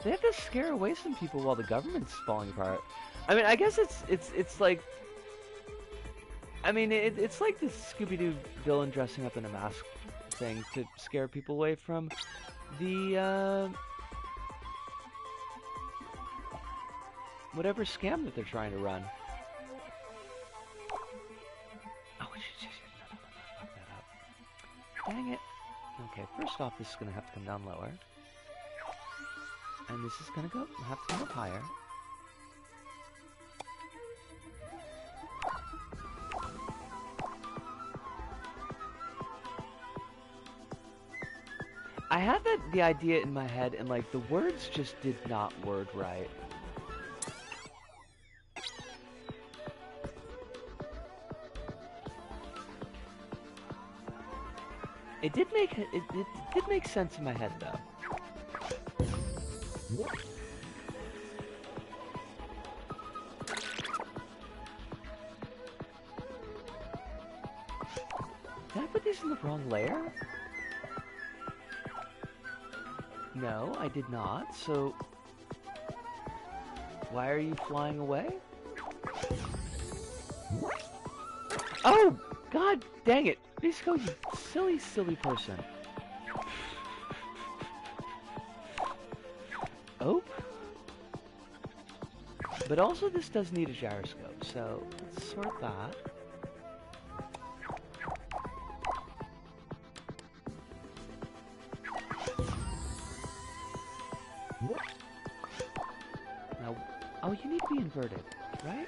They have to scare away some people while the government's falling apart. I mean, I guess it's like, I mean, it's like this Scooby-Doo villain dressing up in a mask thing to scare people away from the whatever scam that they're trying to run. Oh, shit, no, fuck that up. Dang it. Okay, first off, this is gonna have to come down lower. And this is gonna have to come up higher. I had the idea in my head, and like the words just did not word right. It did make sense in my head though. Did I put these in the wrong layer? No, I did not, so... Why are you flying away? Oh! God dang it! Bisco, you silly, silly person. Oh. But also this does need a gyroscope, so let's sort that. Now, oh, you need to be inverted, right?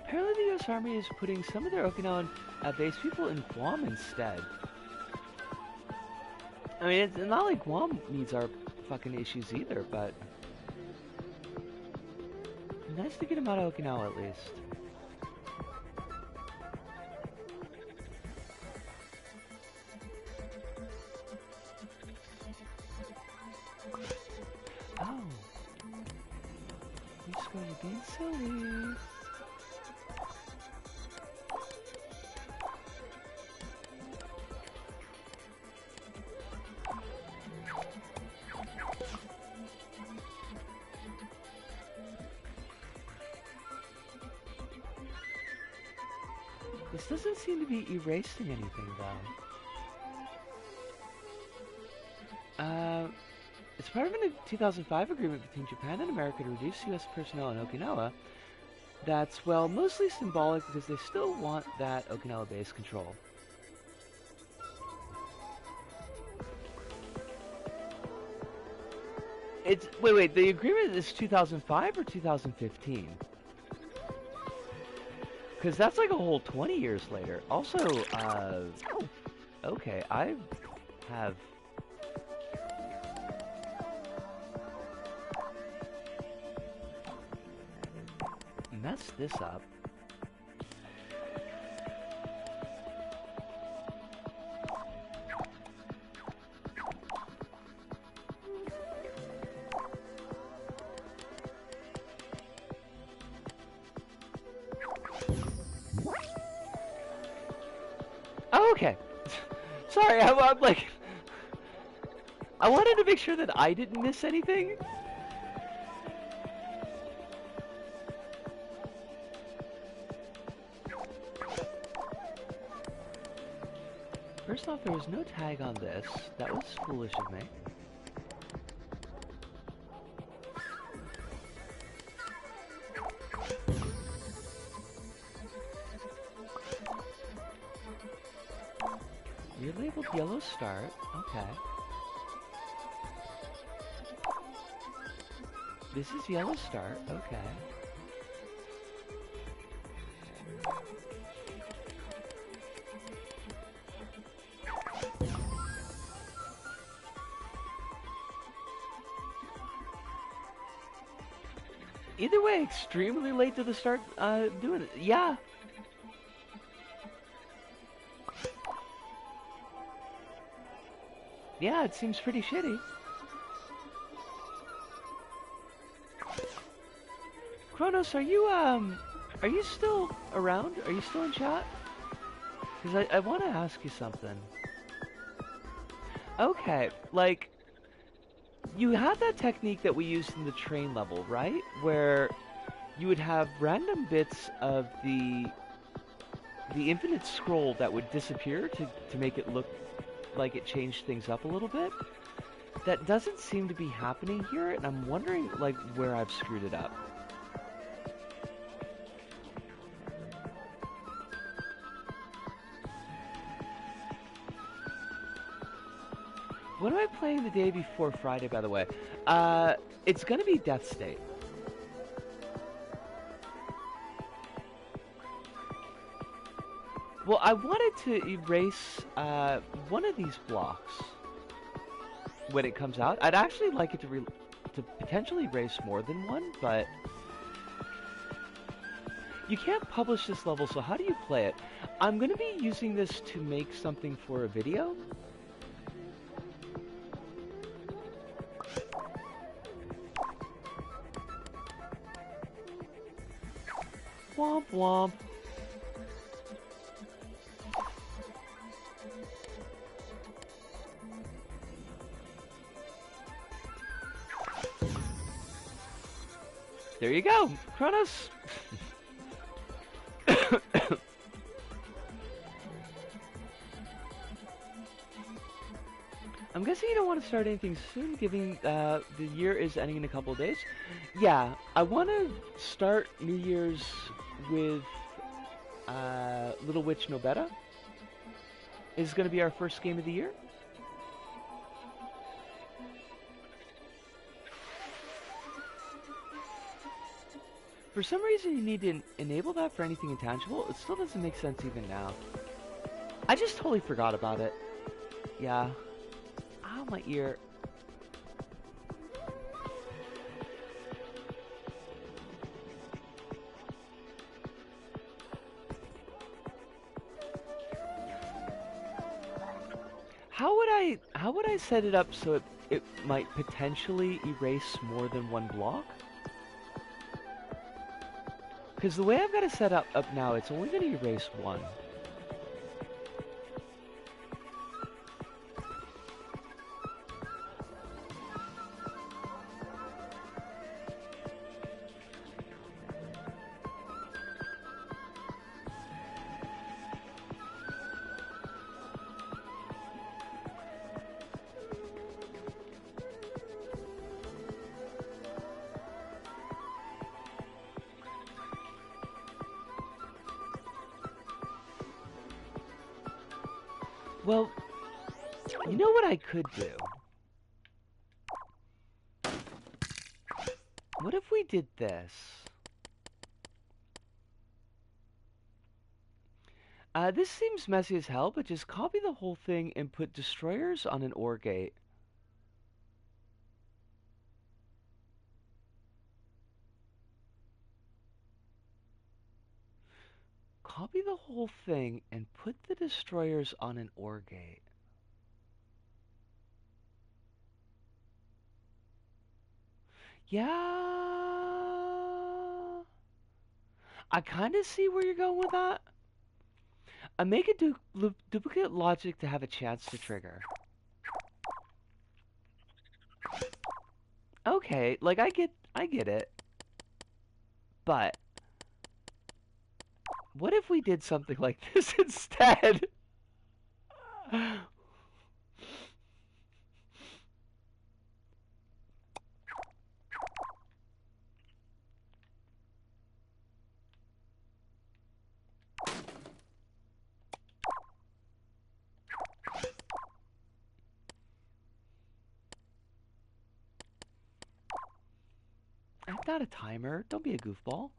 Apparently the US Army is putting some of their Okinawan-based people in Guam instead. I mean, it's not like Guam needs our fucking issues either, but... nice to get them out of Okinawa at least. Oh. I'm just going to be silly. This doesn't seem to be erasing anything, though. It's part of a 2005 agreement between Japan and America to reduce U.S. personnel in Okinawa. That's, well, mostly symbolic because they still want that Okinawa base control. It's, wait, the agreement is 2005 or 2015? Because that's like a whole 20 years later. Also, okay, I have... messed this up. Oh, okay. Sorry, I'm like... I wanted to make sure that I didn't miss anything. First off, there was no tag on this. That was foolish of me. You're labeled yellow start. Okay. This is yellow start. Okay. Either way, extremely late to the start doing it. Yeah. Yeah, it seems pretty shitty. Kronos, are you still around? Are you still in chat? Because I want to ask you something. Okay, like... You had that technique that we used in the train level, right? Where you would have random bits of the infinite scroll that would disappear to make it look like it changed things up a little bit. That doesn't seem to be happening here, and I'm wondering like where I've screwed it up. What am I playing the day before Friday, by the way? It's gonna be Death State. Well, I wanted to erase one of these blocks when it comes out. I'd actually like it to potentially erase more than one, but you can't publish this level, so how do you play it? I'm gonna be using this to make something for a video. Womp womp. There you go, Kronos. I'm guessing you don't want to start anything soon, given the year is ending in a couple of days. Yeah, I want to start New Year's with Little Witch No Better. Is going to be our first game of the year. For some reason, you need to enable that for anything intangible. It still doesn't make sense even now. I just totally forgot about it. Yeah. Ow, my ear. How would I set it up so it might potentially erase more than one block? Because the way I've got it set up now, it's only going to erase one. Well, you know what I could do? What if we did this? This seems messy as hell, but just copy the whole thing and put destroyers on an OR gate. Copy the whole thing and put the destroyers on an OR gate. Yeah. I kind of see where you're going with that. I make a duplicate logic to have a chance to trigger. Okay, like I get it. But what if we did something like this instead? I'm not a timer. Don't be a goofball.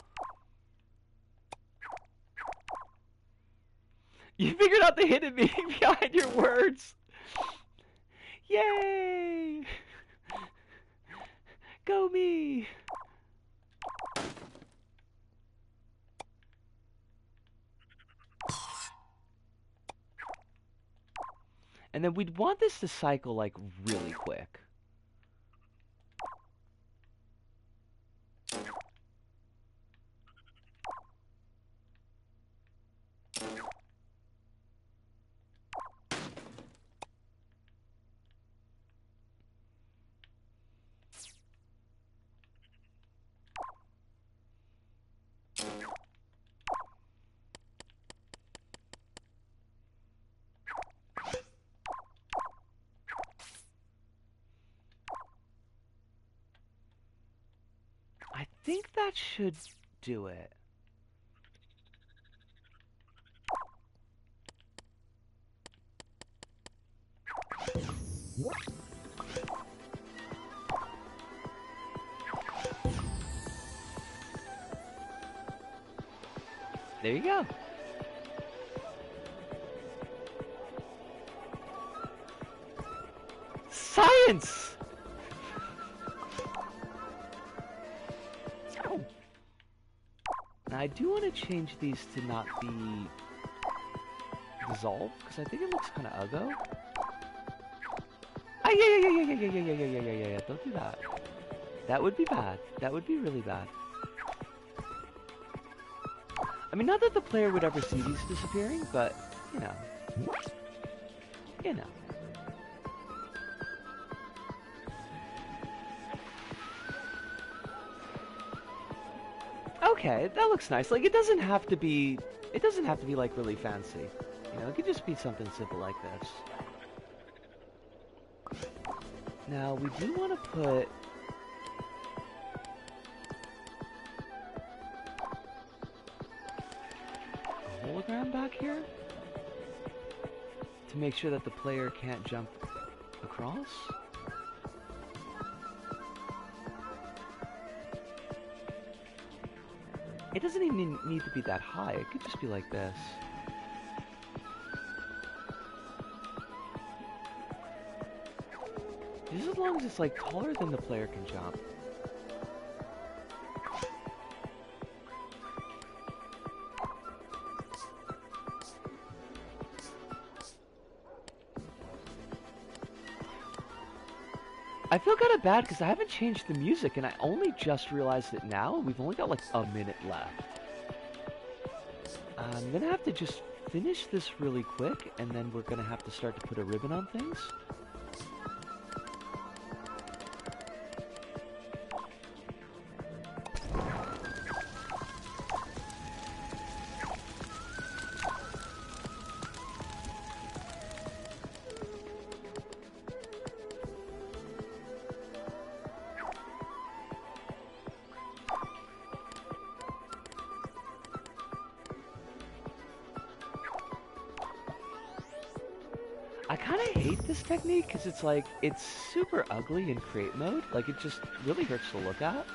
You figured out the hidden meaning behind your words. Yay! Go me! And then we'd want this to cycle like really quick. I think that should do it. There you go. Science! Now I do want to change these to not be dissolved, because I think it looks kind of uggo. Ah, yeah. Don't do that. That would be bad. That would be really bad. I mean, not that the player would ever see these disappearing, but, you know. You know. Okay, that looks nice. Like, it doesn't have to be like really fancy. You know, it could just be something simple like this. Now, we do want to put a hologram back here to make sure that the player can't jump across. It doesn't even need to be that high. It could just be like this. Just as long as it's like taller than the player can jump. I feel kind of bad because I haven't changed the music and I only just realized it now. We've only got like a minute left. I'm gonna have to just finish this really quick and then we're gonna have to start to put a ribbon on things. I kind of hate this technique because it's like, it's super ugly in create mode. Like, it just really hurts to look at.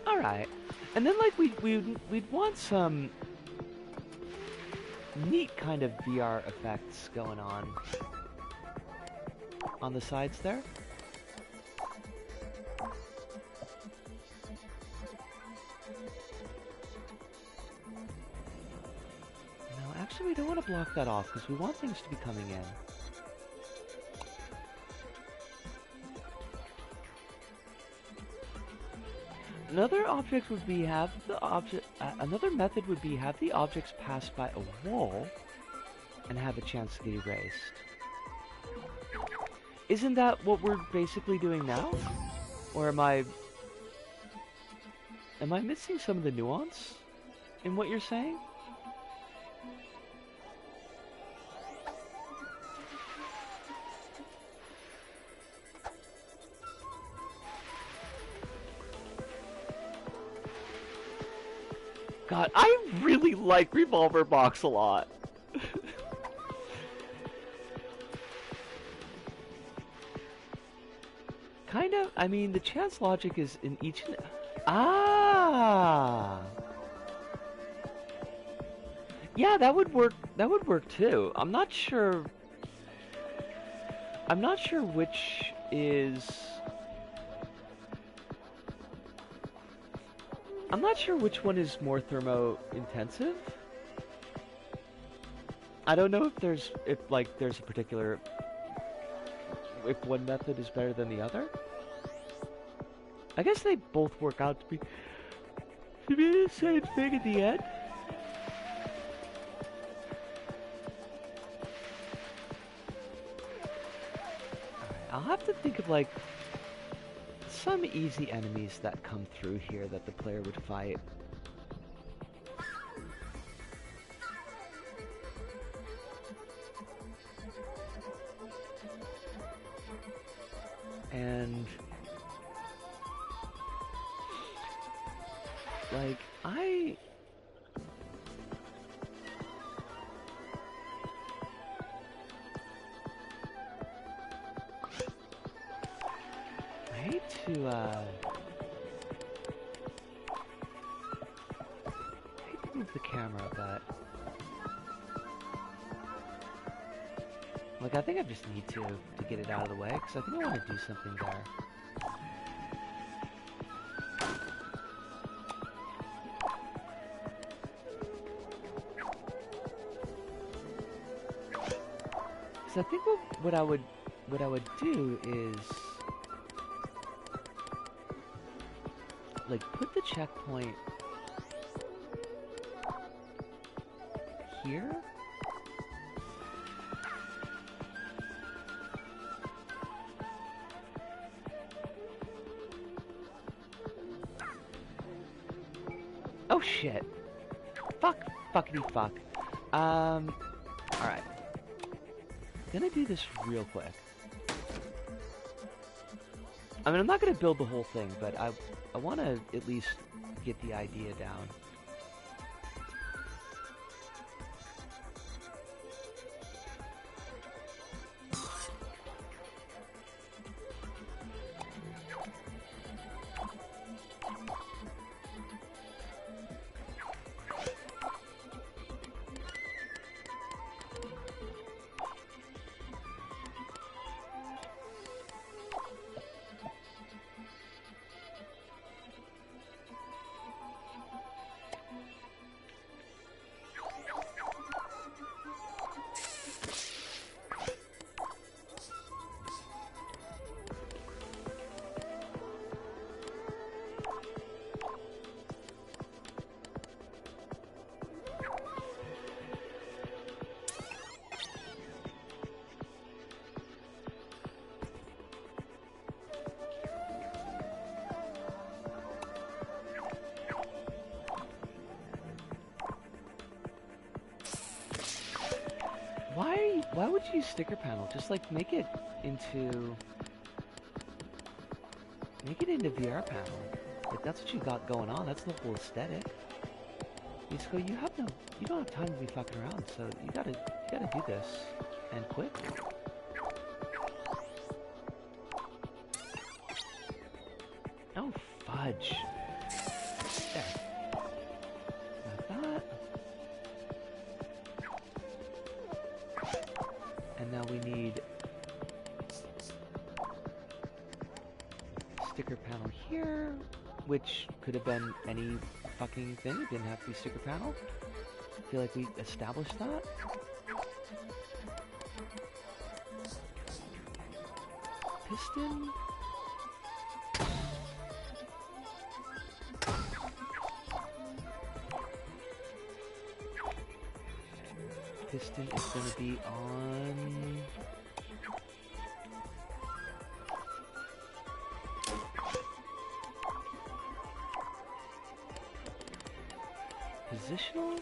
Alright. And then, like, we'd want some neat kind of VR effects going on the sides there. Actually, we don't want to block that off because we want things to be coming in. Another object would be another method would be have the objects pass by a wall and have a chance to get erased. Isn't that what we're basically doing now? Or am I missing some of the nuance in what you're saying? God, I really like Revolver Boxelot. Kind of, I mean, the chance logic is in each and... Ah! Yeah, that would work too. I'm not sure which is... I'm not sure which one is more thermo intensive. I don't know if there's a particular, if one method is better than the other. I guess they both work out to be the same thing at the end. Alright, I'll have to think of like some easy enemies that come through here that the player would fight. And like I hate to move the camera, but like I think I just need to get it out of the way because I think I want to do something there. So I think what I would do is like put the checkpoint here. Oh shit. Fuckity fuck. Alright. Gonna do this real quick. I mean, I'm not gonna build the whole thing, but I want to at least get the idea down. Why would you use sticker panel? Just like make it into VR panel. Like that's what you got going on. That's the whole aesthetic. Basically, you don't have time to be fucking around, so you gotta do this. And quick. Oh, fudge. There. Like that. And now we need sticker panel here, which could have been any fucking thing. It didn't have to be sticker panel. I feel like we established that. Piston. Piston is going to be on... Positional?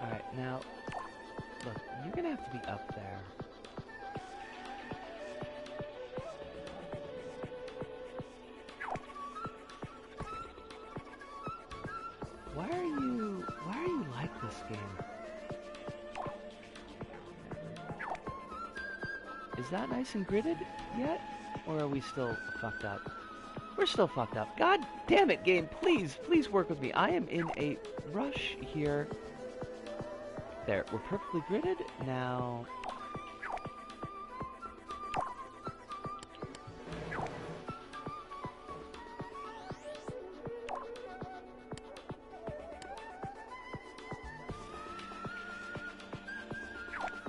Alright, now, look, you're gonna have to be up there. Why are you like this game? Is that nice and gridded yet? Or are we still fucked up? We're still fucked up. God damn it, game. Please work with me. I am in a rush here. There, we're perfectly gridded. Now...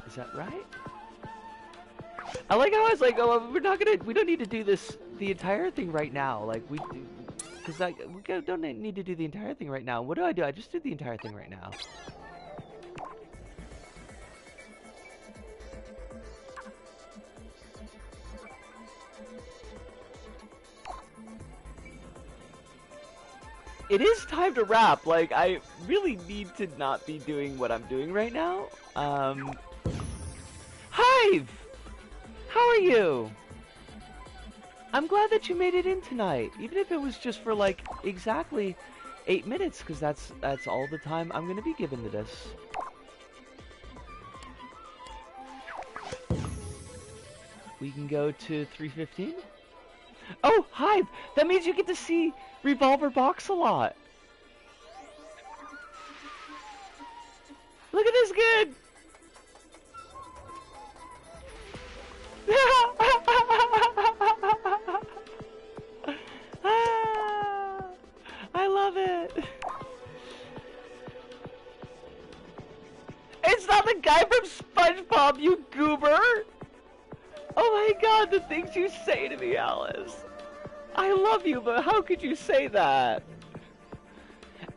Is that right? I like how I was like, oh, we don't need to do the entire thing right now. Like, we don't need to do the entire thing right now. What do? I just do the entire thing right now. It is time to wrap. Like, I really need to not be doing what I'm doing right now. Hive! How are you? I'm glad that you made it in tonight, even if it was just for like exactly 8 minutes, because that's all the time I'm gonna be given to this. We can go to 3:15. Oh, Hive! That means you get to see Revolver Boxelot. Look at this kid! I love it. It's not the guy from SpongeBob, you goober! Oh my god, the things you say to me, Alice. I love you, but how could you say that?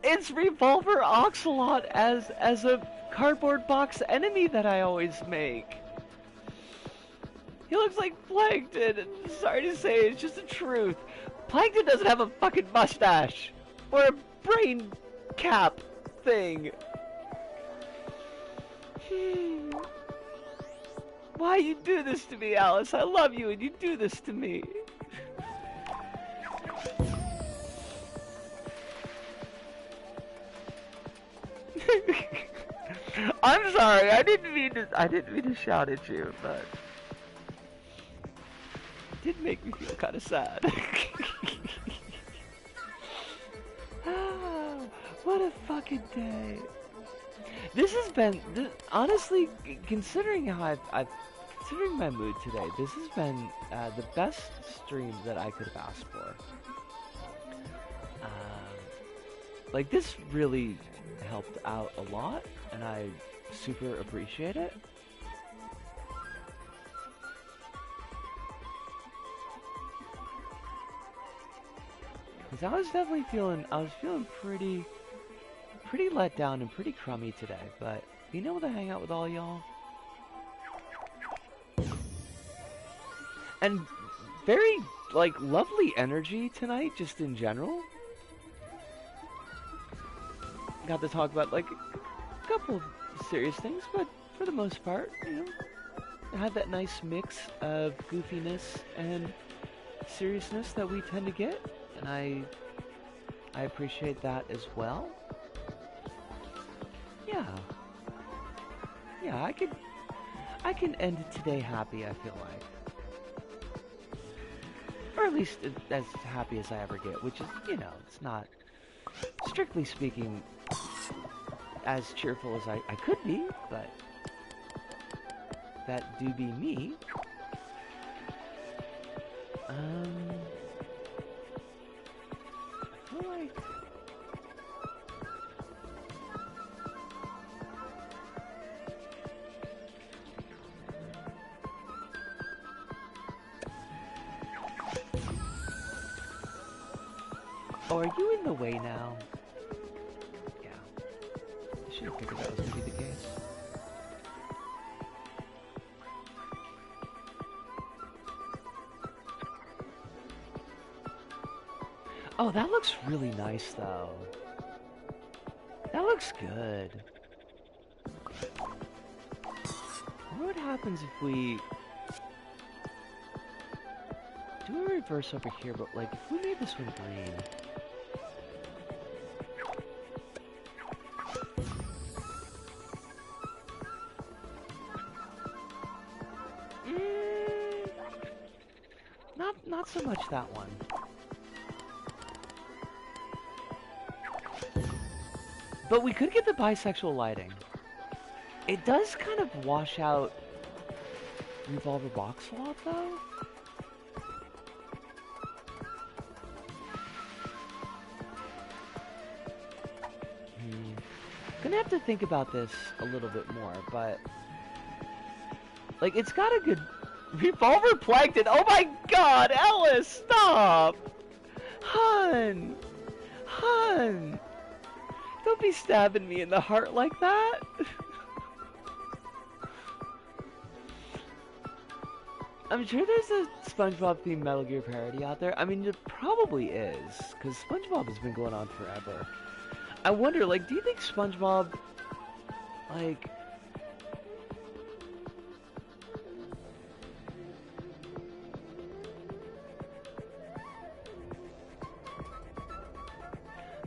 It's Revolver Boxelot as a cardboard box enemy that I always make. He looks like Plankton. Sorry to say, it's just the truth. Plankton doesn't have a fucking mustache or a brain cap thing. Why you do this to me, Alice? I love you and you do this to me. I'm sorry. I didn't mean to shout at you, but it did make me feel kind of sad. What a fucking day. This has been, honestly, considering how considering my mood today, this has been the best stream that I could have asked for. Like, this really helped out a lot, and I super appreciate it. Because I was definitely feeling pretty let down and pretty crummy today, but being able to hang out with all y'all, And very, like, lovely energy tonight, just in general. Got to talk about, like, a couple of serious things, but for the most part, you know, it had that nice mix of goofiness and seriousness that we tend to get, and I appreciate that as well. Yeah. Yeah, I can end today happy, I feel like. Or at least as happy as I ever get, which is, you know, it's not, strictly speaking, as cheerful as I could be, but that do be me. I feel like... Oh, are you in the way now? Yeah. I should have figured that was going to be the case. Oh, that looks really nice, though. That looks good. I wonder what happens if we do a reverse over here, but, like, if we made this one green... Not so much that one. But we could get the bisexual lighting. It does kind of wash out Revolver Boxelot, though. Gonna have to think about this a little bit more, but... Like, it's got a good... Revolver Plankton! Oh my god, Ellis, stop! Hun! Hun! Don't be stabbing me in the heart like that! I'm sure there's a SpongeBob-themed Metal Gear parody out there. I mean, it probably is, because SpongeBob has been going on forever. I wonder, like, do you think SpongeBob, like...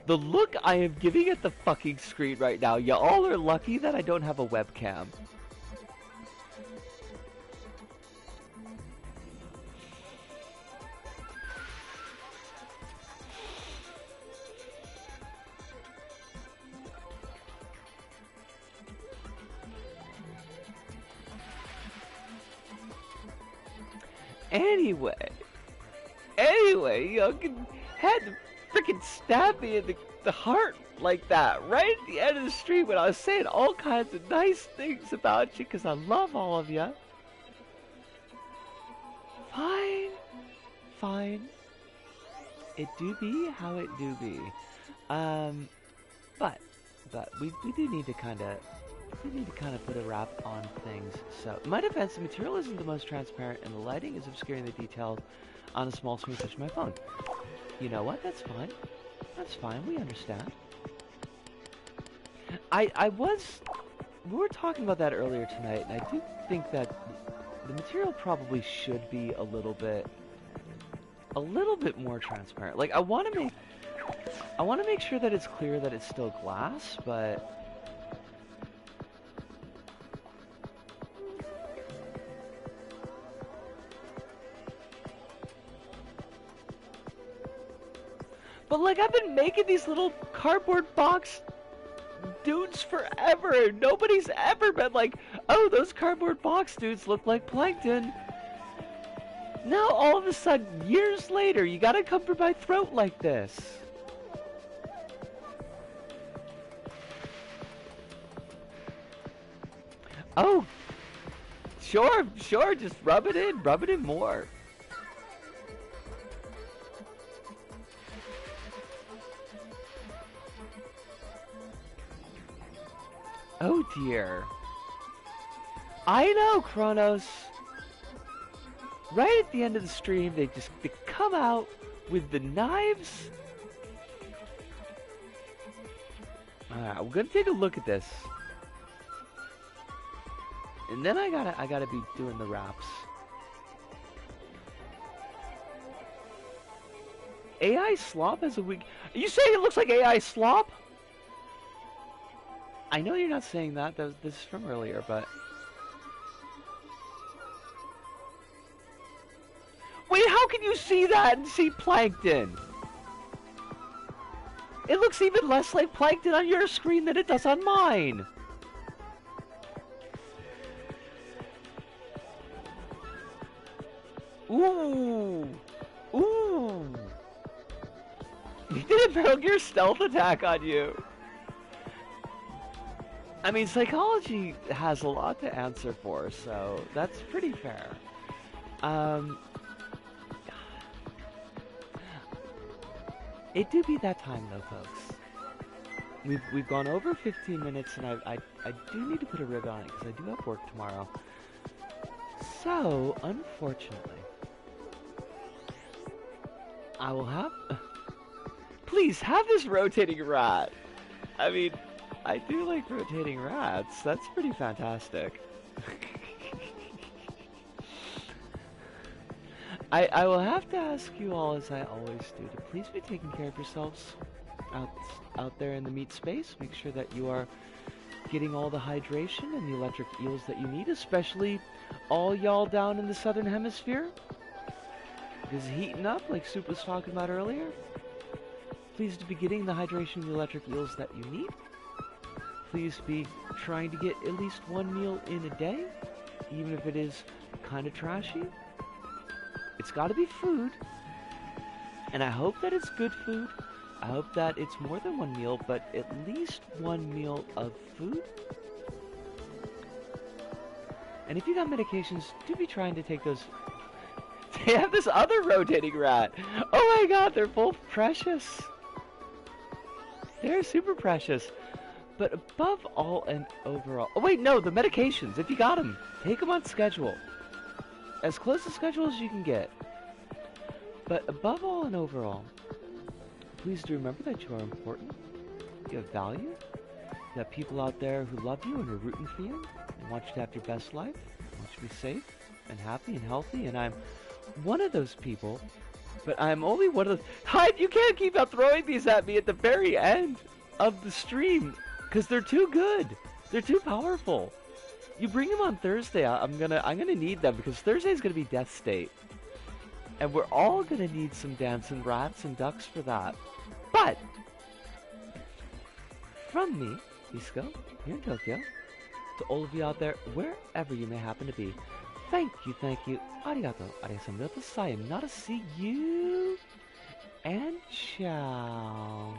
The look I am giving at the fucking screen right now, y'all are lucky that I don't have a webcam. Anyway, y'all had to freaking stab me in the heart like that right at the end of the stream when I was saying all kinds of nice things about you because I love all of you. Fine. It do be how it do be. But we do need to kind of put a wrap on things. So, in my defense, the material isn't the most transparent, and the lighting is obscuring the details on a small screen such as my phone. You know what? That's fine. That's fine. We understand. We were talking about that earlier tonight, and I do think that the material probably should be a little bit more transparent. Like, I want to make sure that it's clear that it's still glass, but like, I've been making these little cardboard box dudes forever. Nobody's ever been like, oh, those cardboard box dudes look like Plankton. Now, all of a sudden, years later, you gotta come for my throat like this. Oh, sure, just rub it in more. Oh dear. I know, Kronos. right at the end of the stream, they come out with the knives. Alright, we're gonna take a look at this. And then I gotta be doing the wraps. AI slop has a weak... Are you saying it looks like AI slop? I know you're not saying that. This is from earlier, but... Wait, how can you see that and see Plankton? It looks even less like Plankton on your screen than it does on mine. Ooh. Ooh. He did a Metal Gear stealth attack on you. I mean, psychology has a lot to answer for, so that's pretty fair. It do be that time though, folks. We've gone over 15 minutes, and I do need to put a rib on it because I do have work tomorrow. So, unfortunately, I will have... Please, have this rotating rat. I mean, I do like rotating rats. That's pretty fantastic. I will have to ask you all, as I always do, to please be taking care of yourselves out there in the meat space. Make sure that you are getting all the hydration and the electric eels that you need, especially all y'all down in the southern hemisphere. It's heating up, like Soup was talking about earlier. Please be getting the hydration and the electric eels that you need. Please be trying to get at least one meal in a day, even if it is kind of trashy. It's got to be food, and I hope that it's good food. I hope that it's more than one meal, but at least one meal of food. And if you got medications, do be trying to take those. They have this other rotating rat. Oh my god, they're both precious. They're super precious. But above all and overall... Oh wait, no, the medications, if you got them, take them on schedule. As close to schedule as you can get. But above all and overall, please do remember that you are important. You have value. You have people out there who love you and are rooting for you and want you to have your best life. Want you to be safe and happy and healthy. And I'm one of those people, but I'm only one of those... Hyde, you can't keep on throwing these at me at the very end of the stream, because they're too good. They're too powerful. You bring them on Thursday. I'm gonna need them, because Thursday's gonna be Death State, and we're all gonna need some dancing rats and ducks for that. But from me, Isco, here in Tokyo, to all of you out there, wherever you may happen to be, thank you, arigato, sayonara, see you, and ciao.